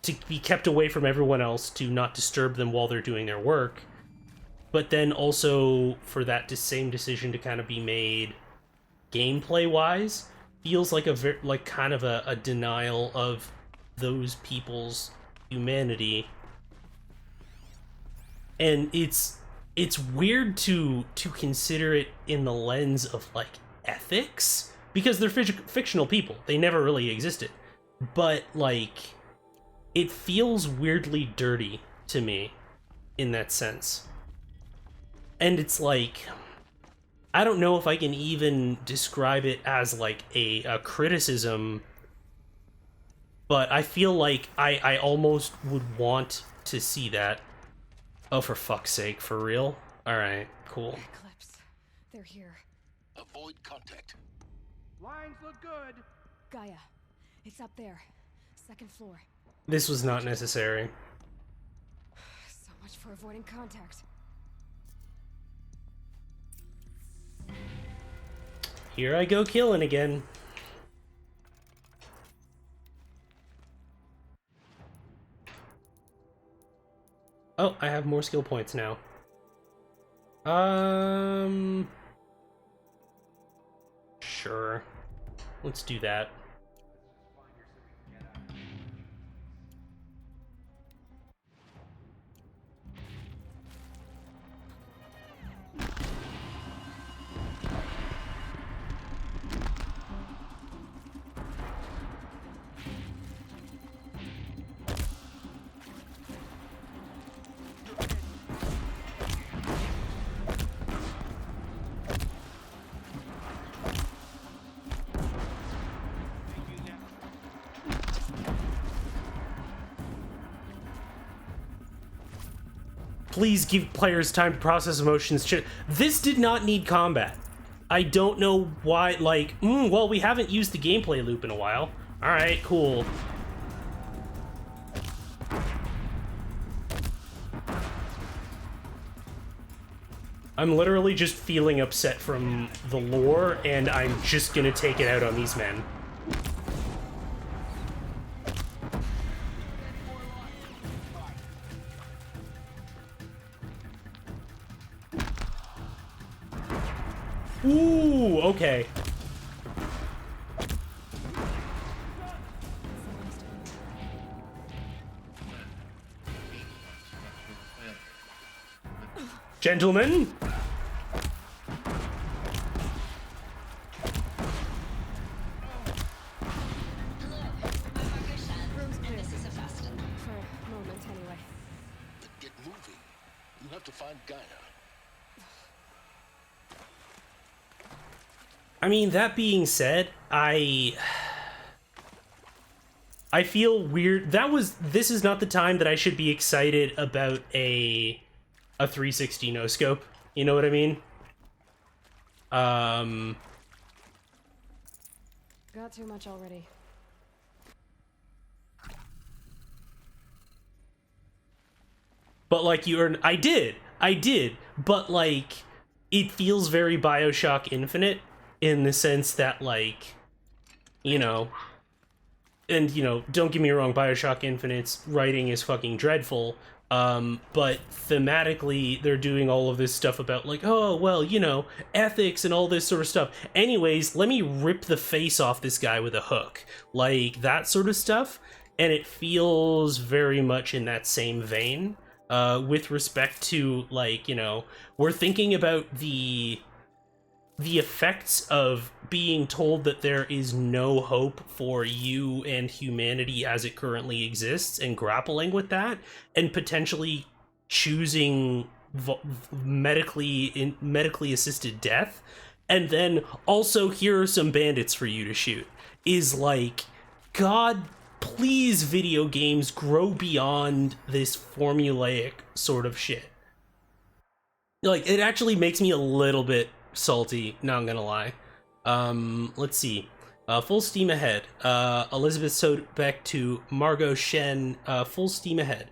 to be kept away from everyone else, to not disturb them while they're doing their work, but then also for that same decision to kind of be made gameplay-wise, feels like kind of a denial of those people's humanity. And it's weird to consider it in the lens of, like, ethics, because they're fictional people. They never really existed. But, like, it feels weirdly dirty to me in that sense. And it's like, I don't know if I can even describe it as, like, a criticism, but I feel like I almost would want to see that. Oh, for fuck's sake, for real? Alright, cool. Eclipse. They're here. Avoid contact. Lines look good. Gaia. It's up there. Second floor. This was not necessary. So much for avoiding contact. Here I go killing again. Oh, I have more skill points now. Sure. Let's do that. Please give players time to process emotions. This did not need combat. I don't know why, like, well, we haven't used the gameplay loop in a while. Alright, cool. I'm literally just feeling upset from the lore, and I'm just gonna take it out on these men. Ooh, okay. Gentlemen? Room's clear. This is a fast for a moment, anyway. Then get moving. You have to find Gaia. I mean, that being said, I feel weird. This is not the time that I should be excited about a 360 no scope. You know what I mean? Got too much already. But like I did, but like it feels very BioShock Infinite in the sense that, like, you know, and, you know, don't get me wrong, BioShock Infinite's writing is fucking dreadful, but thematically they're doing all of this stuff about, like, oh, well, you know, ethics and all this sort of stuff. Anyways, let me rip the face off this guy with a hook. Like, that sort of stuff, and it feels very much in that same vein, with respect to, like, you know, we're thinking about the effects of being told that there is no hope for you and humanity as it currently exists, and grappling with that, and potentially choosing medically assisted death, and then also here are some bandits for you to shoot, is like, God, please, video games, grow beyond this formulaic sort of shit. Like, it actually makes me a little bit salty, not gonna lie. Let's see. Full steam ahead. Elisabet Sobeck to Margot Shen. Full steam ahead.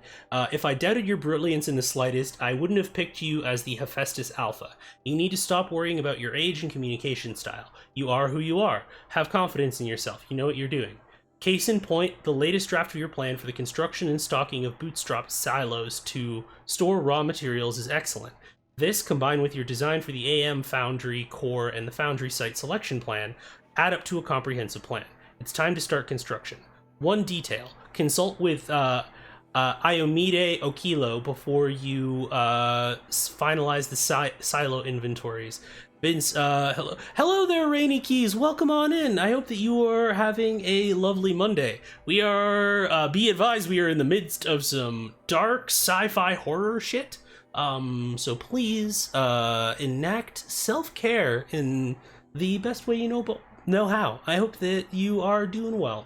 If I doubted your brilliance in the slightest, I wouldn't have picked you as the Hephaestus Alpha. You need to stop worrying about your age and communication style. You are who you are. Have confidence in yourself. You know what you're doing. Case in point, the latest draft of your plan for the construction and stocking of bootstrap silos to store raw materials is excellent. This, combined with your design for the AM Foundry core and the Foundry site selection plan, add up to a comprehensive plan. It's time to start construction. One detail: consult with Iomide Okilo before you finalize the silo inventories. Vince, hello there, Rainy Keys. Welcome on in. I hope that you are having a lovely Monday. We are, be advised, we are in the midst of some dark sci-fi horror shit. So please, enact self-care in the best way you know how. I hope that you are doing well.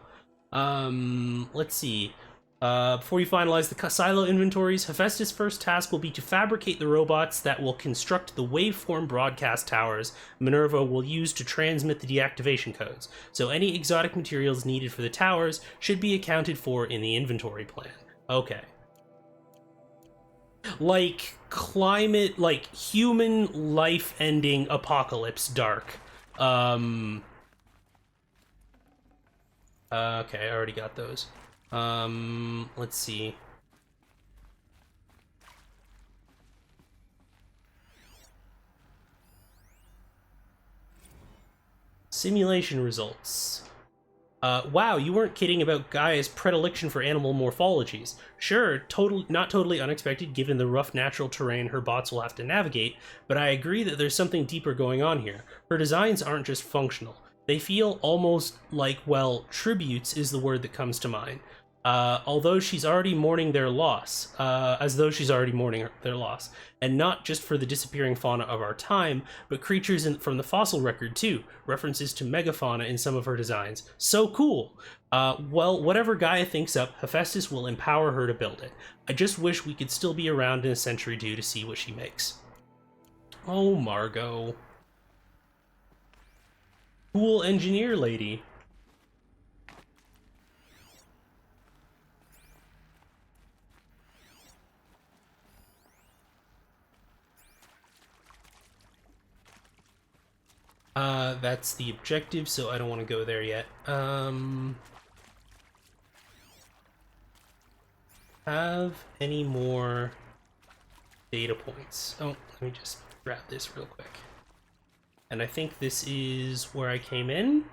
Let's see. Before you finalize the silo inventories, Hephaestus' first task will be to fabricate the robots that will construct the waveform broadcast towers Minerva will use to transmit the deactivation codes. So any exotic materials needed for the towers should be accounted for in the inventory plan. Okay. Like climate, like human life-ending apocalypse dark. Okay, I already got those. Let's see. Simulation results. Wow, you weren't kidding about Gaia's predilection for animal morphologies. Sure, not totally unexpected given the rough natural terrain her bots will have to navigate, but I agree that there's something deeper going on here. Her designs aren't just functional. They feel almost like, well, tributes is the word that comes to mind. As though she's already mourning their loss, and not just for the disappearing fauna of our time, but creatures from the fossil record too, references to megafauna in some of her designs. So cool! Well, whatever Gaia thinks up, Hephaestus will empower her to build it. I just wish we could still be around in a century or two to see what she makes. Oh, Margot. Cool engineer lady. That's the objective, so I don't want to go there yet. Have any more data points? Oh, let me just grab this real quick. And I think this is where I came in.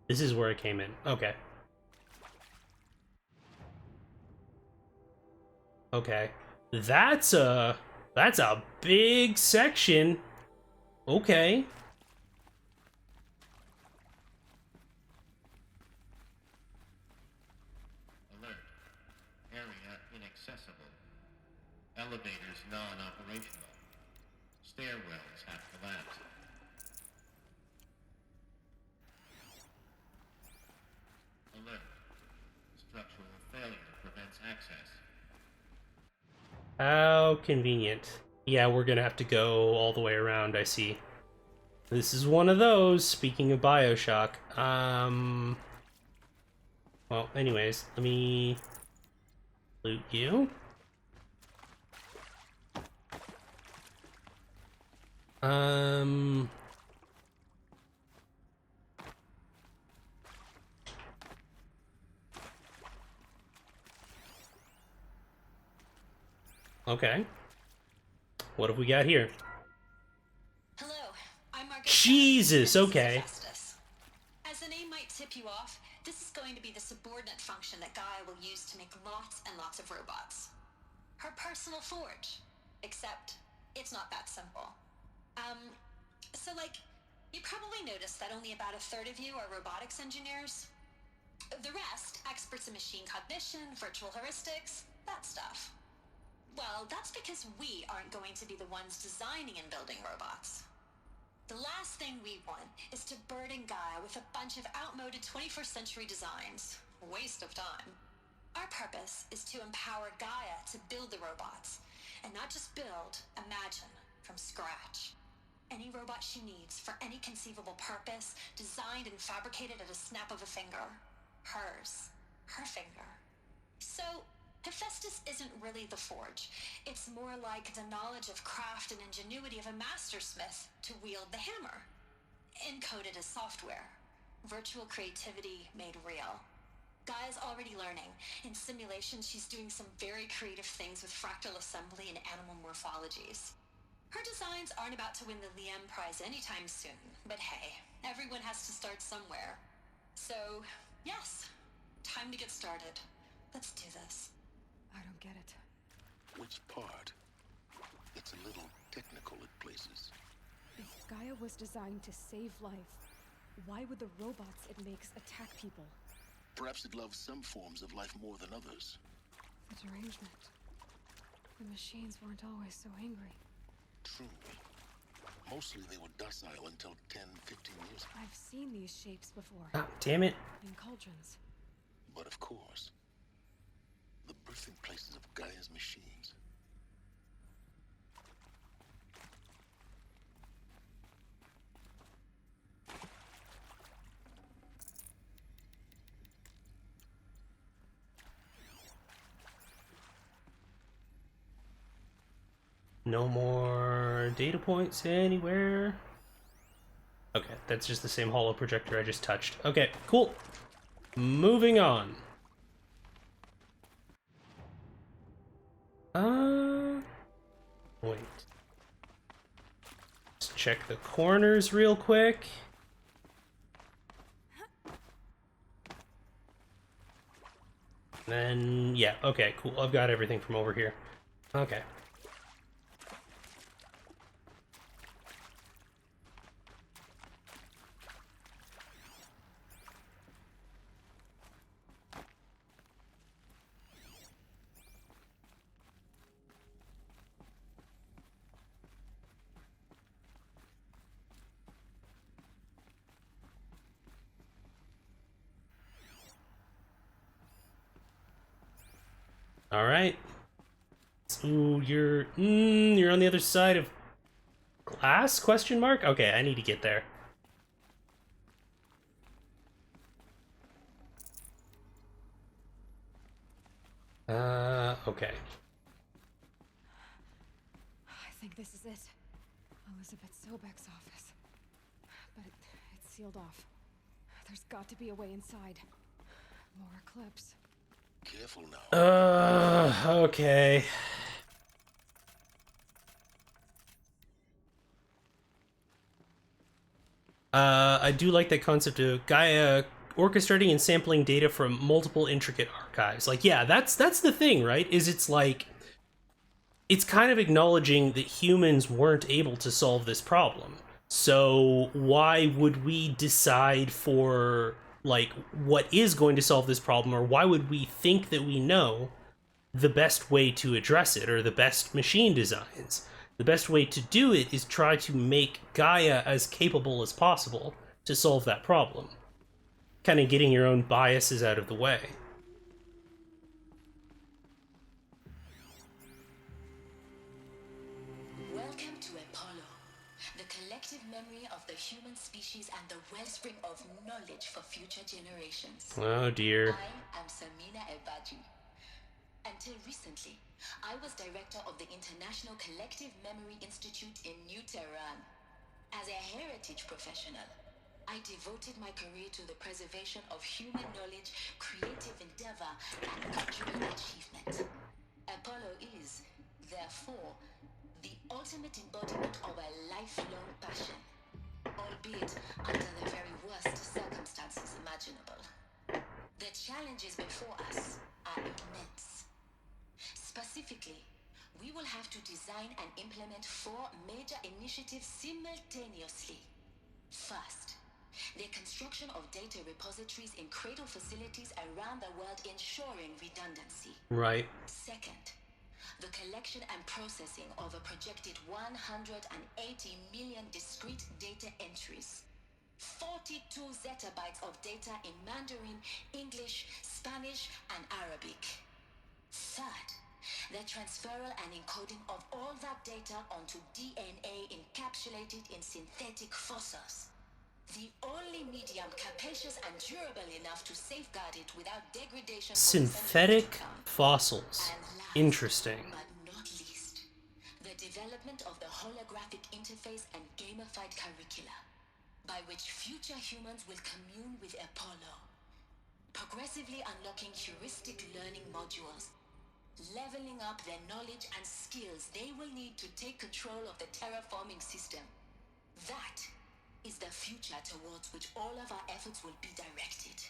This is where I came in. Okay. Okay. That's a big section. Okay. Alert. Area inaccessible. Elevators non-operational. Stairwells have collapsed. Alert. Structural failure prevents access. How convenient. Yeah, we're gonna have to go all the way around, I see. This is one of those, speaking of Bioshock. Well, anyways, let me loot you. Okay. What have we got here? Hello, I'm Margaret. Jesus, okay. As the name might tip you off, this is going to be the subordinate function that Gaia will use to make lots and lots of robots. Her personal forge. Except, it's not that simple. So you probably noticed that only about a third of you are robotics engineers. The rest, experts in machine cognition, virtual heuristics, that stuff. Well, that's because we aren't going to be the ones designing and building robots. The last thing we want is to burden Gaia with a bunch of outmoded 21st century designs. Waste of time. Our purpose is to empower Gaia to build the robots. And not just build, imagine, from scratch. Any robot she needs for any conceivable purpose, designed and fabricated at a snap of a finger. Hers. Her finger. So, Hephaestus isn't really the forge. It's more like the knowledge of craft and ingenuity of a mastersmith to wield the hammer. Encoded as software. Virtual creativity made real. Gaia's already learning. In simulation, she's doing some very creative things with fractal assembly and animal morphologies. Her designs aren't about to win the Liam Prize anytime soon, but hey, everyone has to start somewhere. So, yes, time to get started. Let's do this. I don't get it. Which part? It's a little technical at places. If Gaia was designed to save life, why would the robots it makes attack people? Perhaps it loves some forms of life more than others. The derangement. The machines weren't always so angry. True. Mostly they were docile until 10, 15 years ago. I've seen these shapes before. Ah, damn it. In cauldrons. But of course, the birthing places of Gaia's machines. No more data points anywhere. Okay, that's just the same holo projector I just touched. Okay, cool. Moving on. Wait. Let's check the corners real quick. Then, yeah, okay, cool. I've got everything from over here. Okay. All right. So you're on the other side of glass? Question mark? Okay, I need to get there. Okay. I think this is it. Elisabet Sobeck's office. But it's sealed off. There's got to be a way inside. More eclipse. Careful now. Okay. I do like that concept of Gaia orchestrating and sampling data from multiple intricate archives. Like, yeah, that's the thing, right? Is it's like, it's kind of acknowledging that humans weren't able to solve this problem. So why would we decide for, like, what is going to solve this problem, or why would we think that we know the best way to address it, or the best machine designs? The best way to do it is try to make Gaia as capable as possible to solve that problem. Kind of getting your own biases out of the way. Welcome to Apollo, the collective memory of the human species and the wellspring of knowledge for future generations. Oh dear. I am Samina Elbaji. Until recently, I was director of the International Collective Memory Institute in New Tehran. As a heritage professional, I devoted my career to the preservation of human knowledge, creative endeavor, and cultural achievement. Apollo is, therefore, the ultimate embodiment of a lifelong passion, albeit under the very worst circumstances imaginable. The challenges before us are immense. Specifically, we will have to design and implement 4 major initiatives simultaneously. First, the construction of data repositories in cradle facilities around the world, ensuring redundancy. Right. Second, the collection and processing of a projected 180 million discrete data entries. 42 zettabytes of data in Mandarin, English, Spanish, and Arabic. Third, the transferal and encoding of all that data onto DNA encapsulated in synthetic fossils. The only medium capacious and durable enough to safeguard it without degradation. Synthetic fossils. Interesting. But not least, the development of the holographic interface and gamified curricula, by which future humans will commune with Apollo, progressively unlocking heuristic learning modules, leveling up their knowledge and skills they will need to take control of the terraforming system. That is the future towards which all of our efforts will be directed.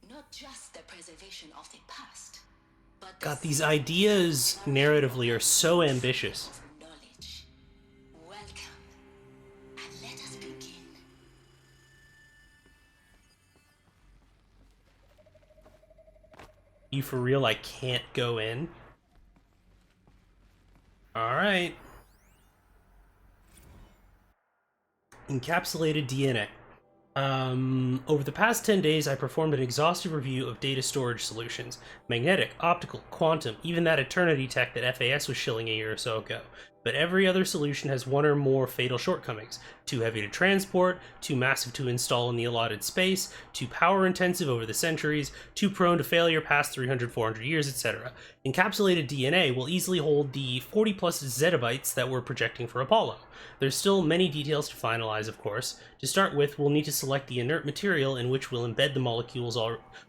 Not just the preservation of the past, but God, these ideas narratively are so ambitious. knowledge. Welcome, and let us begin. You for real? I can't go in? Alright. Encapsulated DNA. Over the past 10 days, I performed an exhaustive review of data storage solutions. Magnetic, optical, quantum, even that eternity tech that FAS was shilling a year or so ago. But every other solution has one or more fatal shortcomings. Too heavy to transport, too massive to install in the allotted space, too power intensive over the centuries, too prone to failure past 300, 400 years, etc. Encapsulated DNA will easily hold the 40 plus zettabytes that we're projecting for Apollo. There's still many details to finalize, of course. To start with, we'll need to select the inert material in which we'll embed the molecules,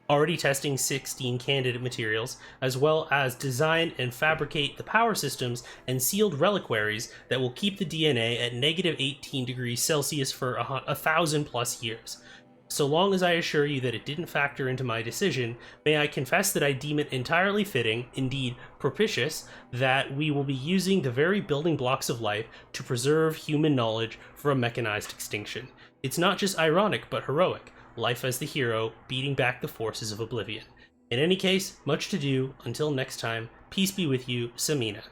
already testing 16 candidate materials, as well as design and fabricate the power systems and sealed reliquaries that will keep the DNA at negative 18 degrees Celsius for 1,000 plus years. So long as I assure you that it didn't factor into my decision, may I confess that I deem it entirely fitting, indeed propitious, that we will be using the very building blocks of life to preserve human knowledge for a mechanized extinction. It's not just ironic, but heroic. Life as the hero, beating back the forces of oblivion. In any case, much to do. Until next time, peace be with you, Samina.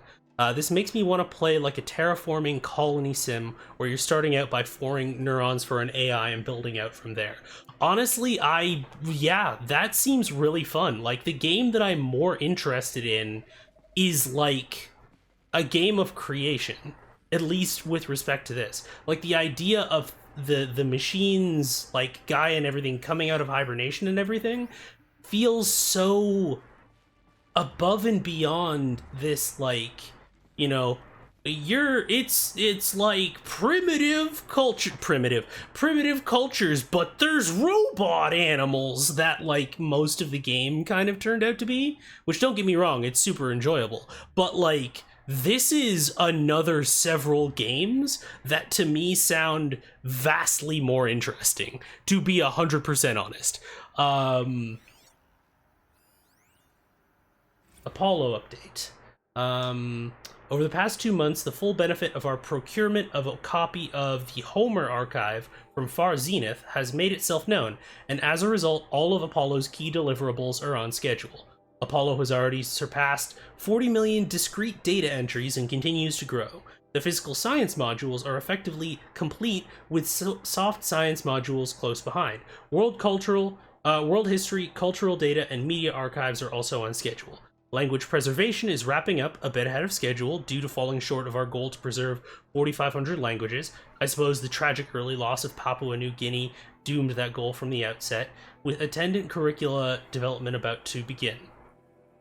This makes me want to play like a terraforming colony sim where you're starting out by forming neurons for an AI and building out from there. Honestly, yeah, that seems really fun. Like, the game that I'm more interested in is like a game of creation, at least with respect to this. Like, the idea of the machines, like Gaia and everything coming out of hibernation and everything feels so above and beyond this, like, you know, it's like primitive cultures, but there's robot animals that, like, most of the game kind of turned out to be, which, don't get me wrong, it's super enjoyable, but like, this is another several games that to me sound vastly more interesting, to be 100% honest. Apollo update. Over the past 2 months, the full benefit of our procurement of a copy of the Homer archive from Far Zenith has made itself known, and as a result, all of Apollo's key deliverables are on schedule. Apollo has already surpassed 40 million discrete data entries and continues to grow. The physical science modules are effectively complete, with soft science modules close behind. World history, cultural data, and media archives are also on schedule. Language preservation is wrapping up a bit ahead of schedule due to falling short of our goal to preserve 4,500 languages. I suppose the tragic early loss of Papua New Guinea doomed that goal from the outset, with attendant curricula development about to begin.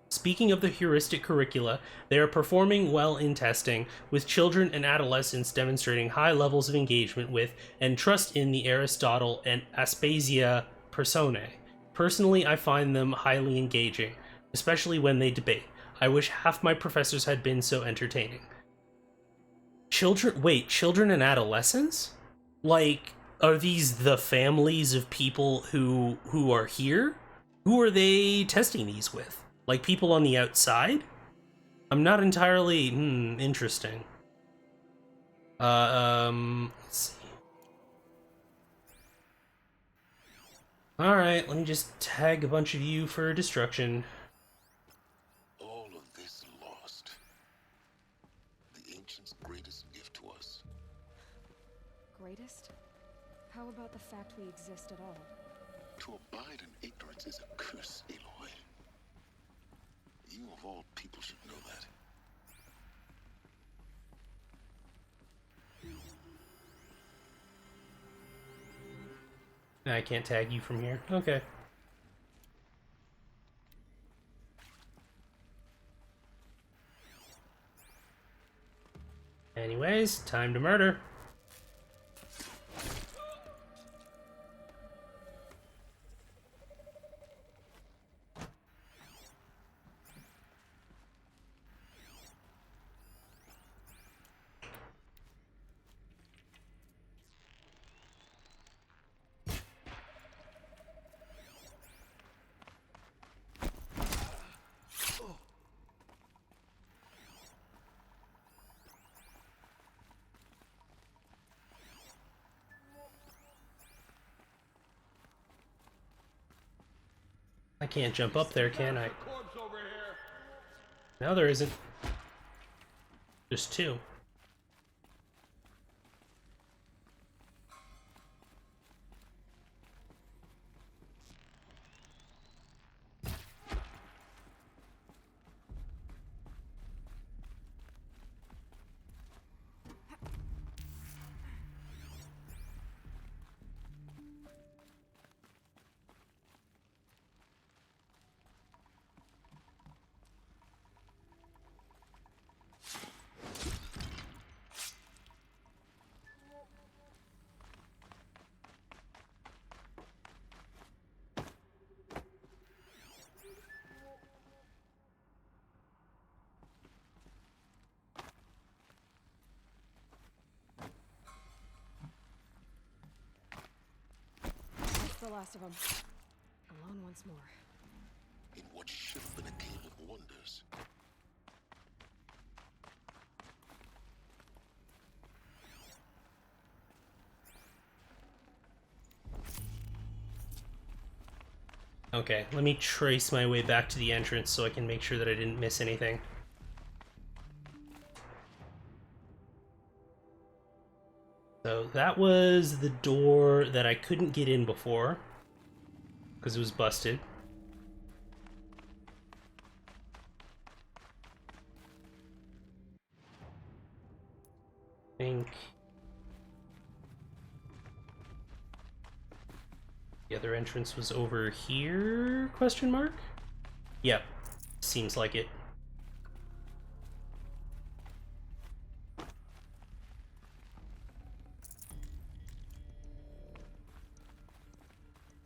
Speaking of the heuristic curricula, they are performing well in testing, with children and adolescents demonstrating high levels of engagement with and trust in the Aristotle and Aspasia personae. Personally, I find them highly engaging, especially when they debate. I wish half my professors had been so entertaining. Children and adolescents? Like, are these the families of people who are here? Who are they testing these with? Like, people on the outside? I'm not entirely, interesting. Let's see. Alright, let me just tag a bunch of you for destruction. All of this lost ancient's greatest gift to us. Greatest? How about the fact we exist at all? To abide in ignorance is a curse, Aloy. You of all people should know that. I can't tag you from here. Okay. Anyways, time to murder. I can't jump up there, can I? No, there isn't. Just two. The last of them. Alone once more. In what should have been a game of wonders. Okay, let me trace my way back to the entrance so I can make sure that I didn't miss anything. So that was the door that I couldn't get in before because it was busted. I think the other entrance was over here, question mark? Yep, seems like it.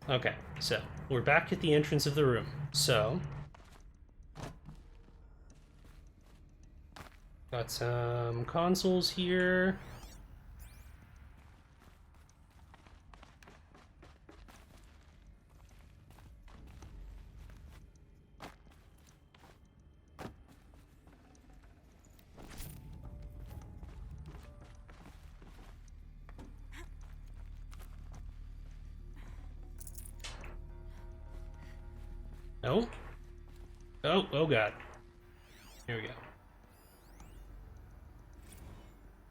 Okay, so we're back at the entrance of the room. So got some consoles here. No? Oh god. Here we go.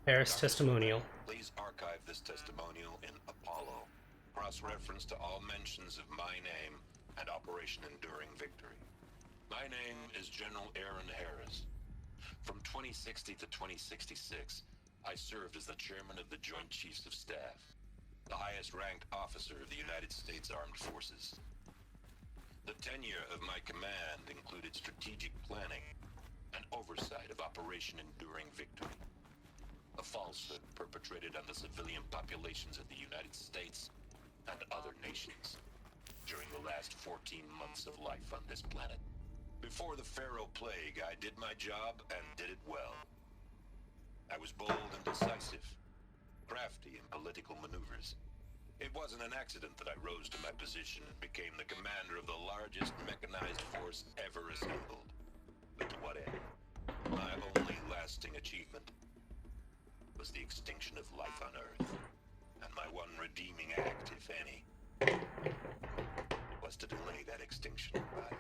Paris testimonial. Please archive this testimonial in Apollo. Cross-reference to all mentions of my name and Operation Enduring Victory. My name is General Aaron Harris. From 2060 to 2066, I served as the chairman of the Joint Chiefs of Staff, the highest-ranked officer of the United States Armed Forces. The tenure of my command included strategic planning and oversight of Operation Enduring Victory, a falsehood perpetrated on the civilian populations of the United States and other nations during the last 14 months of life on this planet. Before the Pharaoh Plague, I did my job and did it well. I was bold and decisive, crafty in political maneuvers. It wasn't an accident that I rose to my position and became the commander of the largest mechanized force ever assembled. But to what end? My only lasting achievement was the extinction of life on Earth. And my one redeeming act, if any, was to delay that extinction by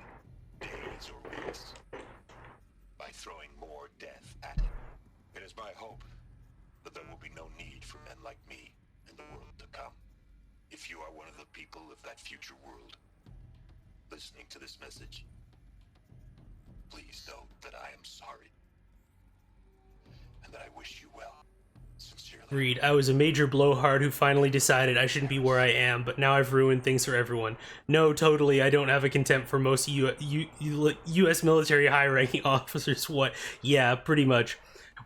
days or weeks, by throwing more death at it. It is my hope but there will be no need for men like me in the world to come. If you are one of the people of that future world listening to this message, please know that I am sorry and that I wish you well. Sincerely. Reed, I was a major blowhard who finally decided I shouldn't be where I am, but now I've ruined things for everyone. No, totally, I don't have a contempt for most U.S. military high-ranking officers. What? Yeah, pretty much.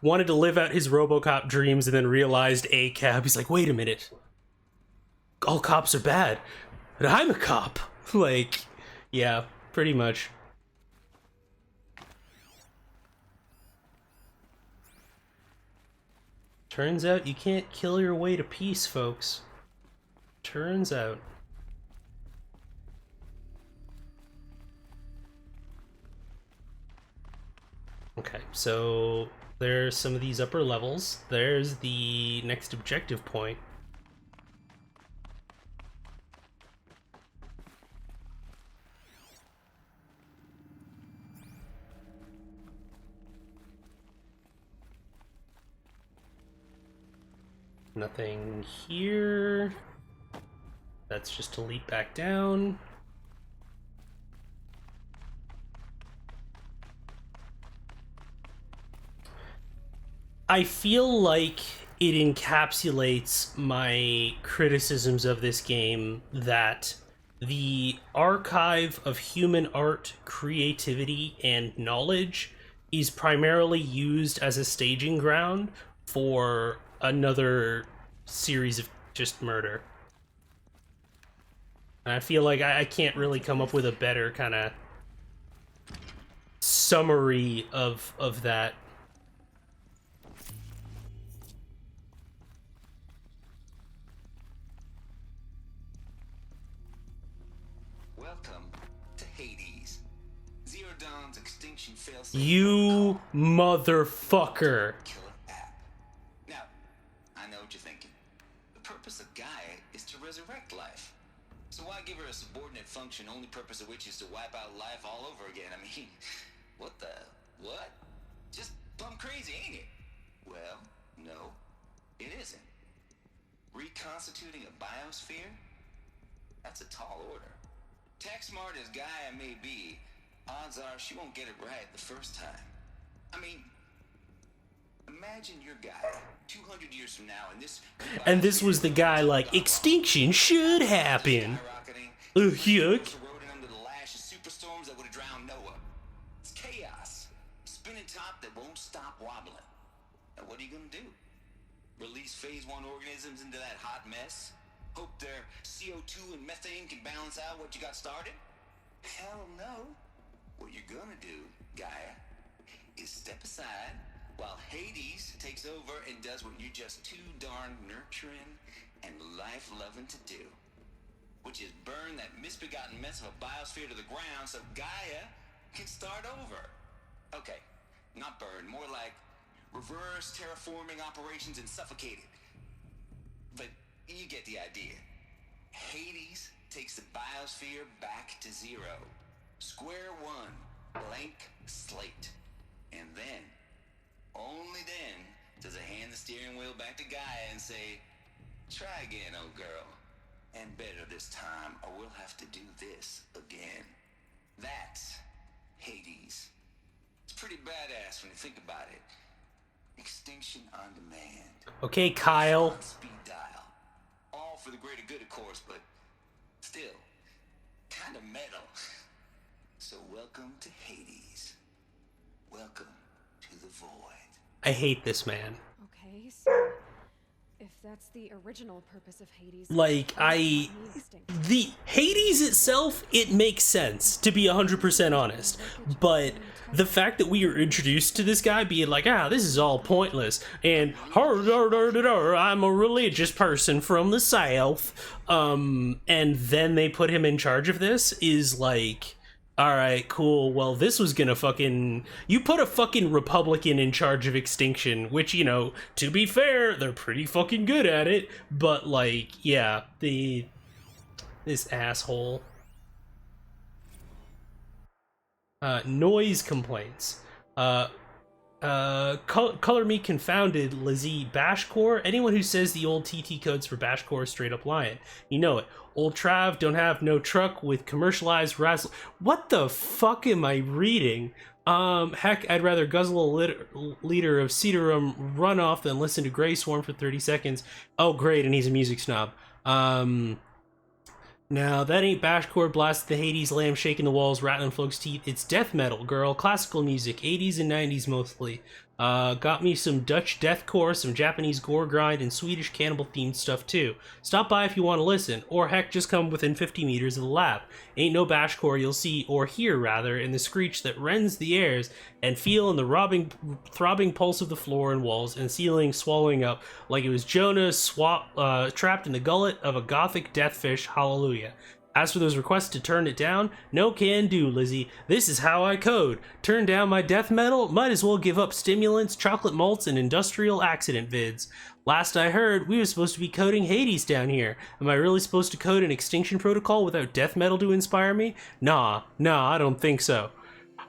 Wanted to live out his RoboCop dreams and then realized ACAB. He's like, wait a minute. All cops are bad. But I'm a cop. Like, yeah, pretty much. Turns out you can't kill your way to peace, folks. Turns out. Okay, so there's some of these upper levels. There's the next objective point. Nothing here. That's just to leap back down. I feel like it encapsulates my criticisms of this game that the archive of human art, creativity, and knowledge is primarily used as a staging ground for another series of just murder. And I feel like I can't really come up with a better kind of summary of that. Welcome to Hades. Zero Dawn's extinction failsafe. You motherfucker. Now, I know what you're thinking. The purpose of Gaia is to resurrect life. So why give her a subordinate function, only purpose of which is to wipe out life all over again? I mean, what? Just plumb crazy, ain't it? Well, no, it isn't. Reconstituting a biosphere? That's a tall order. Tech smart as Gaia may be, odds are she won't get it right the first time. I mean, imagine your Gaia 200 years from now, And this was the guy like, extinction should happen. Yuck. under the lash of superstorms that would have drowned Noah. It's chaos. Spinning top that won't stop wobbling. Now what are you gonna do? Release phase 1 organisms into that hot mess? Hope their CO2 and methane can balance out what you got started? Hell no. What you're gonna do, Gaia, is step aside while Hades takes over and does what you're just too darn nurturing and life-loving to do, which is burn that misbegotten mess of a biosphere to the ground so Gaia can start over. Okay, not burn, more like reverse terraforming operations and suffocate it. But you get the idea. Hades takes the biosphere back to zero. Square one, blank slate. And then, only then, does it hand the steering wheel back to Gaia and say, try again, old girl. And better this time, or we'll have to do this again. That's Hades. It's pretty badass when you think about it. Extinction on demand. Okay, Kyle. On speed dial. All for the greater good, of course, but still, kind of metal. So welcome to Hades. Welcome to the void. I hate this man. Okay, so if that's the original purpose of Hades, Like, the Hades itself, it makes sense, to be 100% honest. But the fact that we are introduced to this guy being like, this is all pointless, and I'm a religious person from the South, and then they put him in charge of this is like, alright, cool, well, this was gonna fucking... You put a fucking Republican in charge of extinction, which, you know, to be fair, they're pretty fucking good at it, but, like, yeah, this asshole. Noise complaints. Color me confounded, Lizzie. Bashcore? Anyone who says the old TT codes for Bashcore is straight up lying. You know it. Old Trav don't have no truck with commercialized razzle. What the fuck am I reading? Heck, I'd rather guzzle a liter of Cedarum runoff than listen to Grey Swarm for 30 seconds. Oh, great, and he's a music snob. Now, that ain't Bashcore, blast the Hades lamb, shaking the walls, rattling folks' teeth. It's death metal, girl. Classical music, 80s and 90s mostly. Got me some Dutch deathcore, some Japanese gore grind, and Swedish cannibal-themed stuff too. Stop by if you want to listen, or heck, just come within 50 meters of the lab. Ain't no Bashcore you'll see, or hear rather, in the screech that rends the airs, and feel in the throbbing pulse of the floor and walls and ceiling swallowing up like it was Jonah trapped in the gullet of a gothic deathfish. Hallelujah. As for those requests to turn it down, no can do, Lizzie. This is how I code. Turn down my death metal? Might as well give up stimulants, chocolate malts, and industrial accident vids. Last I heard, we were supposed to be coding Hades down here. Am I really supposed to code an extinction protocol without death metal to inspire me? Nah, I don't think so.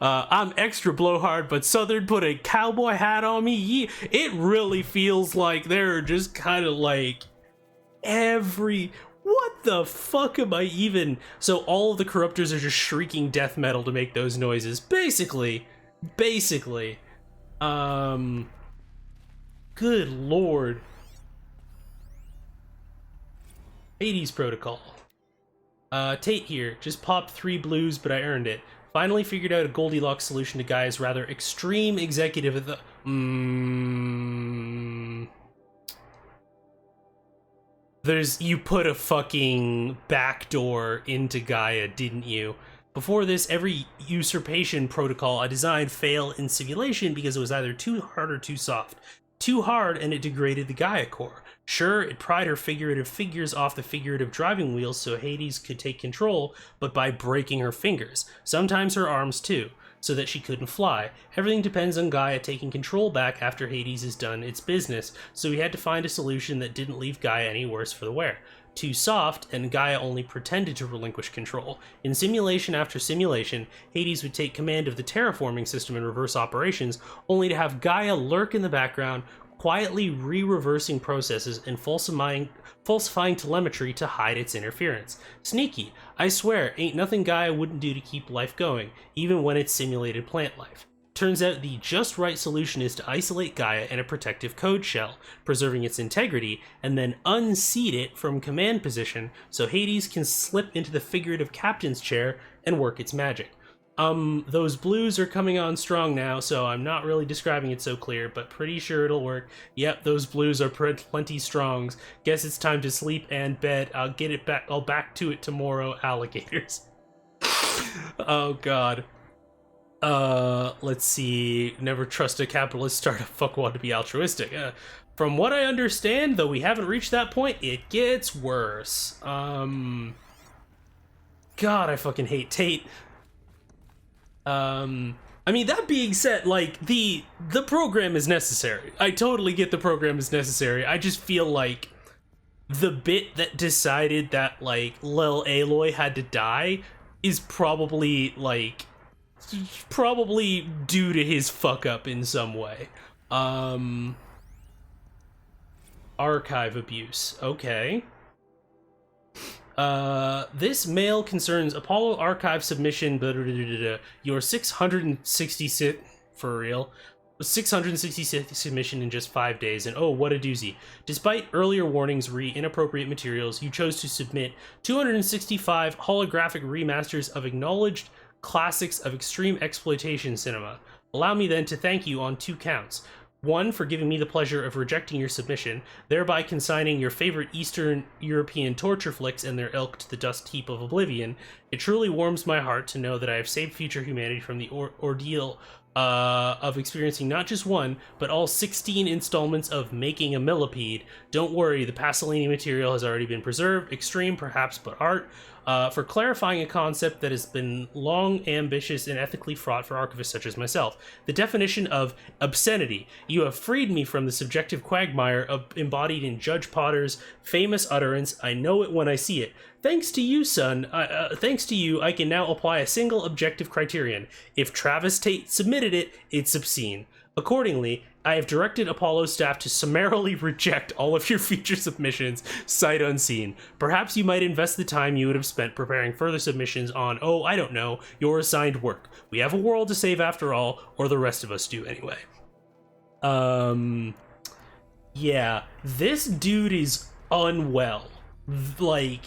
I'm extra blowhard, but Southern put a cowboy hat on me. It really feels like they're just kind of like what the fuck am I even... So all of the corruptors are just shrieking death metal to make those noises. Basically. Good lord. Hades protocol. Tate here. Just popped 3 blues, but I earned it. Finally figured out a Goldilocks solution to Gaia's rather extreme executive of the... You put a fucking backdoor into Gaia, didn't you? Before this, every usurpation protocol I designed failed in simulation because it was either too hard or too soft. Too hard and it degraded the Gaia core. Sure, it pried her figurative figures off the figurative driving wheels so Hades could take control, but by breaking her fingers. Sometimes her arms too, so that she couldn't fly. Everything depends on Gaia taking control back after Hades has done its business, so we had to find a solution that didn't leave Gaia any worse for the wear. Too soft, and Gaia only pretended to relinquish control. In simulation after simulation, Hades would take command of the terraforming system in reverse operations, only to have Gaia lurk in the background, quietly re-reversing processes and falsifying telemetry to hide its interference. Sneaky. I swear, ain't nothing Gaia wouldn't do to keep life going, even when it's simulated plant life. Turns out the just right solution is to isolate Gaia in a protective code shell, preserving its integrity, and then unseat it from command position so Hades can slip into the figurative captain's chair and work its magic. Those blues are coming on strong now, so I'm not really describing it so clear, but pretty sure it'll work. Yep, those blues are plenty strongs. Guess it's time to sleep and bed. I'll get it back. I'll back to it tomorrow, alligators. Oh god. Let's see. Never trust a capitalist startup. Fuck want to be altruistic. From what I understand, though we haven't reached that point, it gets worse. God, I fucking hate Tate. I mean, that being said, like, the program is necessary. I totally get the program is necessary. I just feel like the bit that decided that, like, Lil Aloy had to die is probably, like, due to his fuck up in some way. Archive abuse. Okay. This mail concerns Apollo archive submission, your 666th, for real, 666th submission in just 5 days, and oh, what a doozy. Despite earlier warnings re inappropriate materials, you chose to submit 265 holographic remasters of acknowledged classics of extreme exploitation cinema. Allow me then to thank you on 2 counts. 1, for giving me the pleasure of rejecting your submission, thereby consigning your favorite Eastern European torture flicks and their ilk to the dust heap of oblivion. It truly warms my heart to know that I have saved future humanity from the ordeal of experiencing not just one, but all 16 installments of Making a Millipede. Don't worry, the Pasolini material has already been preserved, extreme perhaps, but art. For clarifying a concept that has been long ambitious and ethically fraught for archivists such as myself. The definition of obscenity. You have freed me from the subjective quagmire embodied in Judge Potter's famous utterance, I know it when I see it. Thanks to you, son, thanks to you, I can now apply a single objective criterion. If Travis Tate submitted it, it's obscene. Accordingly, I have directed Apollo staff to summarily reject all of your future submissions, sight unseen. Perhaps you might invest the time you would have spent preparing further submissions on, oh, I don't know, your assigned work. We have a world to save after all, or the rest of us do anyway. Yeah, this dude is unwell. Like,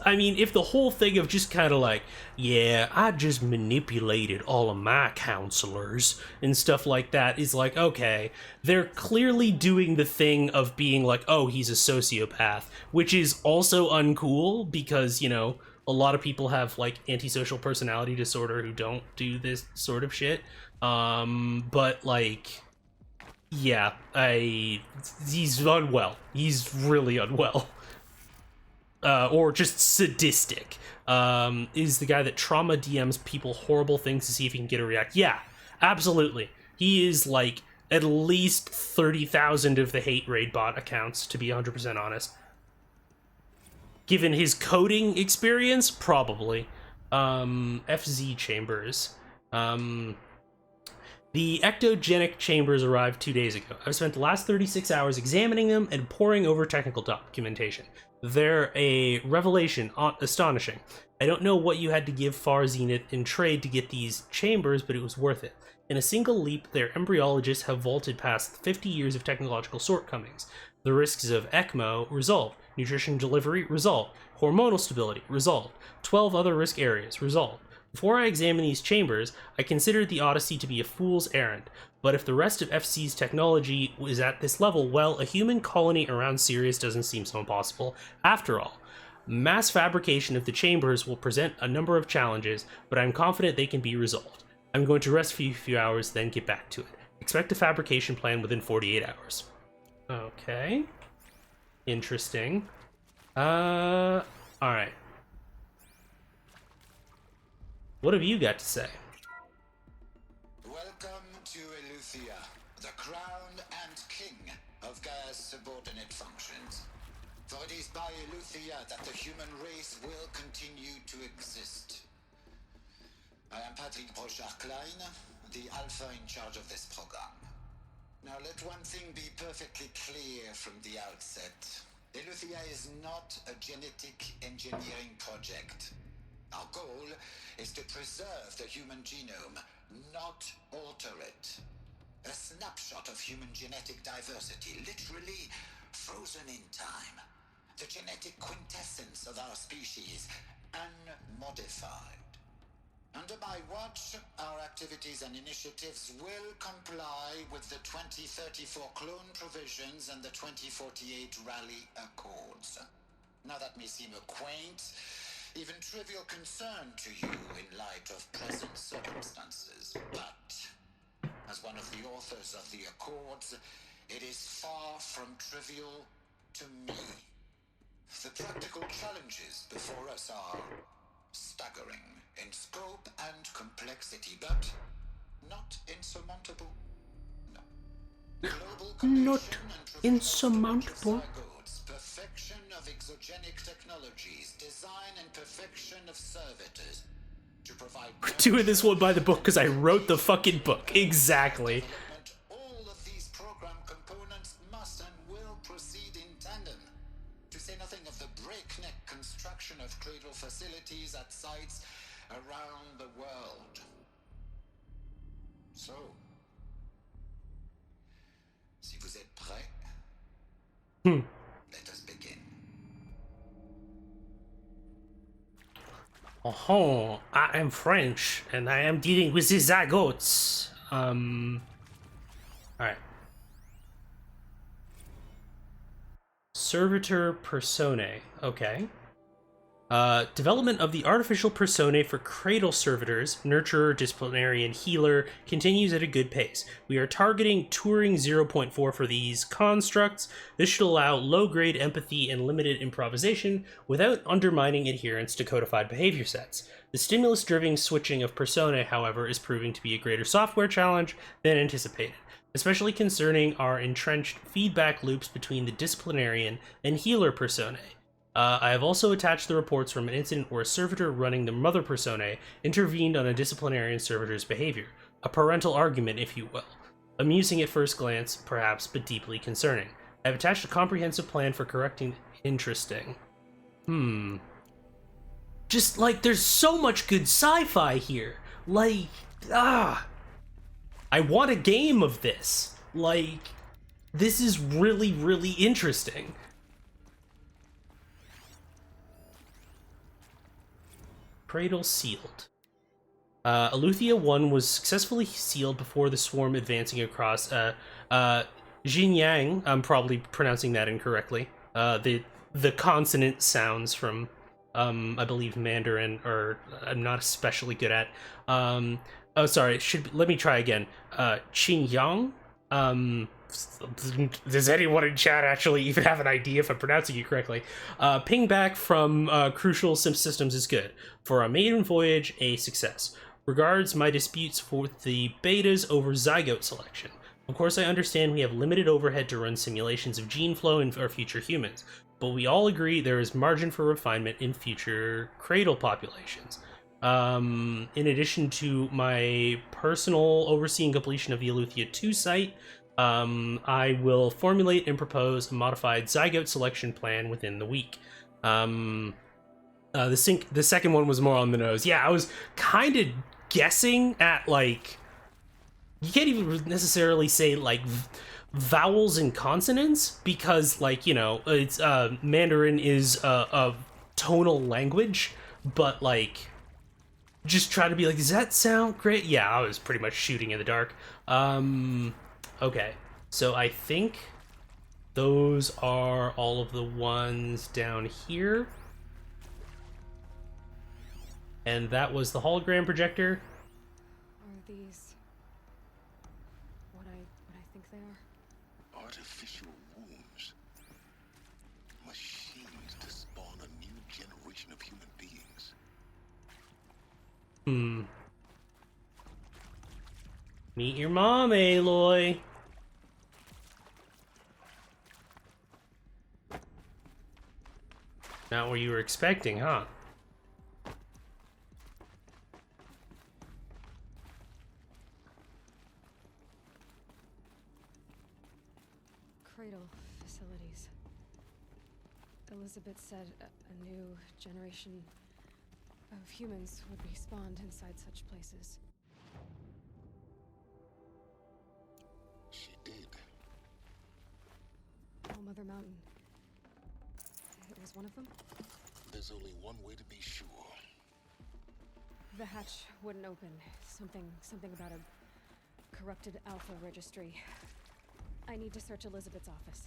I mean, if the whole thing of just kind of like, yeah, I just manipulated all of my counselors and stuff like that is like, okay, they're clearly doing the thing of being like, oh, he's a sociopath, which is also uncool because, you know, a lot of people have like antisocial personality disorder who don't do this sort of shit. But like, yeah, he's unwell. He's really unwell. Or just sadistic, is the guy that trauma DMs people horrible things to see if he can get a react. Yeah, absolutely. He is like at least 30,000 of the hate raid bot accounts, to be 100% honest. Given his coding experience, probably. FZ chambers. The ectogenic chambers arrived 2 days ago. I've spent the last 36 hours examining them and poring over technical documentation. They're a revelation, astonishing. I don't know what you had to give Far Zenith in trade to get these chambers, but it was worth it. In a single leap, their embryologists have vaulted past 50 years of technological shortcomings. The risks of ECMO resolved. Nutrition delivery resolved. Hormonal stability resolved. 12 other risk areas resolved. Before I examine these chambers, I considered the Odyssey to be a fool's errand. But if the rest of FC's technology is at this level, well, a human colony around Sirius doesn't seem so impossible. After all, mass fabrication of the chambers will present a number of challenges, but I'm confident they can be resolved. I'm going to rest for a few hours, then get back to it. Expect a fabrication plan within 48 hours. Okay. Interesting. Alright. What have you got to say? Welcome to Eleuthia, the crown and king of Gaia's subordinate functions. For it is by Eleuthia that the human race will continue to exist. I am Patrick Brochard-Klein, the alpha in charge of this program. Now let one thing be perfectly clear from the outset. Eleuthia is not a genetic engineering project. Our goal is to preserve the human genome, not alter it. A snapshot of human genetic diversity, literally frozen in time. The genetic quintessence of our species, unmodified. Under my watch, our activities and initiatives will comply with the 2034 clone provisions and the 2048 Rally Accords. Now that may seem a quaint, even trivial concern to you in light of present circumstances, but as one of the authors of the Accords, it is far from trivial to me. The practical challenges before us are staggering in scope and complexity, but not insurmountable. No. Global Not insurmountable. Perfection of exogenic technologies, design and perfection of servitors to provide. We're doing this one by the book because I wrote the fucking book. Exactly. All of these program components must and will proceed in tandem. To say nothing of the breakneck construction of cradle facilities at sites around the world. So, si vous êtes prêts, let us begin. Oh, I am French, and I am dealing with the zygotes. Alright. Servitor personae. Okay. Development of the artificial personae for cradle servitors, nurturer, disciplinarian, healer, continues at a good pace. We are targeting Turing 0.4 for these constructs. This should allow low-grade empathy and limited improvisation without undermining adherence to codified behavior sets. The stimulus-driven switching of personae, however, is proving to be a greater software challenge than anticipated, especially concerning our entrenched feedback loops between the disciplinarian and healer personae. I have also attached the reports from an incident where a servitor running the mother personae intervened on a disciplinarian servitor's behavior. A parental argument, if you will. Amusing at first glance, perhaps, but deeply concerning. I've attached a comprehensive plan for correcting... Interesting. Just, like, there's so much good sci-fi here. Like, I want a game of this. Like, this is really, really interesting. Cradle sealed. Eleuthia 1 was successfully sealed before the swarm advancing across Xinjiang. I'm probably pronouncing that incorrectly. The consonant sounds from I believe Mandarin, or I'm not especially good at. Oh, sorry. Let me try again. Xinjiang. Does anyone in chat actually even have an idea if I'm pronouncing it correctly? Ping back from Crucial Systems is good. For a maiden voyage, a success. Regards, my disputes with the betas over zygote selection. Of course, I understand we have limited overhead to run simulations of gene flow in our future humans, but we all agree there is margin for refinement in future cradle populations. In addition to my personal overseeing completion of the Eleuthia 2 site, I will formulate and propose a modified zygote selection plan within the week. The second one was more on the nose. Yeah, I was kind of guessing at, like, you can't even necessarily say, like, vowels and consonants, because, like, you know, it's Mandarin is a tonal language, but, like, just try to be like, does that sound great? Yeah, I was pretty much shooting in the dark. Okay, so I think those are all of the ones down here. And that was the hologram projector. Are these what I think they are? Artificial wombs. Machines to spawn a new generation of human beings. Meet your mom, Aloy. Not what you were expecting, huh? Cradle facilities. Elisabet said a new generation of humans would be spawned inside such places. She did. All Mother Mountain. It was one of them? There's only one way to be sure. The hatch wouldn't open. Something about a corrupted alpha registry. I need to search Elisabet's office.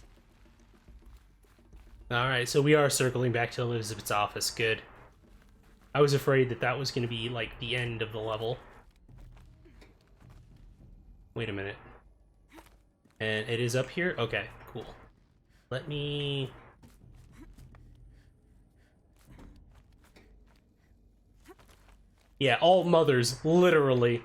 Alright, so we are circling back to Elisabet's office. Good. I was afraid that that was going to be, like, the end of the level. Wait a minute. And it is up here? Okay, cool. Let me... Yeah, all mothers, literally.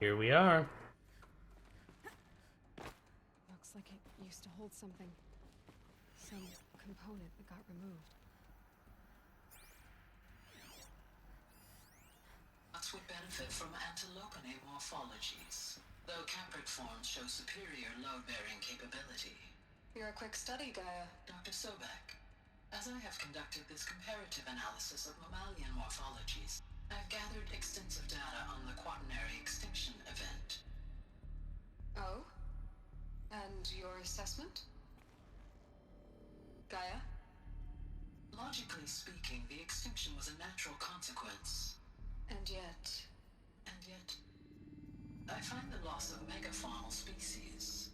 Here we are. Looks like it used to hold something. Some component that got removed. Nuts would benefit from antilopenate morphologies, though caprid forms show superior load-bearing capability. You're a quick study, Gaia. Dr. Sobeck, as I have conducted this comparative analysis of mammalian morphologies, I've gathered extensive data on the quaternary extinction event. Oh? And your assessment? Gaia? Logically speaking, the extinction was a natural consequence. And yet, I find the loss of megafaunal species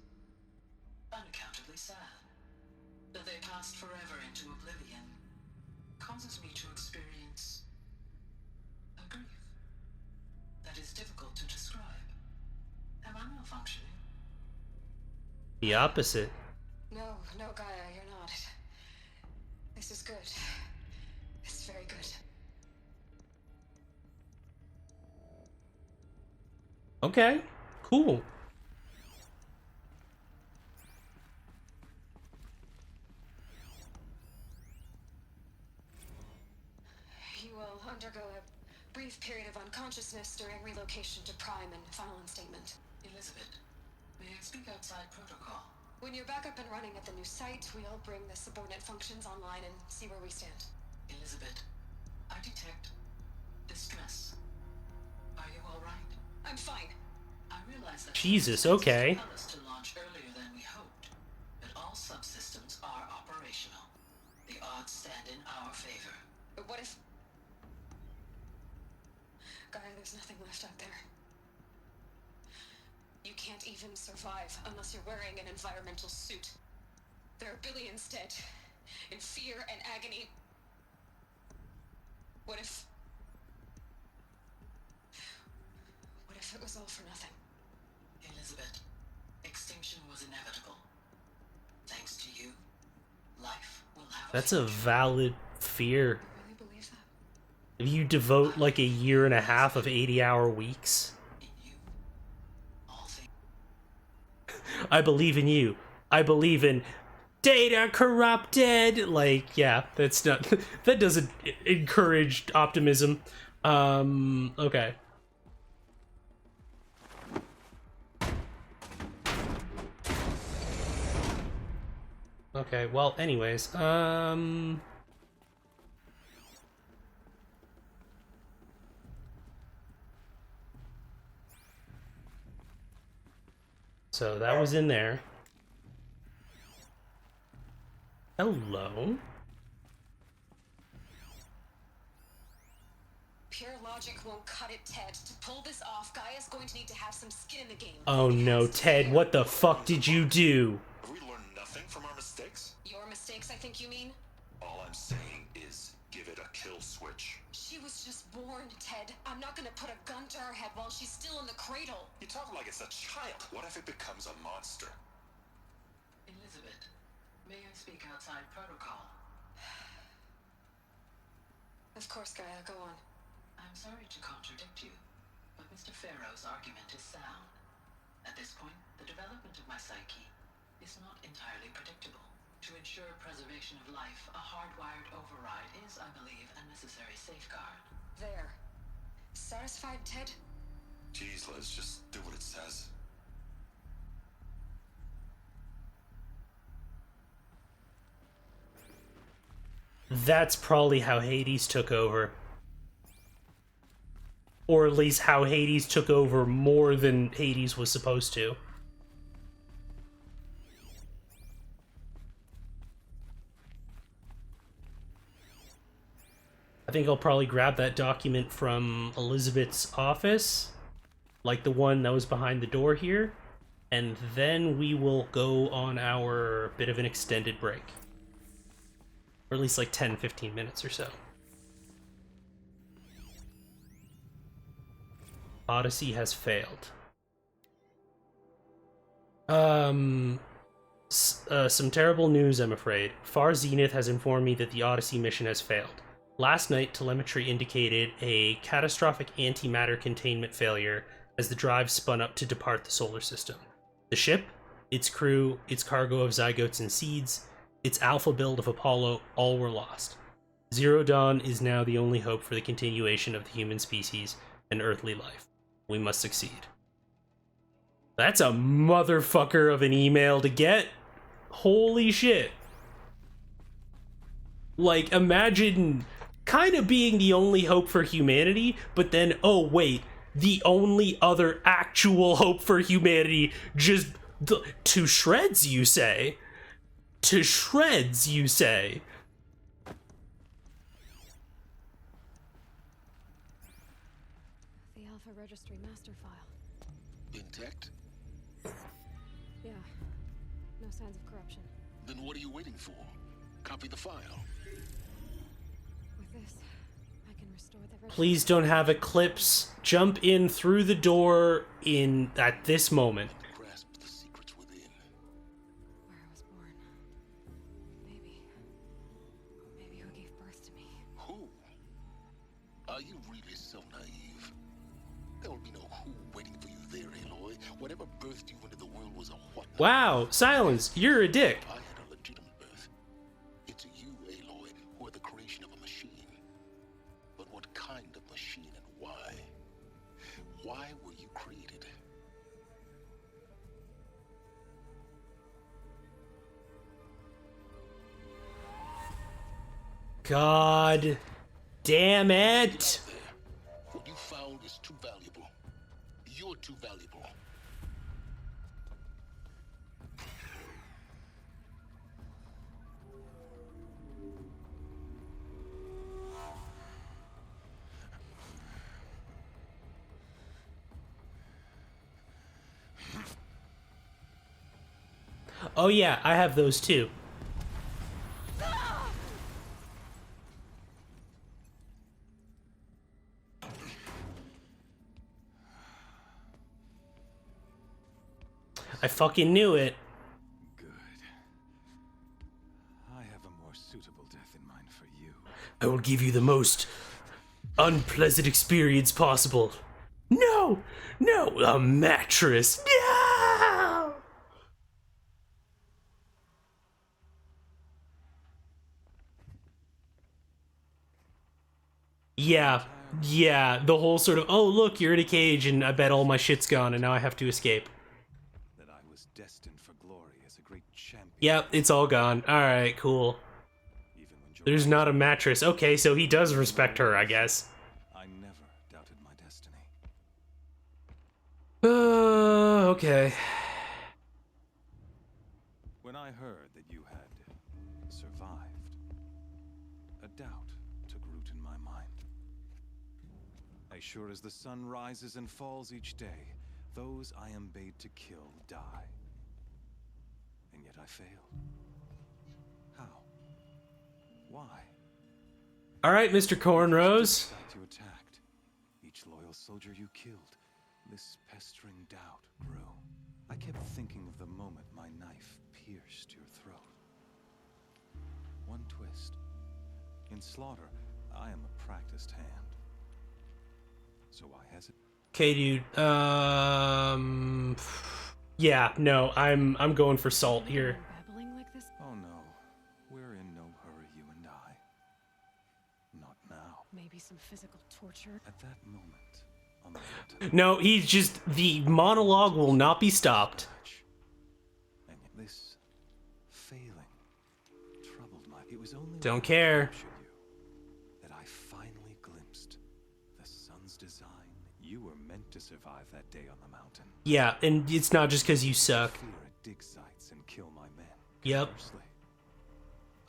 unaccountably sad. That they passed forever into oblivion causes me to experience a grief that is difficult to describe. Am I malfunctioning? The opposite. No, Gaia, you're not. This is good. This is very good. Okay, cool. undergo a brief period of unconsciousness during relocation to Prime and final instatement. Elisabet, may I speak outside protocol? When you're back up and running at the new site, we'll bring the subordinate functions online and see where we stand. Elisabet, I detect distress. Are you all right? I'm fine. I realize that Jesus, okay. tell us to launch earlier than we hoped, but all subsystems are operational. The odds stand in our favor. But what if... Gaia, there's nothing left out there. You can't even survive unless you're wearing an environmental suit. There are billions dead, in fear and agony. What if it was all for nothing? Elisabet, extinction was inevitable. Thanks to you, life will have That's a valid fear. I really believe that. If you devote like a year and a half of 80-hour weeks. I believe in you. I believe in data corrupted. Like, yeah, that's not that doesn't encourage optimism. Okay. Okay, well, anyways, so that was in there. Hello? Pure logic won't cut it, Ted. To pull this off, Gaia's going to need to have some skin in the game. Oh no, Ted, what the fuck did you do? Have we learned nothing from our mistakes? Your mistakes, I think you mean? All I'm saying is give it a kill switch. She was just born, Ted. I'm not gonna put a gun to her head while she's still in the cradle. You talk like it's a child. What if it becomes a monster? Elisabet, may I speak outside protocol? Of course, Gaia, go on. I'm sorry to contradict you, but Mr. Farrow's argument is sound. At this point, the development of my psyche is not entirely predictable. To ensure preservation of life, a hardwired override is, I believe, a necessary safeguard. There. Satisfied, Ted? Jeez, Liz, just do what it says. That's probably how Hades took over. Or at least how Hades took over more than Hades was supposed to. I think I'll probably grab that document from Elisabet's office, like the one that was behind the door here, and then we will go on our bit of an extended break. Or at least like 10-15 minutes or so. Odyssey has failed. Some terrible news, I'm afraid. Far Zenith has informed me that the Odyssey mission has failed. Last night, telemetry indicated a catastrophic antimatter containment failure as the drive spun up to depart the solar system. The ship, its crew, its cargo of zygotes and seeds, its alpha build of Apollo, all were lost. Zero Dawn is now the only hope for the continuation of the human species and earthly life. We must succeed. That's a motherfucker of an email to get. Holy shit. Like, imagine kind of being the only hope for humanity, but then, oh wait, the only other actual hope for humanity just to shreds, you say? To shreds, you say? The Alpha Registry master file. Intact? Yeah. No signs of corruption. Then what are you waiting for? Copy the file. With this, I can restore the registry. Please don't have Eclipse jump in through the door at this moment. Grasp the secrets within. Where I was born. Maybe who gave birth to me. Who? Are you really so naive? There will be no who waiting for you there, Aloy. Whatever birthed you into the world was a what? Wow, Silence, you're a dick. I had a legitimate birth. It's you, Aloy, who are the creation of a machine. But what God damn it! What you found is too valuable. You're too valuable. Oh yeah, I have those too. I fucking knew it. Good. I have a more suitable death in mind for you. I will give you the most unpleasant experience possible. No! No! A mattress! No! Yeah. Yeah. The whole sort of, oh, look, you're in a cage and I bet all my shit's gone and now I have to escape. That I was destined for glory as a great champion. Yep, it's all gone. Alright, cool. There's not a mattress. Okay, so he does respect her, I guess. I never doubted my destiny. Okay. When I heard that you had survived, a doubt took root in my mind. As sure as the sun rises and falls each day, those I am bade to kill die. And yet I failed. How? Why? All right, Mr. Cornrows. You attacked. Each loyal soldier you killed. This pestering doubt grew. I kept thinking of the moment my knife pierced your throat. One twist. In slaughter, I am a practiced hand. So I hesitate. Okay, dude. Yeah, no, I'm going for salt here. Babbling like this? Oh no. We're in no hurry, you and I. Not now. Maybe some physical torture. At that moment, on the mountain. No, he's just, the monologue will not be stopped. And yet this failing troubled my... It was only... Don't care. That I finally glimpsed the sun's design. You were meant to survive that day on the mountain. Yeah, and it's not just because you suck. Fear at dig sites and kill my men. Yep. Conversely,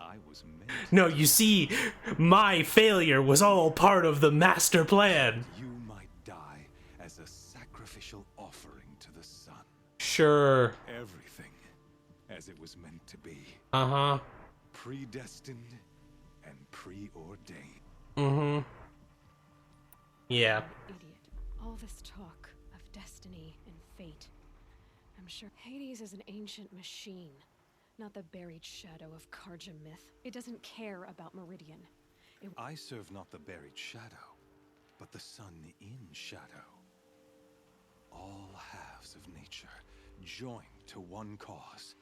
I was meant... No, you see, my failure was all part of the master plan. You might die as a sacrificial offering to the sun. Sure. Everything as it was meant to be. Uh-huh. Predestined and preordained. Mm-hmm. Yeah. Idiot. All this talk of destiny and fate. I'm sure Hades is an ancient machine, not the buried shadow of Karja myth. It doesn't care about Meridian. I serve not the buried shadow, but the sun in shadow. All halves of nature joined to one cause.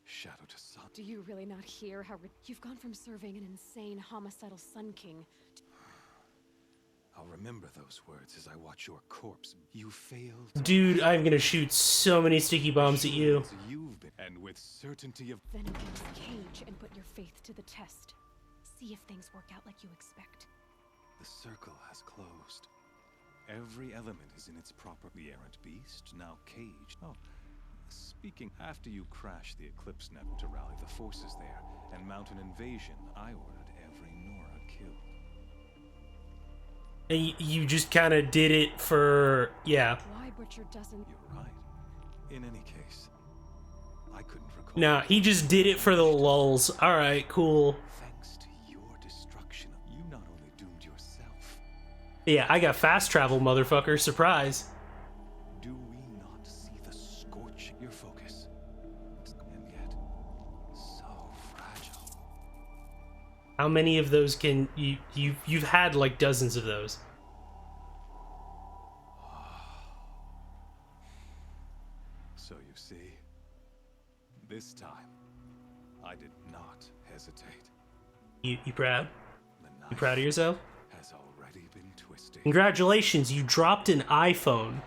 Shadow to sun. Do you really not hear how you've gone from serving an insane homicidal Sun King to... I'll remember those words as I watch your corpse. You failed. Dude, I'm gonna shoot so many sticky bombs at you. You've been, and with certainty of... Venom in this cage and put your faith to the test. See if things work out like you expect. The circle has closed. Every element is in its proper... The errant beast, now caged. Oh, speaking, after you crashed the Eclipse net to rally the forces there and mount an invasion, I ordered every Nora killed. And you just kind of did it for, yeah. Why Butcher doesn't... You're right. In any case, I couldn't recall... Nah, he just did it for the lulz. Alright, cool. Thanks to your destruction, you not only doomed yourself... Yeah, I got fast travel, motherfucker. Surprise. Do we not see the scorch your focus? And yet, so fragile. How many of those can you've had like dozens of those? So you see, this time, I did not hesitate. You proud? You proud of yourself? Has already been twisted. Congratulations, you dropped an iPhone.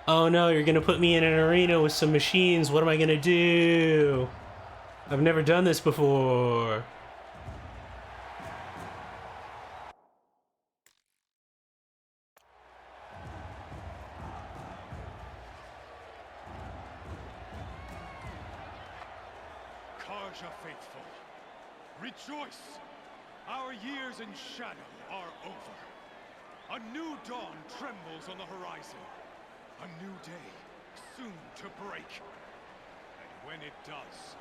Oh no, you're gonna put me in an arena with some machines. What am I gonna do? I've never done this before. Karja faithful, rejoice! Our years in shadow are over. A new dawn trembles on the horizon. A new day, soon to break. And when it does,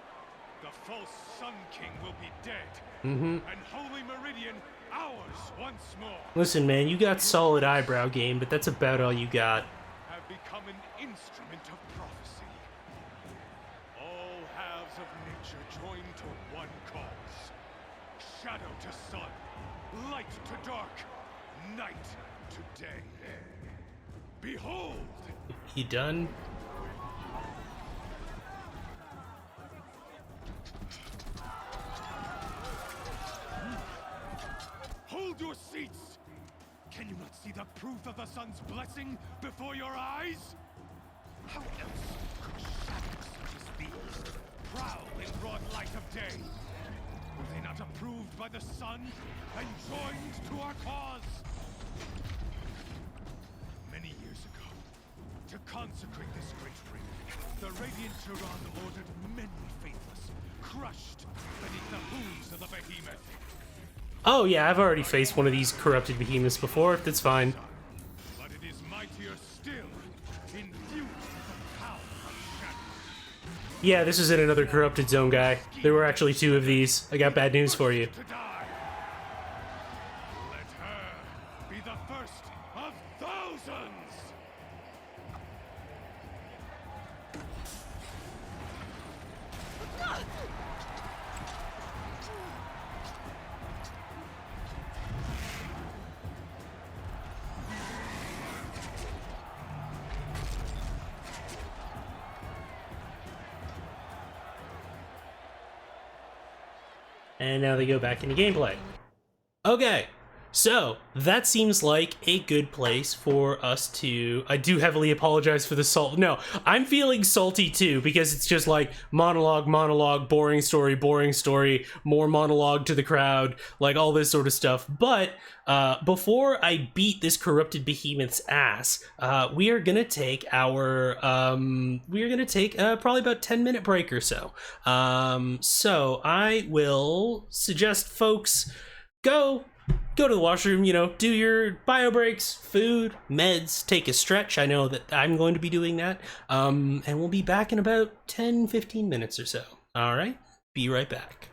the false Sun King will be dead. And Holy Meridian ours once more. Listen, man, you got solid eyebrow game, but that's about all you got. Have become an instrument of prophecy. All halves of nature join to one cause. Shadow to sun, light to dark, night to day. Behold! You done? Hold your seats! Can you not see the proof of the sun's blessing before your eyes? How else could shadows such as these prowl in broad light of day? Were they not approved by the sun and joined to our cause? Many years ago, to consecrate this great ring, the Radiant Tyrann ordered many faithless, crushed beneath the hooves of the behemoth. Oh yeah, I've already faced one of these corrupted behemoths before. That's fine. But it is mightier still, infused with the power of shadow. Yeah, this isn't another corrupted zone guy. There were actually two of these. I got bad news for you. Let her be the first of thousands! And now they go back into gameplay. Okay, so that seems like a good place for us to... I do heavily apologize for the salt. No, I'm feeling salty too, because it's just like monologue, boring story, more monologue to the crowd, like all this sort of stuff. But before I beat this corrupted behemoth's ass, we are gonna take our probably about 10-minute break or so. So I will suggest folks go to the washroom, you know, do your bio breaks, food, meds, take a stretch. I know that I'm going to be doing that. And we'll be back in about 10-15 minutes or so. All right, be right back.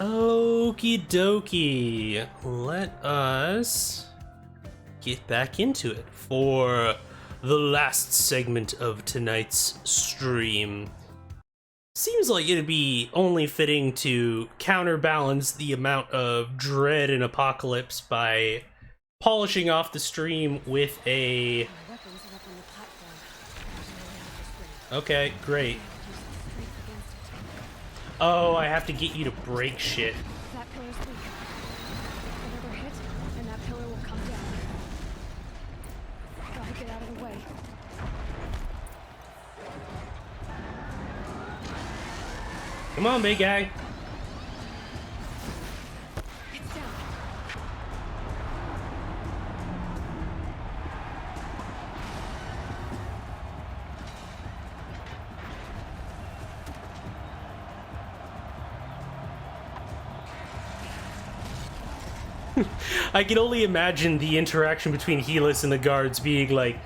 Okie dokie. Let us get back into it for the last segment of tonight's stream. Seems like it'd be only fitting to counterbalance the amount of dread and apocalypse by polishing off the stream with a... Okay, great. Oh, I have to get you to break shit. That pillar's weak. Another hit, and that pillar will come down. Gotta get out of the way. Come on, big guy. It's down. I can only imagine the interaction between Helis and the guards being like,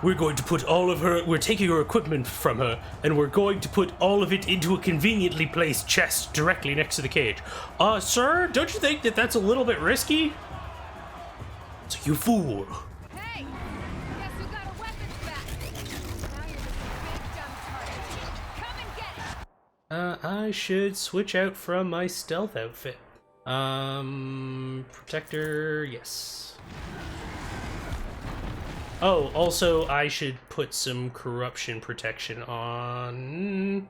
we're going to put all of her, we're taking her equipment from her, and we're going to put all of it into a conveniently placed chest directly next to the cage. Sir, don't you think that that's a little bit risky? So you fool. Hey! Guess who got a weapons back? Now you're just a big dumb target. Come and get it! I should switch out from my stealth outfit. Protector, yes. Oh, also, I should put some corruption protection on.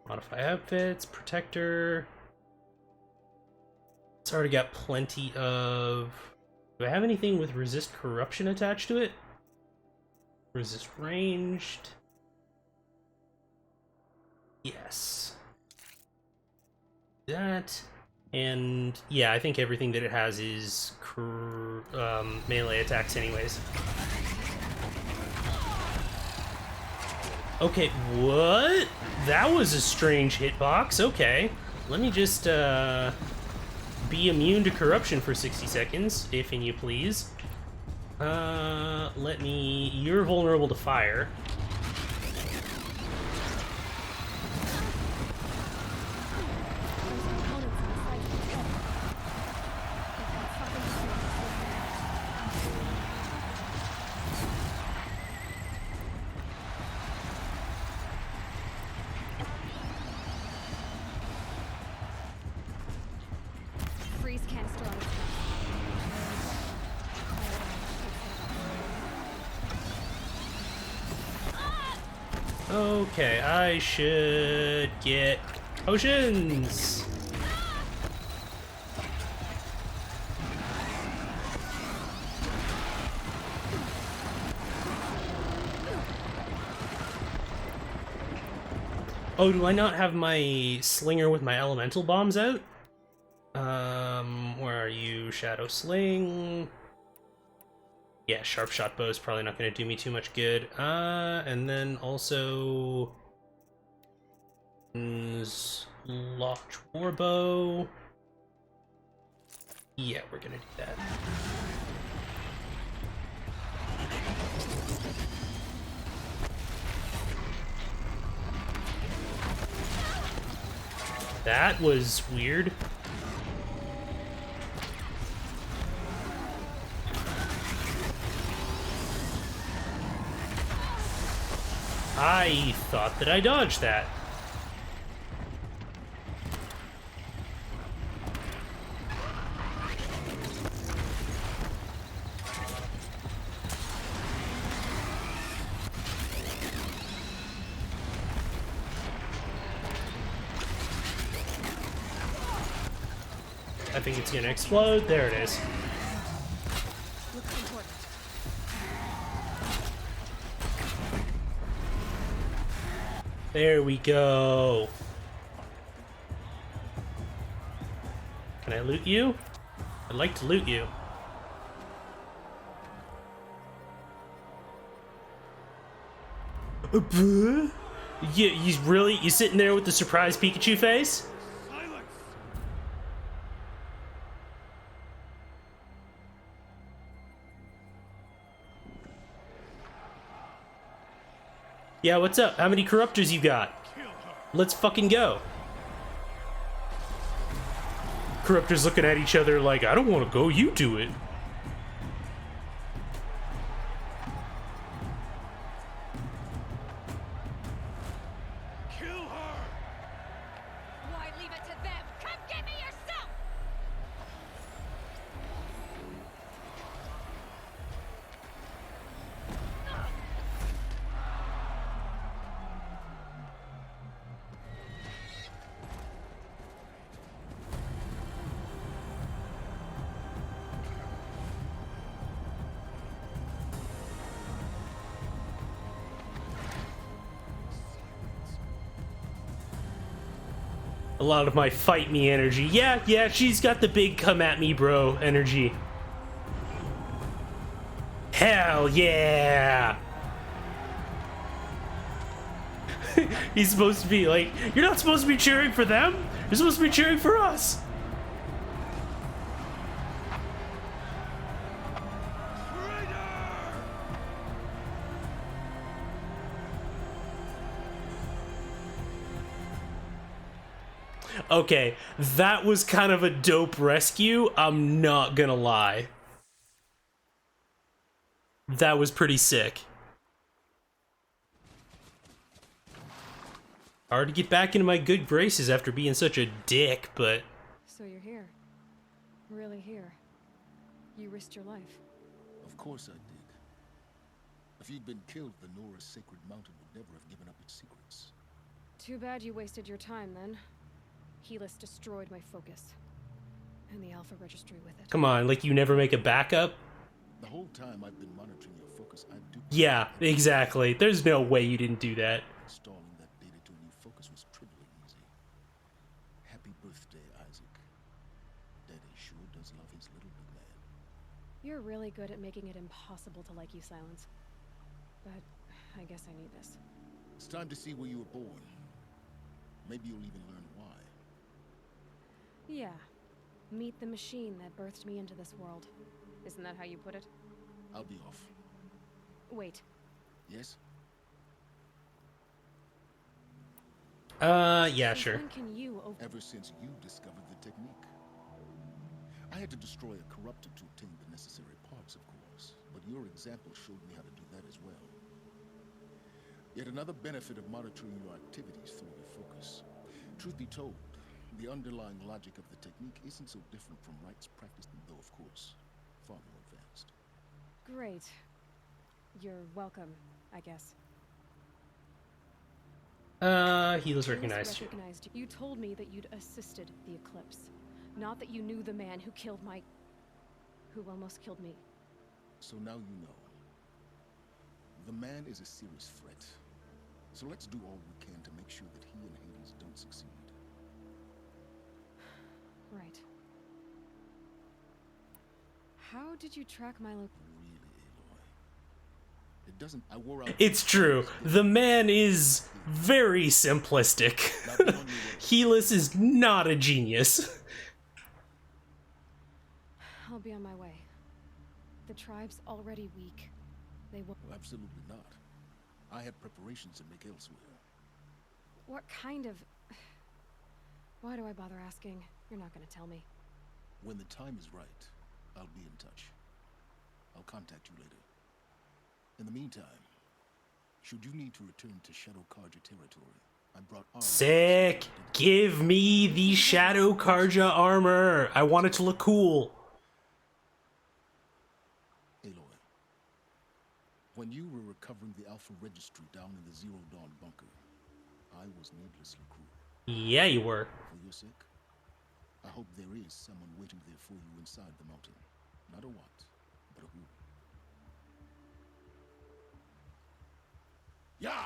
Modify outfits, protector. It's already got plenty of... Do I have anything with resist corruption attached to it? Resist ranged. Yes. That. And yeah, I think everything that it has is melee attacks anyways. Okay, what? That was a strange hitbox. Okay. Let me just be immune to corruption for 60 seconds, if and you please. Let me... You're vulnerable to fire. Freeze canister on its Okay, I should get potions. Oh, do I not have my slinger with my elemental bombs out? Where are you? Shadow Sling. Yeah, sharp shot bow is probably not going to do me too much good. And then also locked warbow. Yeah, we're gonna do that. That was weird. I thought that I dodged that. I think it's gonna explode. There it is. looks important. There we go. Can I loot you? I'd like to loot you. Yeah, you sitting there with the surprised Pikachu face? Yeah, what's up? How many corruptors you got? Let's fucking go. Corruptors looking at each other like, I don't want to go, you do it. Why leave it to them? Come get me yourself! A lot of my fight me energy. Yeah, she's got the big come at me bro energy. Hell yeah! He's supposed to be like, you're not supposed to be cheering for them, you're supposed to be cheering for us. Okay, that was kind of a dope rescue, I'm not gonna lie. That was pretty sick. Hard to get back into my good graces after being such a dick, but... So you're here. Really here. You risked your life. Of course I did. If you'd been killed, the Nora's sacred mountain would never have given up its secrets. Too bad you wasted your time then. Helis destroyed my focus. And the Alpha Registry with it. Come on, like you never make a backup? The whole time I've been monitoring your focus, I've Yeah, exactly. There's no way you didn't do that. installing that data to a new focus was trivially easy. Happy birthday, Isaac. Daddy sure does love his little big man. You're really good at making it impossible to like you, Silence. But I guess I need this. It's time to see where you were born. Maybe you'll even learn why. Yeah. Meet the machine that birthed me into this world. Isn't that how you put it? I'll be off. Wait. Yes? Yeah, sure. When can you Ever since you discovered the technique. I had to destroy a corruptor to obtain the necessary parts, of course. But your example showed me how to do that as well. Yet another benefit of monitoring your activities through your focus. Truth be told, the underlying logic of the technique isn't so different from rites practiced, though of course, far more advanced. Great. You're welcome, I guess. Helis recognized you. You told me that you'd assisted the eclipse. Not that you knew the man who killed who almost killed me. So now you know. The man is a serious threat. So let's do all we can to make sure that he and Hades don't succeed. Right. How did you track my Really, Aloy? It doesn't... I wore out... It's true. The man is very simplistic. Helis is not a genius. I'll be on my way. The tribe's already weak. They will... Well, absolutely not. I have preparations to make elsewhere. What kind of... Why do I bother asking? You're not gonna tell me. When the time is right, I'll be in touch. I'll contact you later. In the meantime, should you need to return to Shadow Karja territory, I brought armor. Sick! Give me the Shadow Karja armor! I want it to look cool. Aloy, when you were recovering the Alpha Registry down in the Zero Dawn bunker, I was needlessly cruel. Yeah, you were. For your sake, I hope there is someone waiting there for you inside the mountain. Not a what, but a who. Yeah!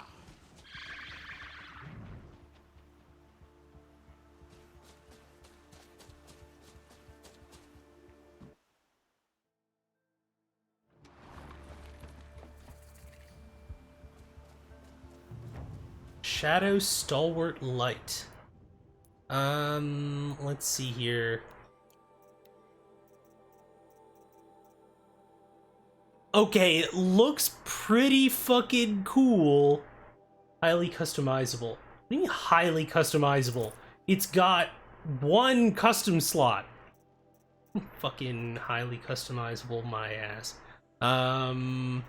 Shadow Stalwart Light. Let's see here. Okay, it looks pretty fucking cool. Highly customizable. What do you mean highly customizable? It's got one custom slot. Fucking highly customizable, my ass. I'm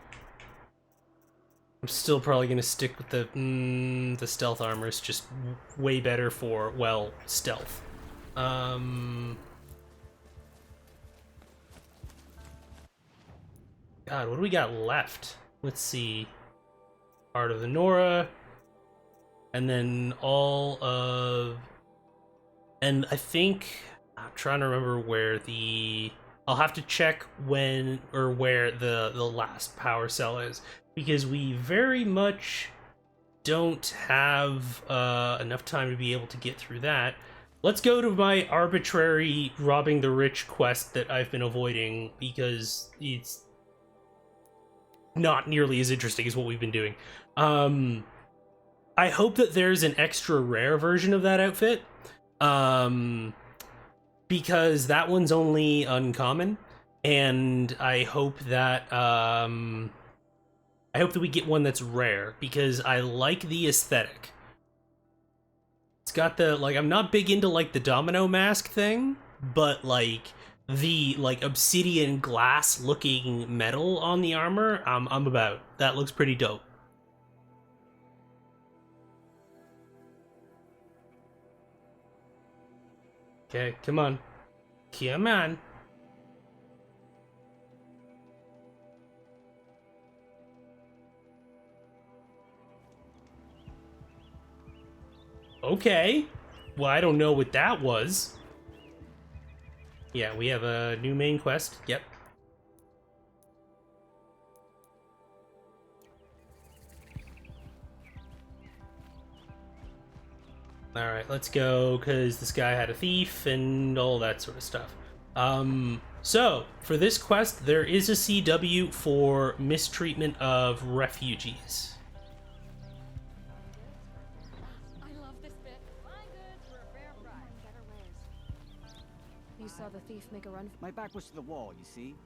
still probably gonna stick with the stealth armor. It's just way better for, well, stealth. God, what do we got left? Let's see. Part of the Nora, and then all of, and I think I'm trying to remember where the, I'll have to check when or where the last power cell is, because we very much don't have enough time to be able to get through that. Let's go to my arbitrary robbing the rich quest that I've been avoiding because it's not nearly as interesting as what we've been doing. I hope that there's an extra rare version of that outfit, because that one's only uncommon, and I hope that we get one that's rare, because I like the aesthetic. It's got the, like, I'm not big into, like, the domino mask thing, but, like, the, like, obsidian glass looking metal on the armor, I'm about. That looks pretty dope. Okay, come on. Come on. Okay. Well, I don't know what that was. Yeah, we have a new main quest. Yep. Alright, let's go, because this guy had a thief and all that sort of stuff. So, for this quest, there is a CW for mistreatment of refugees. I love this bit. Buy goods for a fair price. You saw the thief make a run. My back was to the wall, you see?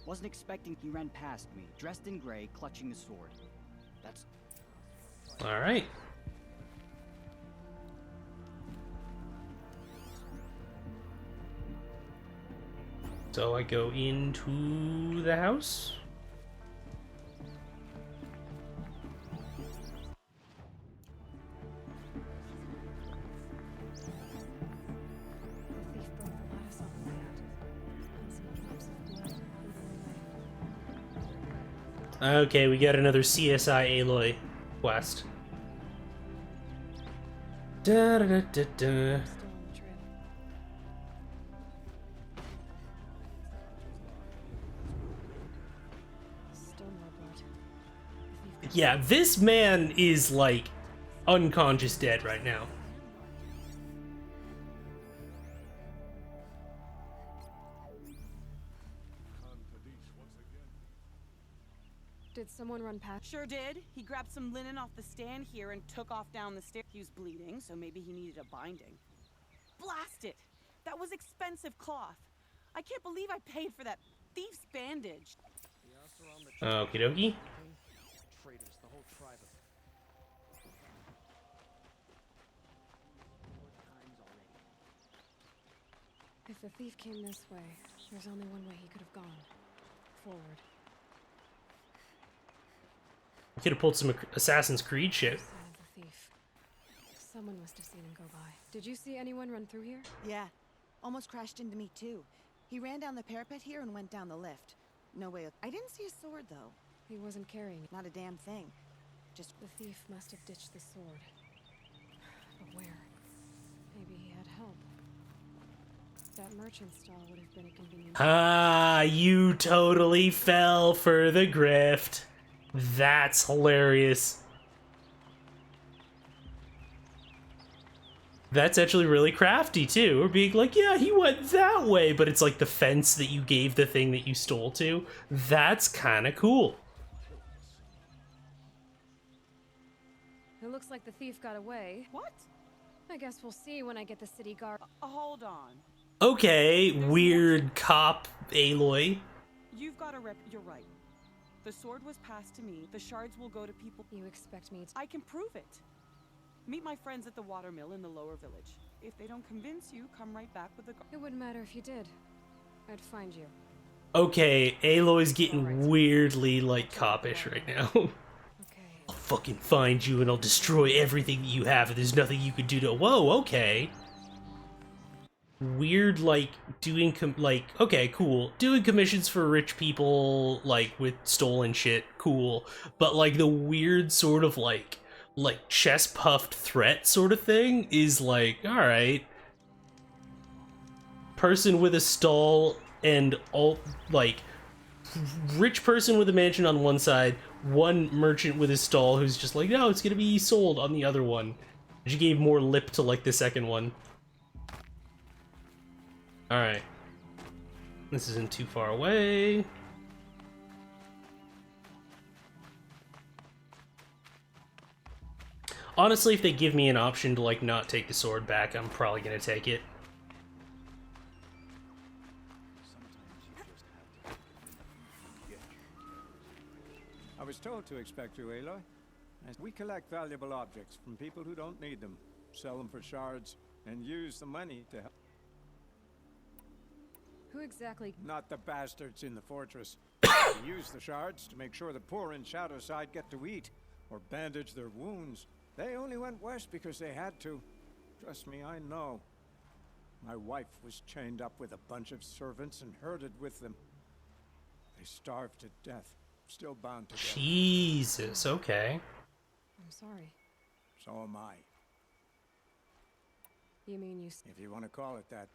Wasn't expecting he ran past me, dressed in gray, clutching the sword. That's... Alright. So I go into the house. Okay, we got another CSI Aloy quest. Da da da da da. Yeah, this man is, like, unconscious dead right now. Did someone run past? Sure did. He grabbed some linen off the stand here and took off down the stairs. He was bleeding, so maybe he needed a binding. Blast it! That was expensive cloth. I can't believe I paid for that thief's bandage. Okie dokie. Traitors, the whole tribe of... If the thief came this way, there's only one way he could have gone. Forward. We could have pulled some Assassin's Creed shit. The thief. Someone must have seen him go by. Did you see anyone run through here? Yeah. Almost crashed into me, too. He ran down the parapet here and went down the lift. No way of... I didn't see a sword, though. He wasn't carrying it. Not a damn thing. Just... The thief must have ditched the sword. But where? Maybe he had help. That merchant stall would have been a convenient... Ah, you totally fell for the grift. That's hilarious. That's actually really crafty, too. Or being like, yeah, he went that way, but it's like the fence that you gave the thing that you stole to. That's kind of cool. It looks like the thief got away. What? I guess we'll see when I get the city guard. Hold on. Okay, weird cop Aloy. You've got a rep. You're right. The sword was passed to me. The shards will go to people. You expect me to... I can prove it. Meet my friends at the watermill in the lower village. If they don't convince you, come right back with the... It wouldn't matter if you did. I'd find you. Okay, Aloy's getting weirdly, like, coppish right now. I'll fucking find you and I'll destroy everything that you have and there's nothing you can do to... Whoa, okay. Weird, like, doing, okay, cool. Doing commissions for rich people, like, with stolen shit, cool. But, like, the weird sort of, like chest-puffed threat sort of thing is, like, alright. Person with a stall and all, like, rich person with a mansion on one side, one merchant with his stall who's just like, no, it's gonna be sold on the other one. She gave more lip to, like, the second one. Alright. This isn't too far away. Honestly, if they give me an option to, like, not take the sword back, I'm probably gonna take it. I was told to expect you, Aloy. We collect valuable objects from people who don't need them, sell them for shards, and use the money to help. Who exactly? Not the bastards in the fortress. We use the shards to make sure the poor in Shadowside get to eat, or bandage their wounds. They only went west because they had to. Trust me, I know. My wife was chained up with a bunch of servants and herded with them. They starved to death, still bound together. Jesus, okay. I'm sorry. So am I. You mean you... If you want to call it that.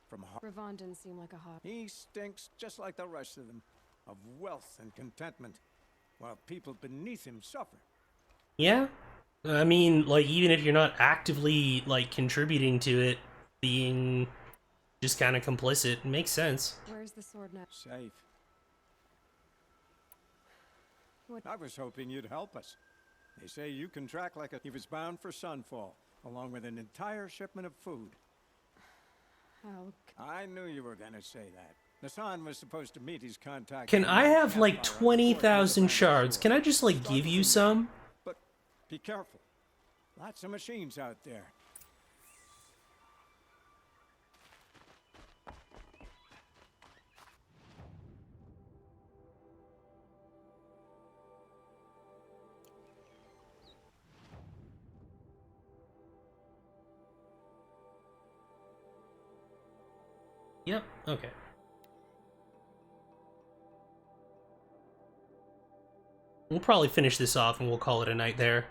From Ravon didn't seem like a hot... He stinks just like the rest of them, of wealth and contentment, while people beneath him suffer. Yeah? I mean, like, even if you're not actively, like, contributing to it, being just kind of complicit, makes sense. Where's the sword now? Safe. What? I was hoping you'd help us. They say you can track like a... He was bound for Sunfall, along with an entire shipment of food. How? I knew you were gonna say that. Nassan was supposed to meet his contact... Can I have, like, 20,000 shards? Can I just, like, give you some? But be careful. Lots of machines out there. Yep, okay. We'll probably finish this off and we'll call it a night there.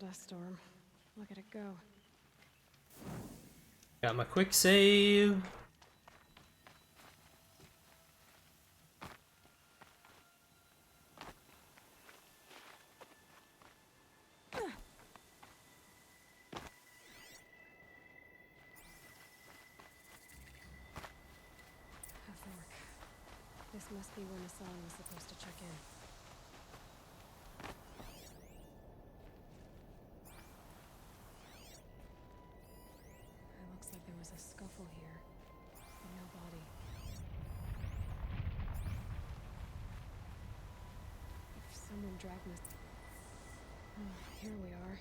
Dust storm. Look at it go. Got my quick save. This must be where Nassan was supposed to check in. It looks like there was a scuffle here, but no body. If someone dragged us... Oh, here we are.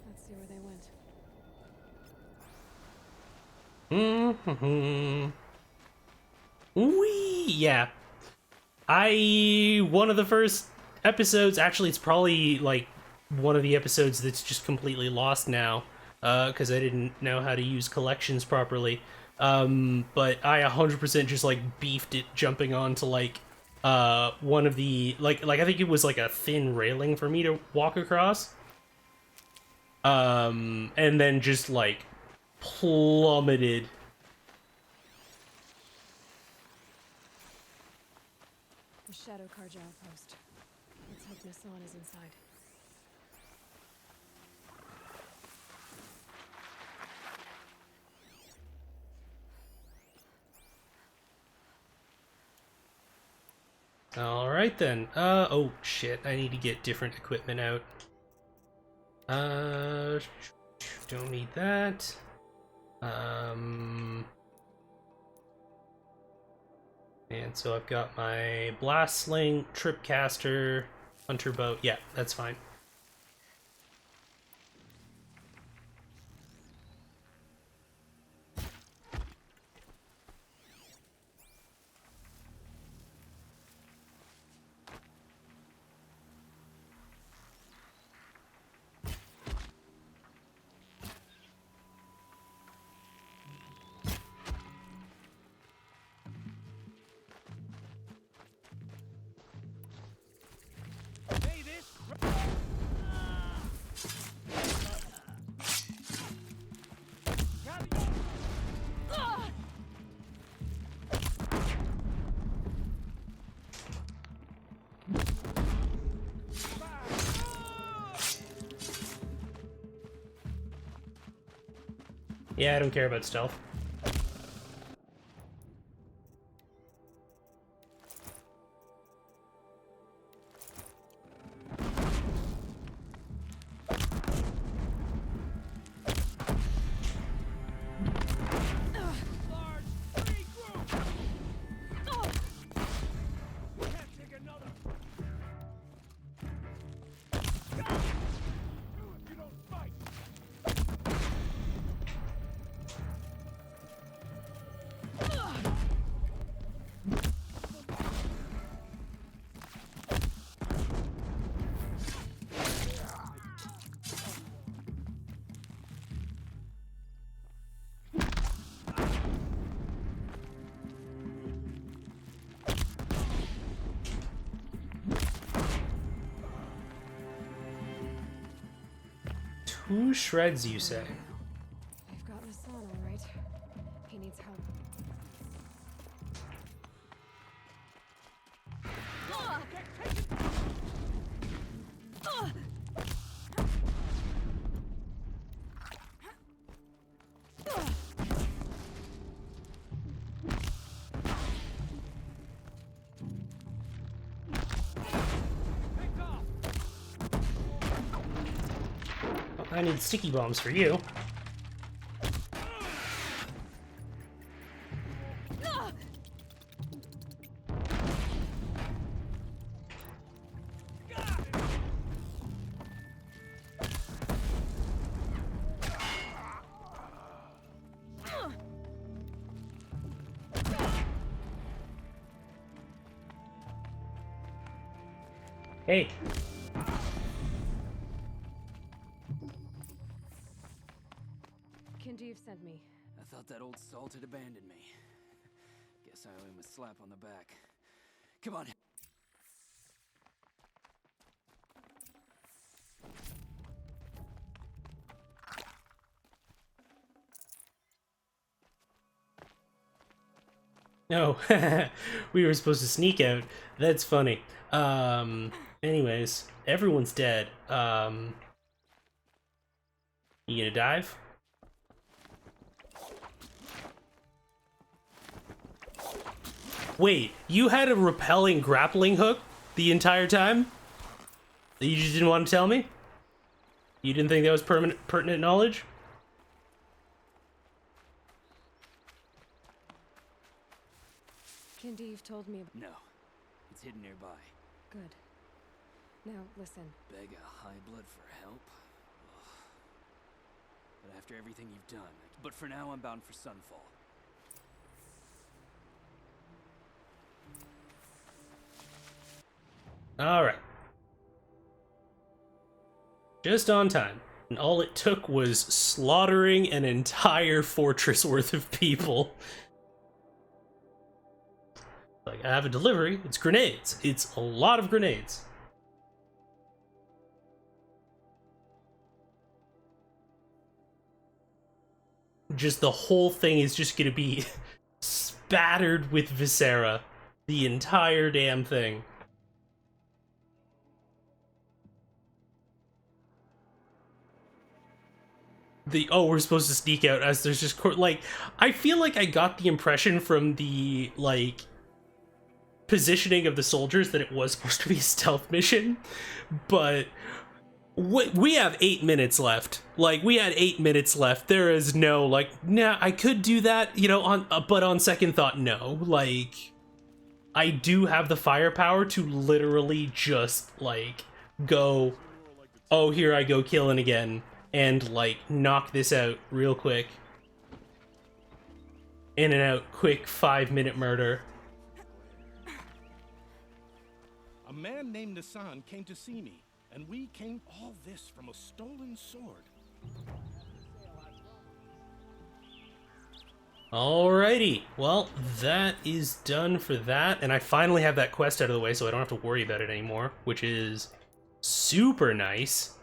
Let's see where they went. Yeah. One of the first episodes, actually it's probably like one of the episodes that's just completely lost now, because I didn't know how to use collections properly. But I 100% just like beefed it jumping onto like one of the like I think it was like a thin railing for me to walk across. And then just like plummeted. The Shadow Karja outpost. Let's hope Nassan is inside. Alright then. Oh shit, I need to get different equipment out. Don't need that. And so I've got my blast sling, tripcaster, hunter bow. Yeah, that's fine. Yeah, I don't care about stealth. Two shreds, you say? I've got Nassan, all right. He needs help. I need sticky bombs for you. Hey. Kindeev sent me. I thought that old salt had abandoned me. Guess I owe him a slap on the back. Come on. No, we were supposed to sneak out. That's funny. Anyways, everyone's dead. You gonna dive? Wait, you had a repelling grappling hook the entire time? You just didn't want to tell me? You didn't think that was pertinent knowledge? Kindeev told me. No, it's hidden nearby. Good. Now, listen. Beg a high blood for help? Ugh. But after everything you've done... But for now, I'm bound for Sunfall. Alright. Just on time. And all it took was slaughtering an entire fortress worth of people. Like, I have a delivery. It's grenades. It's a lot of grenades. just the whole thing is just gonna be spattered with viscera. The entire damn thing. We're supposed to sneak out as there's just like, I feel like I got the impression from the like positioning of the soldiers that it was supposed to be a stealth mission, but we have 8 minutes left. Like, we had 8 minutes left. There is no like, nah, I could do that, you know, but on second thought, no. Like, I do have the firepower to literally just like go, oh, here I go killing again. And, like, knock this out real quick. In and out, quick 5-minute murder. A man named Nissan came to see me, and we came all this from a stolen sword. Alrighty, well, that is done for that, and I finally have that quest out of the way, so I don't have to worry about it anymore, which is super nice.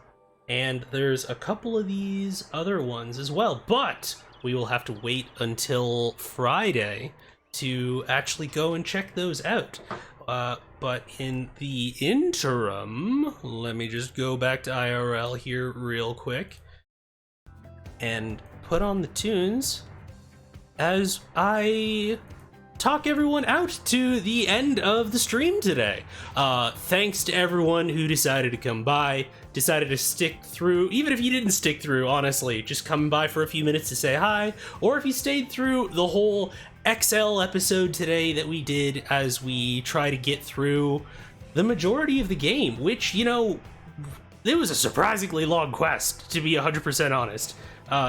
And there's a couple of these other ones as well, but we will have to wait until Friday to actually go and check those out. But in the interim, let me just go back to IRL here real quick and put on the tunes as I talk everyone out to the end of the stream today. Thanks to everyone who decided to come by, decided to stick through. Even if you didn't stick through, honestly, just come by for a few minutes to say hi, or if you stayed through the whole XL episode today that we did as we try to get through the majority of the game, which, you know, it was a surprisingly long quest, to be 100% honest.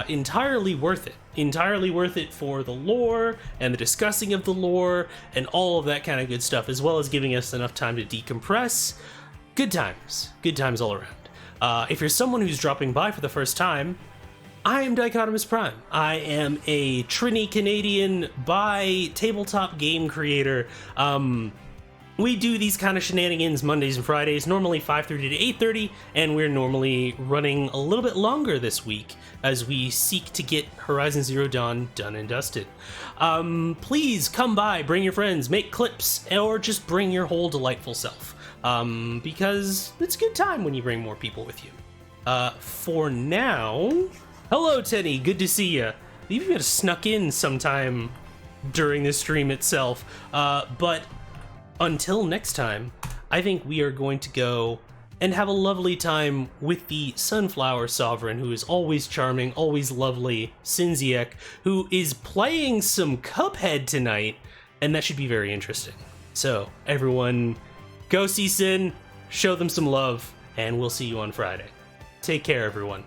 Entirely worth it. Entirely worth it for the lore and the discussing of the lore and all of that kind of good stuff, as well as giving us enough time to decompress. Good times all around. If you're someone who's dropping by for the first time, I am Dichotomous Prime. I am a Trini Canadian by tabletop game creator. We do these kind of shenanigans Mondays and Fridays, normally 5:30 to 8:30, and we're normally running a little bit longer this week as we seek to get Horizon Zero Dawn done and dusted. Please come by, bring your friends, make clips, or just bring your whole delightful self, because it's a good time when you bring more people with you. For now, hello Tenny, good to see ya. You even snuck in sometime during the stream itself, but until next time, I think we are going to go and have a lovely time with the Sunflower Sovereign, who is always charming, always lovely, Sinziek, who is playing some Cuphead tonight, and that should be very interesting. So, everyone, go see Sin, show them some love, and we'll see you on Friday. Take care, everyone.